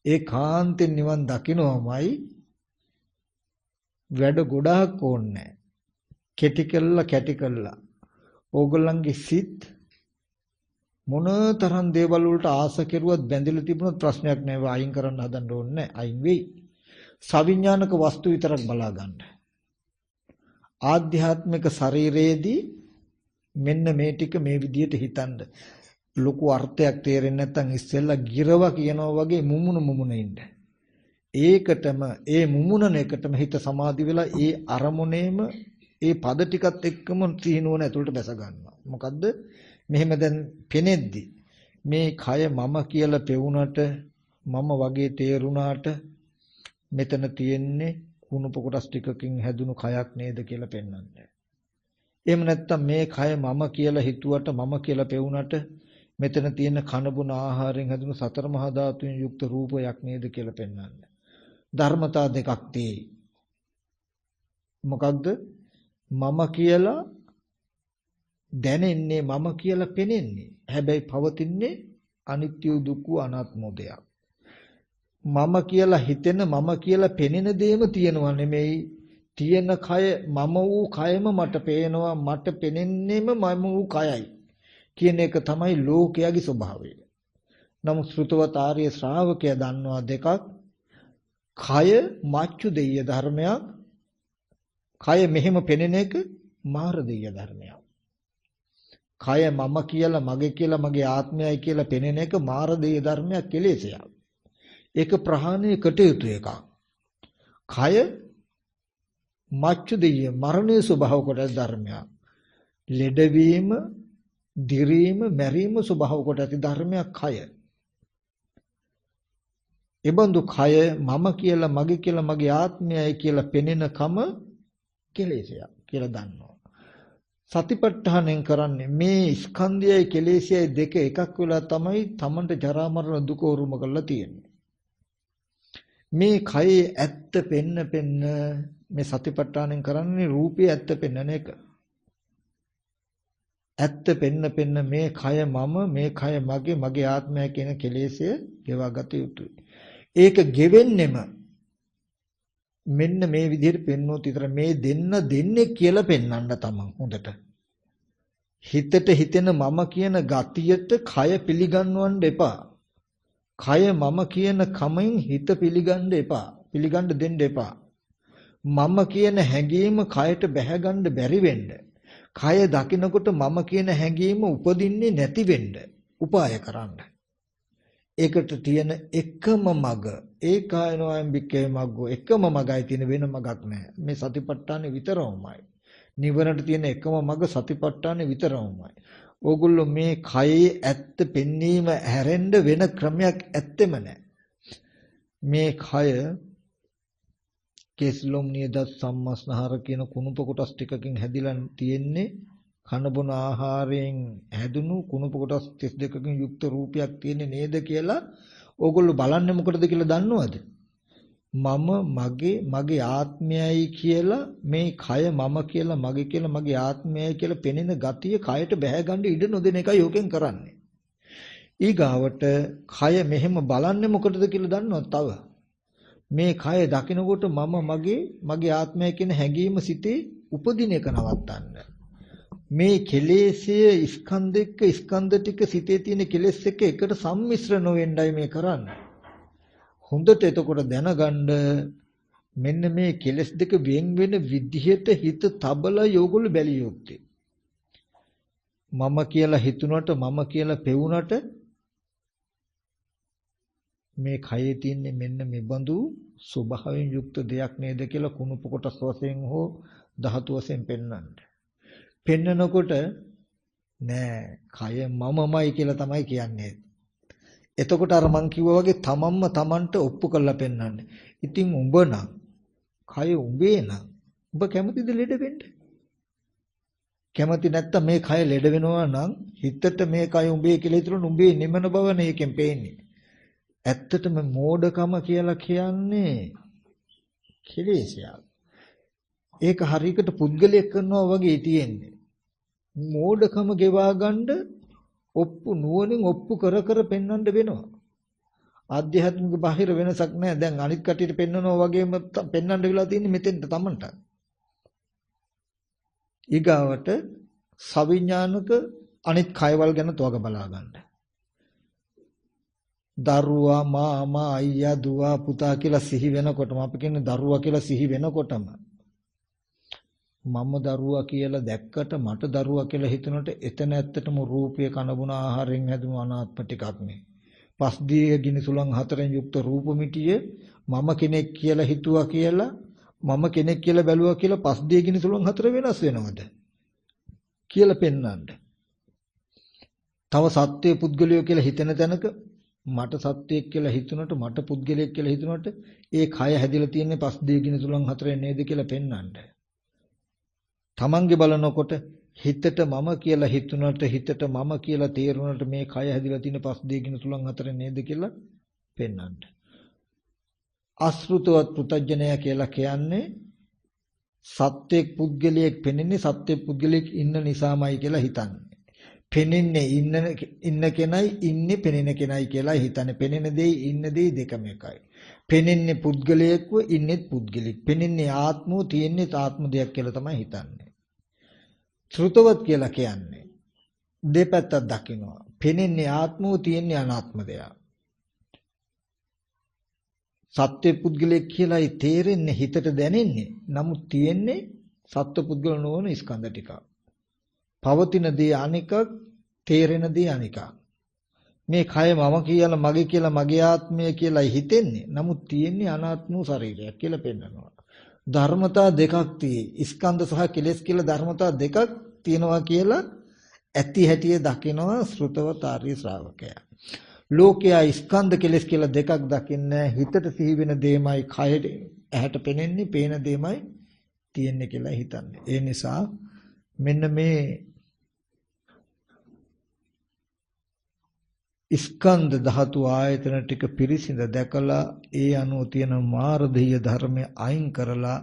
ඒ කාන්තෙන් නිවන් දකින්නමයි වැඩ ගොඩාක් ඕනේ. කෙටි කැටි කළා. ඕගොල්ලන්ගේ සිත් මොනතරම් දේවල් වලට ආස කෙරුවත් බැඳිලා තිබුණොත් ප්‍රශ්නයක් නෑ. අයින් කරන්න හදන්න ඕනේ නෑ. අයින් වෙයි. සවිඥානික වස්තු විතරක් බලා ගන්න. ආධ්‍යාත්මික ශරීරයේදී මෙන්න මේ ටික මේ විදිහට හිතන්න. ලොකු අර්ථයක් තේරෙන්නේ නැත්නම් ඉස්සෙල්ලා ගිරව කියනවා වගේ මුමුණ ඉන්න. ඒකටම ඒ මුමුණන එකටම හිත සමාධි වෙලා ඒ අරමුණේම ඒ පද ටිකත් එක්කම තීනුවන ඇතුළට බැස ගන්නවා. මොකද්ද? මෙහෙම දැන් පෙනෙද්දි මේ කය මම කියලා පෙවුනට මම වගේ තේරුණාට මෙතන තියෙන්නේ කුණුප කොටස් ටිකකින් හැදුණු කයක් නේද කියලා පෙන්වන්නේ. එහෙම නැත්නම් මේ කය මම කියලා හිතුවට මම කියලා පෙවුනට මෙතන තියෙන කනබුන ආහාරයෙන් හැදුණු සතර මහා ධාතුන් යුක්ත රූපයක් නේද කියලා පෙන්වන්නේ. ධර්මතා දෙකක් තියෙයි. මොකක්ද? මම කියලා දැනෙන්නේ මම කියලා පෙනෙන්නේ. හැබැයි පවතින්නේ අනිත්‍ය දුක්ඛ අනාත්ම දෙයක්. මම කියලා හිතෙන මම කියලා පෙනෙන දේම තියෙනවා නෙමෙයි. තියෙන කය මම වූ කයම මට පේනවා, මට පෙනෙන්නේම මම වූ කයයි කියන එක තමයි ලෝකයාගේ ස්වභාවය. නමුත් ශ්‍රුතවත ආර්ය ශ්‍රාවකයා දන්නවා දෙකක්. කය මච්චු දෙය ධර්මයක්. කය මෙහෙම පෙනෙන එක මාර දෙය ධර්මයක්. කය මම කියලා මගේ කියලා මගේ ආත්මයයි කියලා පෙනෙන එක මාර දෙය ධර්මයක් කෙලෙසයක්. ඒක ප්‍රහාණය කට යුතු එකක්. කය මච්චු දෙය මරණයේ ස්වභාව කොට ධර්මයක්. ලෙඩවීම, දිරීම, මැරීම ස්වභාව කොට ඇති ධර්මයක් කය. එබඳු කය මම කියලා මගේ කියලා මගේ ආත්මයයි කියලා පෙනෙන කම කෙලෙසයක් කියලා දන්නවා. සතිපට්ඨානෙන් කරන්නේ මේ ස්කන්ධයයි කෙලෙසයයි දෙක එකක් වෙලා තමයි තමන්ට ජරා මරණ දුක උරුම කරලා තියෙන්නේ. මේ කයේ ඇත්ත පෙන්න මේ සතිපට්ඨානෙන් කරන්නේ රූපේ ඇත්ත පෙන්නන එක. ඇත්ත පෙන්න මේ කය මම, මේ කය මගේ ආත්මය කියන කෙලෙසය ගෙවා ගත යුතුයි. ඒක ගෙවෙන්නෙම මෙන්න මේ විදිහට පෙන්වුවොත් විතර මේ දෙන්නේ කියලා පෙන්වන්න තමන් හොඳට. හිතට හිතෙන මම කියන ගතියට කය පිළිගන්නවන්න එපා. කය මම කියන කමෙන් හිත පිළිගන්න එපා. පිළිගන්න දෙන්න එපා. මම කියන හැඟීම කයට බැහැගන්න බැරි වෙන්න. කය දකිනකොට මම කියන හැඟීම උපදින්නේ නැති වෙන්න උපාය කරන්න. ඒකට තියෙන එකම මග ඒකායනෝයම් බික්කේ මග්ගෝ එකම මගයි තියෙන වෙන මගක් නැහැ. මේ සතිපට්ඨානේ විතරමයි. නිවනට තියෙන එකම මග සතිපට්ඨානේ විතරමයි. ඕගොල්ලෝ මේ කයේ ඇත්ත පෙන්වීම හැරෙන්න වෙන ක්‍රමයක් ඇත්තෙම නැහැ. මේ කය කෙස්ලොම් නියදත් සම්මස්නහර කියන කුණුප කොටස් ටිකකින් හැදිලා තියෙන්නේ. කනබුන ආහාරයෙන් හැදුණු කුණුප කොටස් 32කින් යුක්ත රූපයක් තියෙන්නේ නේද කියලා ඕගොල්ලෝ බලන්නේ මොකටද කියලා දන්නවද? මගේ ආත්මයයි කියලා මේ කය මම කියලා මගේ කියලා මගේ ආත්මයයි කියලා පෙනෙන ගතිය කයට බැහැ ගන්න ඉඩ නොදෙන එකයි යෝකෙන් කරන්නේ. ඊගාවට කය මෙහෙම බලන්නේ මොකටද කියලා දන්නවද? තව මේ කය දකිනකොට මගේ ආත්මය කියන හැඟීම සිතේ උපදින එක නවත්තන්න. මේ කෙලෙස්ය ස්කන්ධ ටික සිතේ තියෙන කෙලෙස් එක්ක එකට සම්මිශ්‍ර නොවෙන්නයි මේ කරන්නේ. හොඳට එතකොට දැනගන්න මෙන්න මේ කෙලෙස් දෙක වෙන් වෙන විදිහට හිත තබලා යෝගොල්ල බැලිය යුත්තේ. මම කියලා හිතුණට මම කියලා පෙවුනට මේ කයේ තියෙන්නේ මෙන්න මේ බඳු ස්වභාවයෙන් යුක්ත දෙයක් නේද කියලා කුණුප කොටස් වශයෙන් හෝ ධාතු වශයෙන් පෙන්වන්න. පෙන්නකොට නෑ කය මමමයි කියලා තමයි කියන්නේ. එතකොට අර මං කිව්වා වගේ තමන්ම තමන්ට ඔප්පු කරලා පෙන්වන්නේ. ඉතින් උඹ නම් කය උඹේ නම් උඹ කැමතිද ලෙඩ වෙන්න? කැමති නැත්තම් මේ කය ලෙඩ වෙනවා නම් හිතට මේ කය උඹේ කියලා හිතන උඹේ නිමන බව නේකෙන් පේන්නේ. ඇත්තටම මෝඩකම කියලා කියන්නේ කෙලෙසයක්. ඒක හරියකට පුද්ගලයෙක් කරනවා වගේ තියෙන්නේ. මෝඩකම ගෙවා ගන්න ඔප්පු නුවණින් ඔප්පු කර කර පෙන්වන්න වෙනවා. ආධ්‍යාත්මික බාහිර වෙනසක් නැහැ. දැන් අනිත් කටියට පෙන්වනවා වගේම පෙන්වන්න වෙලා තියෙන්නේ මෙතෙන්ට තමන්ට. ඊගාවට සවිඥානික අනිත් කයවල් ගැන තෝග බලා ගන්න. දරුවා මාමා අයියා දුව පුතා කියලා සිහි වෙනකොටම අපි කියන්නේ දරුවා කියලා සිහි වෙනකොටම මම දරුවා කියලා දැක්කට මට දරුවා කියලා හිතනකොට එතන ඇත්තටම රූපය කනබුන ආහාරයෙන් හැදුණු අනාත්ම ටිකක් නේ. පස්දිය ගිනි සුලං හතරෙන් යුක්ත රූප මිටියේ මම කෙනෙක් කියලා හිතුවා කියලා මම කෙනෙක් කියලා බැලුවා කියලා පස්දිය ගිනි සුලං හතර වෙනස් වෙනවද කියලා පෙන්වන්න. තව සත්‍ය පුද්ගලයෝ කියලා හිතන තැනක මට සත්‍යයක් කියලා හිතුනට මට පුද්ගලයෙක් කියලා හිතුනට ඒ කය හැදිලා තියෙන්නේ පස්දිය ගිනි සුලං හතරෙන් නේද කියලා පෙන්වන්න. තමන්ගේ බලනකොට හිතට මම කියලා හිතුනට හිතට මම කියලා තේරුණට මේ කය හැදිලා තියෙන පස් දෙකින් තුලන් හතරෙන් නේද කියලා පෙන්වන්න. අසෘතවත් පුතඥය කියලා කියන්නේ සත්‍යයක් පුද්ගලයෙක් පෙනෙන්නේ සත්‍යයක් පුද්ගලයෙක් ඉන්න නිසාමයි කියලා හිතන්නේ. පෙනෙන්නේ ඉන්න කෙනයි ඉන්නේ පෙනෙන කෙනයි කියලා හිතන්නේ. පෙනෙන දෙයි ඉන්න දෙයි දෙකම එකයි. පෙනෙන්නේ පුද්ගලයෙක්ව ඉන්නේත් පුද්ගලෙක්. පෙනෙන්නේ ආත්මෝ තියෙන්නේ ආත්ම දෙයක් කියලා තමයි හිතන්නේ. ශ්‍රුතවත් කියලා කියන්නේ දෙපැත්තක් දකිනවා. පෙනෙන්නේ ආත්මෝ තියෙන්නේ අනාත්ම දෙයක්. සත්‍ය පුද්ගලයෙක් කියලායි තේරෙන්නේ හිතට දැනෙන්නේ. නමුත් තියෙන්නේ සත්ව පුද්ගල නොවන ස්කන්ධ ටික. පවතින දේ අනිකක් තේරෙන දේ අනිකක්. මේ කය මම කියලා මගේ කියලා මගේ ආත්මය කියලායි හිතෙන්නේ. නමුත් තියෙන්නේ අනාත්ම ශරීරයක් කියලා පෙන්නනවා. ධර්මතා දෙකක් තියෙයි. ස්කන්ධ සහ කෙලෙස් කියලා ධර්මතා දෙකක් තියෙනවා කියලා ඇති හැටිය දකිනවා ශ්‍රුතවත ආර්ය ශ්‍රාවකයා. ලෝකයා ස්කන්ධ කෙලෙස් කියලා දෙකක් දකින්නේ හිතට සිහි වෙන දෙයමයි කයට ඇහැට පෙනෙන්නේ පේන දෙයමයි තියෙන්නේ කියලා හිතන්නේ. ඒ නිසා මෙන්න මේ ස්කන්ධ ධාතු ආයතන ටික පිරිසිඳ දැකලා ඒ අනුව තියෙන මාර්ධීය ධර්මය අයින් කරලා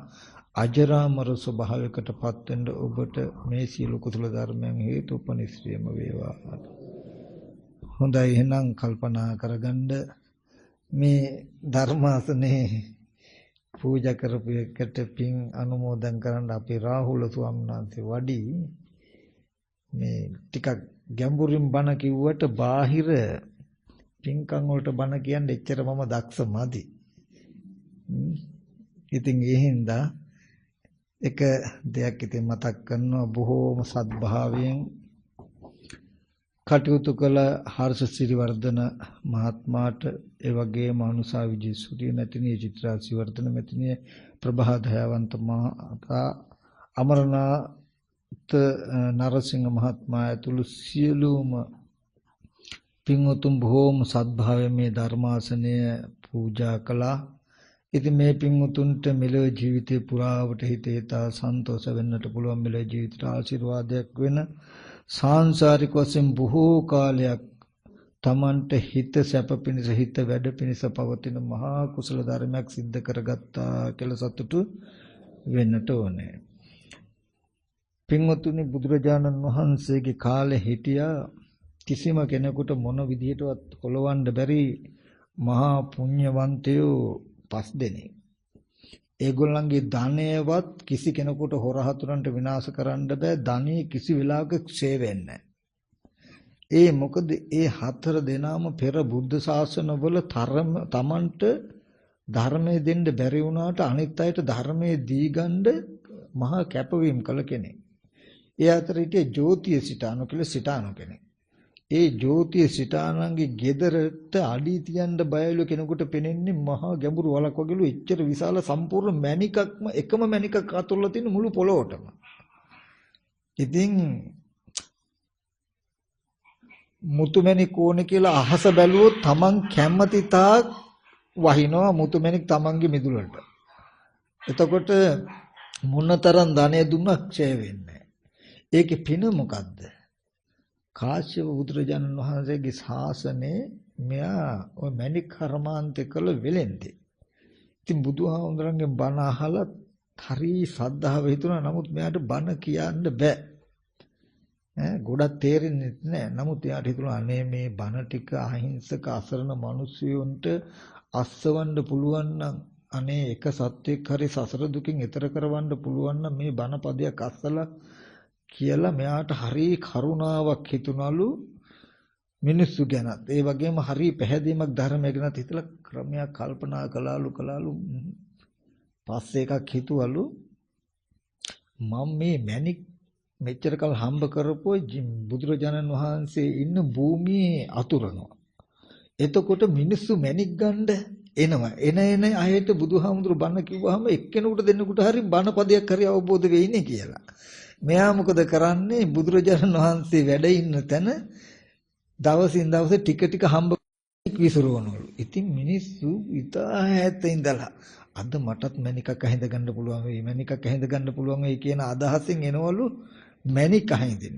අජරාමර ස්වභාවයකටපත් වෙන්න ඔබට මේ සියලු කුසල ධර්මයන් හේතුපනිශ්‍රයම වේවා. හොඳයි එහෙනම් කල්පනා කරගන්න මේ ධර්මාසනේ පූජා කරපු එකට පින් අනුමෝදන් කරන්න අපි රාහුල ස්වාමීන් වහන්සේ වඩි මේ ටිකක් ගැඹුරින් බණ කිව්වට බාහිර පින්කම් වලට බණ කියන්නේ එච්චර මම දක්ෂ මදි. ඉතින් ඒ හින්දා එක දෙයක් ඉතින් මතක් කරනවා බොහෝම සද්භාවයෙන් කටයුතු කළ හර්ෂ සිරිවර්ධන මහත්මයාට ඒ වගේම අනුසා විජේසූරිය මැතිණිය චිත්‍රා සිරිවර්ධන මැතිණිය ප්‍රභා දයාවන්ත මහතා අමරනාත් නරසිංහ මහත්මයා ඇතුළු සියලුම පින්වතුන් බොහෝම සද්භාවයෙන් මේ ධර්මාසනය පූජා කළා. ඉතින් මේ පින්වතුන්ට මෙලොව ජීවිතේ පුරාවට හිතේතා සන්තෝෂ වෙන්නට පුළුවන් මෙලොව ජීවිතට ආශිර්වාදයක් වෙන සාංශාරික වශයෙන් බොහෝ කාලයක් තමන්ට හිත සැප පිණිස හිත වැඩ පිණිස පවතින මහා කුසල ධර්මයක් සිද්ධ කරගත්තා කියලා සතුටු වෙන්නට ඕනේ. පින්වතුනි බුදුරජාණන් වහන්සේගේ කාලේ හිටියා කිසිම කෙනෙකුට මොන විදිහටවත් කොලවන්න බැරි මහා පුණ්‍යවන්තයෝ 5 දෙනෙක්. ඒගොල්ලන්ගේ ධනයවත් කිසි කෙනෙකුට හොරහතුරන්ට විනාශ කරන්න බෑ. ධනෙ කිසි වෙලාවක ක්ෂය වෙන්නේ ඒ මොකද ඒ 4 දෙනාම පෙර බුද්ධ ශාසනවල තමන්ට ධර්මයේ දෙන්න බැරි වුණාට අනිත් අයට ධර්මයේ දී ගන්න මහා කැපවීම කළ කෙනෙක්. ඒ අතර හිටියේ ජෝතිය සිතානු කියලා සිතානු කෙනෙක්. ඒ ජෝතිය සිතානන්ගේ ගෙදරට අඩි තියන්න බයලු කෙනෙකුට පෙනෙන්නේ මහා ගැඹුරු වලක් වගේලු එච්චර විශාල සම්පූර්ණ මණිකක්ම එකම මණිකක් අතුල්ලා තියෙන මුළු පොළොවටම. ඉතින් මුතුමැණික් ඕනේ කියලා අහස බැලුවොත් Taman කැමති තාක් වහිනවා මුතුමැණික් Tamanගේ මිදුලට. එතකොට මොනතරම් ධනෙ දුන්නත් ක්ෂය වෙන්නේ. ඒකේ පින මොකද්ද? කාශ්‍යප බුදුරජාණන් වහන්සේගේ ශාසනේ මෙයා ඔය මැණික් කර්මාන්තේ කළ වෙලෙන්දේ. ඉතින් බුදුහාමුදුරන්ගේ බණ අහලා හරි ශ්‍රද්ධාව හිතුණා. නමුත් මෙයාට බණ කියන්න බෑ. ගොඩක් තේරෙන්නේ නැහැ. නමුත් එයාට හිතුණා අනේ මේ බණ ටික අහිංසක අසරණ මිනිස්සුන්ට අස්සවන්න පුළුවන් නම් අනේ එක සත්වෙක් හරි සසර දුකින් එතර කරවන්න පුළුවන් නම් මේ බණ පදයක් අස්සලා කියලා මෙයාට හරි කරුණාවක් හිතුණලු මිනිස්සු ගැනත්. ඒ වගේම හරි පැහැදීමක් ධර්මය ගැනත් හිතලා ක්‍රමයක් කල්පනා කළාලු පස්සේ එකක් හිතුවලු මම මේ මැණික් මෙච්චර කල් හම්බ කරපුවා බුදුරජාණන් වහන්සේ ඉන්න භූමියේ අතුරනවා. එතකොට මිනිස්සු මැණික් ගන්න එනවා. එන අයට බුදුහාමුදුරු බණ කිව්වහම එක්කෙනෙකුට දෙන්නෙකුට හරි බණ පදයක් හරි අවබෝධ වෙයිනේ කියලා. මෙයා මොකද කරන්නේ? බුදුරජාණන් වහන්සේ වැඩ ඉන්න තැන දවසින් දවස ටික ටික හම්බ විසිරවනවලු. ඉතින් මිනිස්සු ඉතා ඈත ඉඳලා අද මටත් මැණිකක් අහිඳ ගන්න පුළුවන් වෙයි, මැණිකක් අහිඳ ගන්න පුළුවන් වෙයි කියන අදහසින් එනවලු මැණික් අහිඳින්න.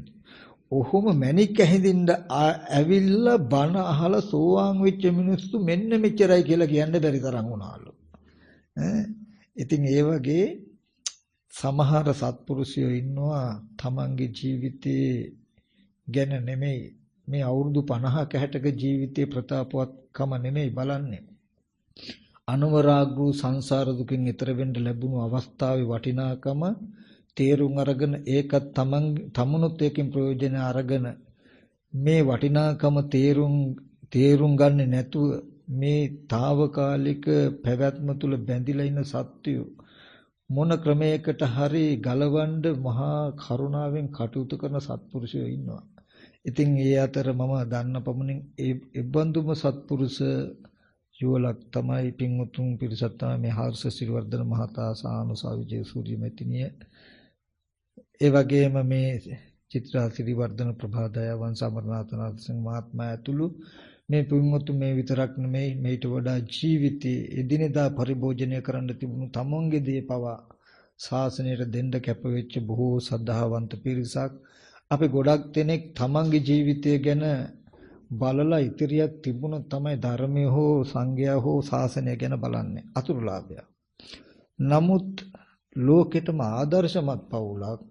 ඔහොම මැණික් අහිඳින්න ඇවිල්ලා බණ අහලා සෝවාන් වෙච්ච මිනිස්සු මෙන්න මෙච්චරයි කියලා කියන්න බැරි තරම් වුණාලු. ඉතින් ඒ වගේ සමහර සත්පුරුෂයෝ ඉන්නවා තමන්ගේ ජීවිතේ ගැන නෙමෙයි මේ අවුරුදු 50ක 60ක ජීවිතේ ප්‍රතාපවත්කම නෙමෙයි බලන්නේ. අනවරාග්‍රු සංසාර දුකින් ඈතර වෙන්න ලැබුණු අවස්ථාවේ වටිනාකම තේරුම් අරගෙන ඒකත් තමනුත් ඒකෙන් ප්‍රයෝජන අරගෙන මේ වටිනාකම තේරුම් ගන්නේ නැතුව මේ తాවකාලික පැවැත්ම තුල බැඳිලා ඉන්න සත්‍යය මොන ක්‍රමයකට හරි ගලවන්න මහා කරුණාවෙන් කටයුතු කරන සත්පුරුෂයෝ ඉන්නවා. ඉතින් ඒ අතර මම දන්න පමණින් ඒ බඳුම සත්පුරුෂ යුවලක් තමයි පින්වතුන් පිරිසක් තමයි මේ හර්ෂ සිරිවර්ධන මහතා සානුසා විජේසූරිය මෙතිනිය. ඒ වගේම මේ චිත්‍රා සිරිවර්ධන ප්‍රභාදයවන් සමරනාථනාථ සිංහ මහත්මයා ඇතුළු මේ පින්වතුන් මේ විතරක් නෙමෙයි මේට වඩා ජීවිතයේ එදිනෙදා පරිභෝජනය කරන්න තිබුණු තමන්ගේ දේ පවා ශාසනයට දෙන්න කැපවෙච්ච බොහෝ සද්ධාවන්ත පිරිසක්. අපි ගොඩක් දෙනෙක් තමන්ගේ ජීවිතය ගැන බලලා ඉතිරියක් තිබුණොත් තමයි ධර්මය හෝ සංඝයා හෝ ශාසනය ගැන බලන්නේ අතුරුලාභය. නමුත් ලෝකෙටම ආදර්ශමත් පවුලක්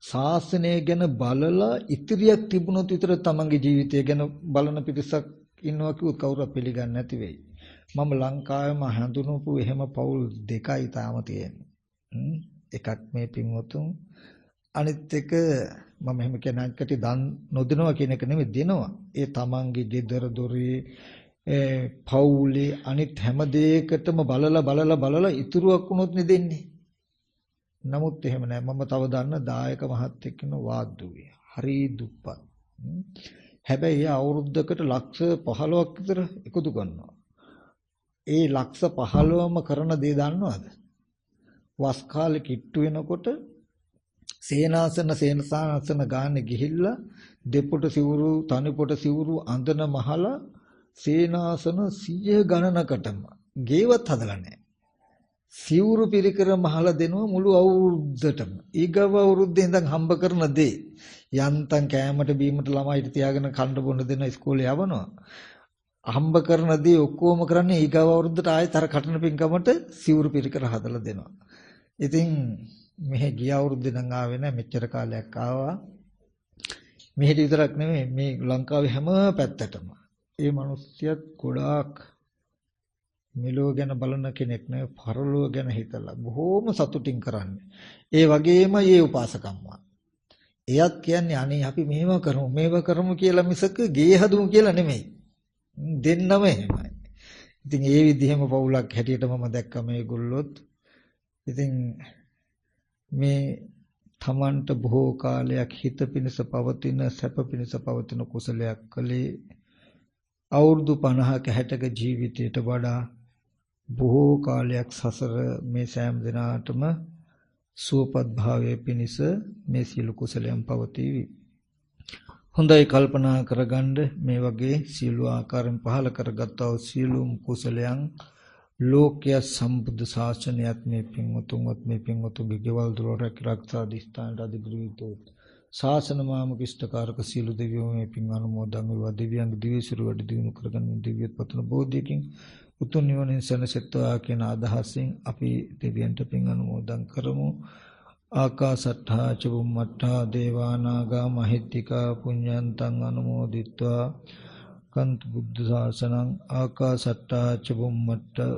ශාසනය ගැන බලලා ඉතිරියක් තිබුණොත් විතර තමන්ගේ ජීවිතය ගැන බලන පිරිසක් ඉන්නවා කිව්වොත් කවුරුත් පිළිගන්නේ නැති වෙයි. මම ලංකාවේම හඳුනපු එහෙම පවුල් දෙකයි තාම තියෙන්නේ. එකක් මේ පින්වතුන් අනිත් එක මම එහෙම කෙනෙක්ට දන් නොදෙනවා කියන එක නෙමෙයි දෙනවා. ඒ තමන්ගේ ගෙදර දොරේ පවුලේ අනිත් හැම දෙයකටම බලලා ඉතුරුවක් වුණොත් නේ දෙන්නේ. නමුත් එහෙම නෑ. මම තව දන්න දායක මහත්තයෙක් ඉන්න වාද්දුවේ. හරි දුප්පත්. හැබැයි ඒ අවුරුද්දකට ලක්ෂ 15ක් විතර එකතු කරනවා. ඒ ලක්ෂ 15ම කරන දේ දන්නවද? වස් කාලේ කිට්ටු වෙනකොට සේනාසන ගානේ ගිහිල්ලා දෙපොට සිවුරු තනිපොට සිවුරු අඳන මහලා සේනාසන 100 ගණනකටම ගේවත් හදලා නැහැ. සිවුරු පිරිකර මහලා දෙනවා මුළු අවුරුද්දටම. ඊගව අවුරුද්දේ ඉඳන් හම්බ කරන දේ යන්තම් කෑමට බීමට ළමයිට තියාගෙන කන්න බොන්න දෙන ඉස්කෝලේ යවනවා. හම්බ කරන දේ ඔක්කොම කරන්නේ ඊගව අවුරුද්දට ආයෙත් අර කටන පින්කමට සිවුරු පිරිකර හදලා දෙනවා. ඉතින් මෙහෙ ගිය අවුරුද්දේ නම් ආවේ නැහැ. මෙච්චර කාලයක් ආවා. මෙහෙට විතරක් නෙමෙයි මේ ලංකාවේ හැම පැත්තටම. ඒ මිනිස්සුත් ගොඩාක් මෙලෝ ගැන බලන කෙනෙක් නෙවෙයි පරලෝ ගැන හිතලා බොහෝම සතුටින් කරන්නේ. ඒ වගේම මේ උපාසකම්මා. එයත් කියන්නේ අනේ අපි මේව කරමු කියලා මිසක ගේ හදුමු කියලා නෙමෙයි. දෙන්නම එහෙමයි. ඉතින් ඒ විදිහම පවුලක් හැටියට මම දැක්ක මේගොල්ලොත්. ඉතින් මේ තමන්ට බොහෝ කාලයක් හිත පිණිස පවතින සැප පිණිස පවතින කුසලයක් කළේ අවුරුදු 50ක 60ක ජීවිතයට වඩා බොහෝ කාලයක් සසර මේ සෑම දිනාටම සුවපත් භාවයේ පිණිස මේ සියලු කුසලයන් පවතිවි. හොඳයි කල්පනා කරගන්න මේ වගේ සියලු ආකාරයෙන් පහල කරගත්තා වූ සියලුම කුසලයන් ලෝකයේ සම්බුද්ධ ශාසනයත් මේ පින්වතුන්වත් මේ පින්වතුන්ගේ ගෙවල් දොර රැකරක්ෂා දිස්ත්‍රාන්ට අධිග්‍රහීතෝ ශාසන මාමක ඉෂ්ඨකාරක සියලු දෙවියෝ මේ පින් අනුමෝදන් වේවා. දෙවියන්ගේ දිවිසිරු වැඩි දියුණු කරගන්න දිව්‍යත් පතන බෝධියකින් උතුම් නිවනින් සැනසෙත්වා කියන අදහසින් අපි දෙවියන්ට පින් අනුමෝදන් කරමු. ආකාසට්ඨා ච බුම්මට්ඨා දේවා නාග මහිත්‍තිකා පුඤ්ඤන්තං අනුමෝදිත්වා කන්ත බුද්ධ ශාසනං ආකාසට්ඨා ච බුම්මට්ඨා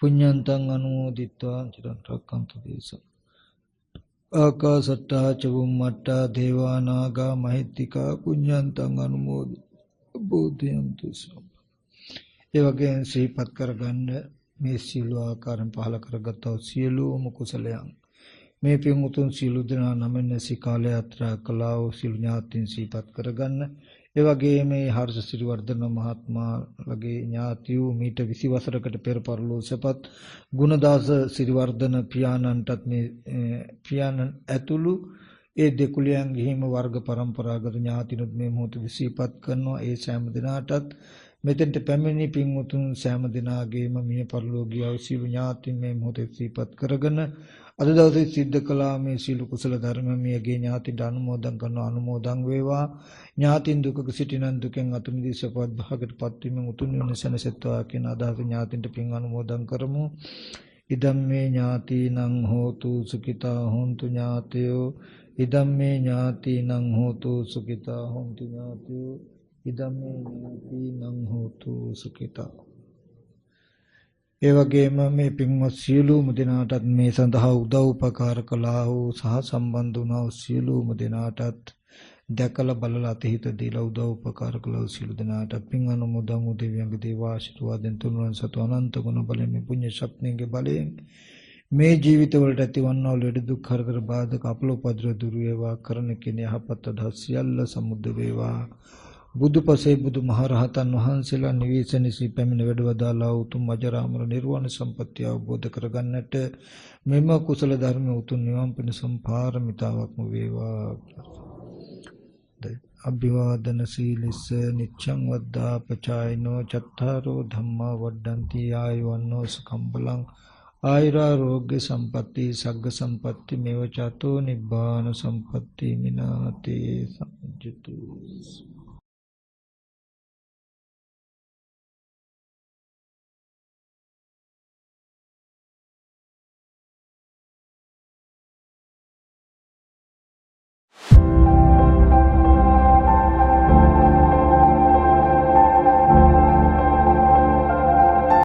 පුඤ්ඤන්තං අනුමෝදිත්වා චිරන් රක්ඛන්තු දේශං ආකාසට්ඨා ච බුම්මට්ඨා දේවා නාග මහිත්‍තිකා පුඤ්ඤන්තං අනුමෝදිත්වා බෝධියන්තු සම්. ඒ වගේම ශ්‍රීපත් කරගන්න මේ සීල ආකාරයෙන් පහල කරගත්තා සියලුම කුසලයන් මේ පින් උතුම් සීල දෙනා නමෙන් සිකාල යාත්‍රා කළා වූ සීල ඥාතින් සීපත් කරගන්න. ඒ වගේම මේ හර්ෂ සිරිවර්ධන මහත්මයාගේ ඥාතියෝ මීට 20 වසරකට පෙර පරලෝසපත් ගුණදාස සිරිවර්ධන පියාණන්ටත් මේ පියාණන් ඇතුළු ඒ දෙකුලියන් ගිහිම වර්ග પરම්පරාගත ඥාතිනුත් මේ මොහොතේ සීපත් කරනවා. ඒ සෑම දිනාටත් මෙතෙන්ට පැමිණි පින් උතුම් සෑම දිනාගේම මිය පරලෝකීය සීල ඥාතින් මේ මොහොතේ සීපත් කරගෙන අද දවසේ සිද්ධ කළා මේ සීල කුසල ධර්ම මියගේ ඥාතිට අනුමෝදන් කරන අනුමෝදන් වේවා. ඥාතින් දුකක සිටිනන් දුකෙන් අත මිදී සපවත් භාගයටපත් වීමෙන් උතුම් නිවන සැනසෙත්වා කියන අදහස ඥාතින්ට පින් අනුමෝදන් කරමු. ඉදම්මේ ඥාතිනං හෝතු සුඛිතා හොන්තු ඥාතයෝ ඉදම්මේ ඥාතිනං හෝතු සුඛිතා හොන්තු ඥාතයෝ ඉදම්මේ ඥාතිනං හෝතු සුඛිතා. ඒ වගේම මේ පින්වත් සියලුම දෙනාටත් මේ සඳහා උදව් උපකාර කළා වූ සහ සම්බන්ධ වුණා වූ සියලුම දෙනාටත් දැකලා බලලා අතහිත දීලා උදව් උපකාර කළා වූ සියලු දෙනාටත් පින් අනුමෝදන් වූ දෙවියන්ගේ දේව ආශිර්වාදෙන් තුන්වන් සතු අනන්ත ගුණ බලයෙන් මේ පුණ්‍ය ශක්තියගේ බලයෙන් මේ ජීවිතවලට ඇතිවන්නා වූ ලෙඩ දුක් හරකර බාධක අපලෝපද්‍ර දුරු වේවා. කරන කෙන යහපත් අදහස් සියල්ල සමුද්ද වේවා. බුදුපසේ බුදු මහරහතන් වහන්සේලා නිවේශනසී පැමිණ වැඩවදාලා උතුම් අජරාමර නිර්වාණ සම්පත්තිය අවබෝධ කරගන්නට මෙම කුසල ධර්ම උතුම් නිවන් පිණ සම්පාරමිතාවක්ම වේවා. අභිවාදන සීලිස්ස නිච්ඡං වද්දා පචායිනෝ චත්තාරෝ ධම්මා වඩ්ඩಂತಿ ආයවන්නෝ සුඛං බලං ආයුරාෝග්‍ය සම්පatti සග්ග සම්පatti මේව චතෝ නිබ්බාන සම්පatti මිනාතේ සම්ජිතු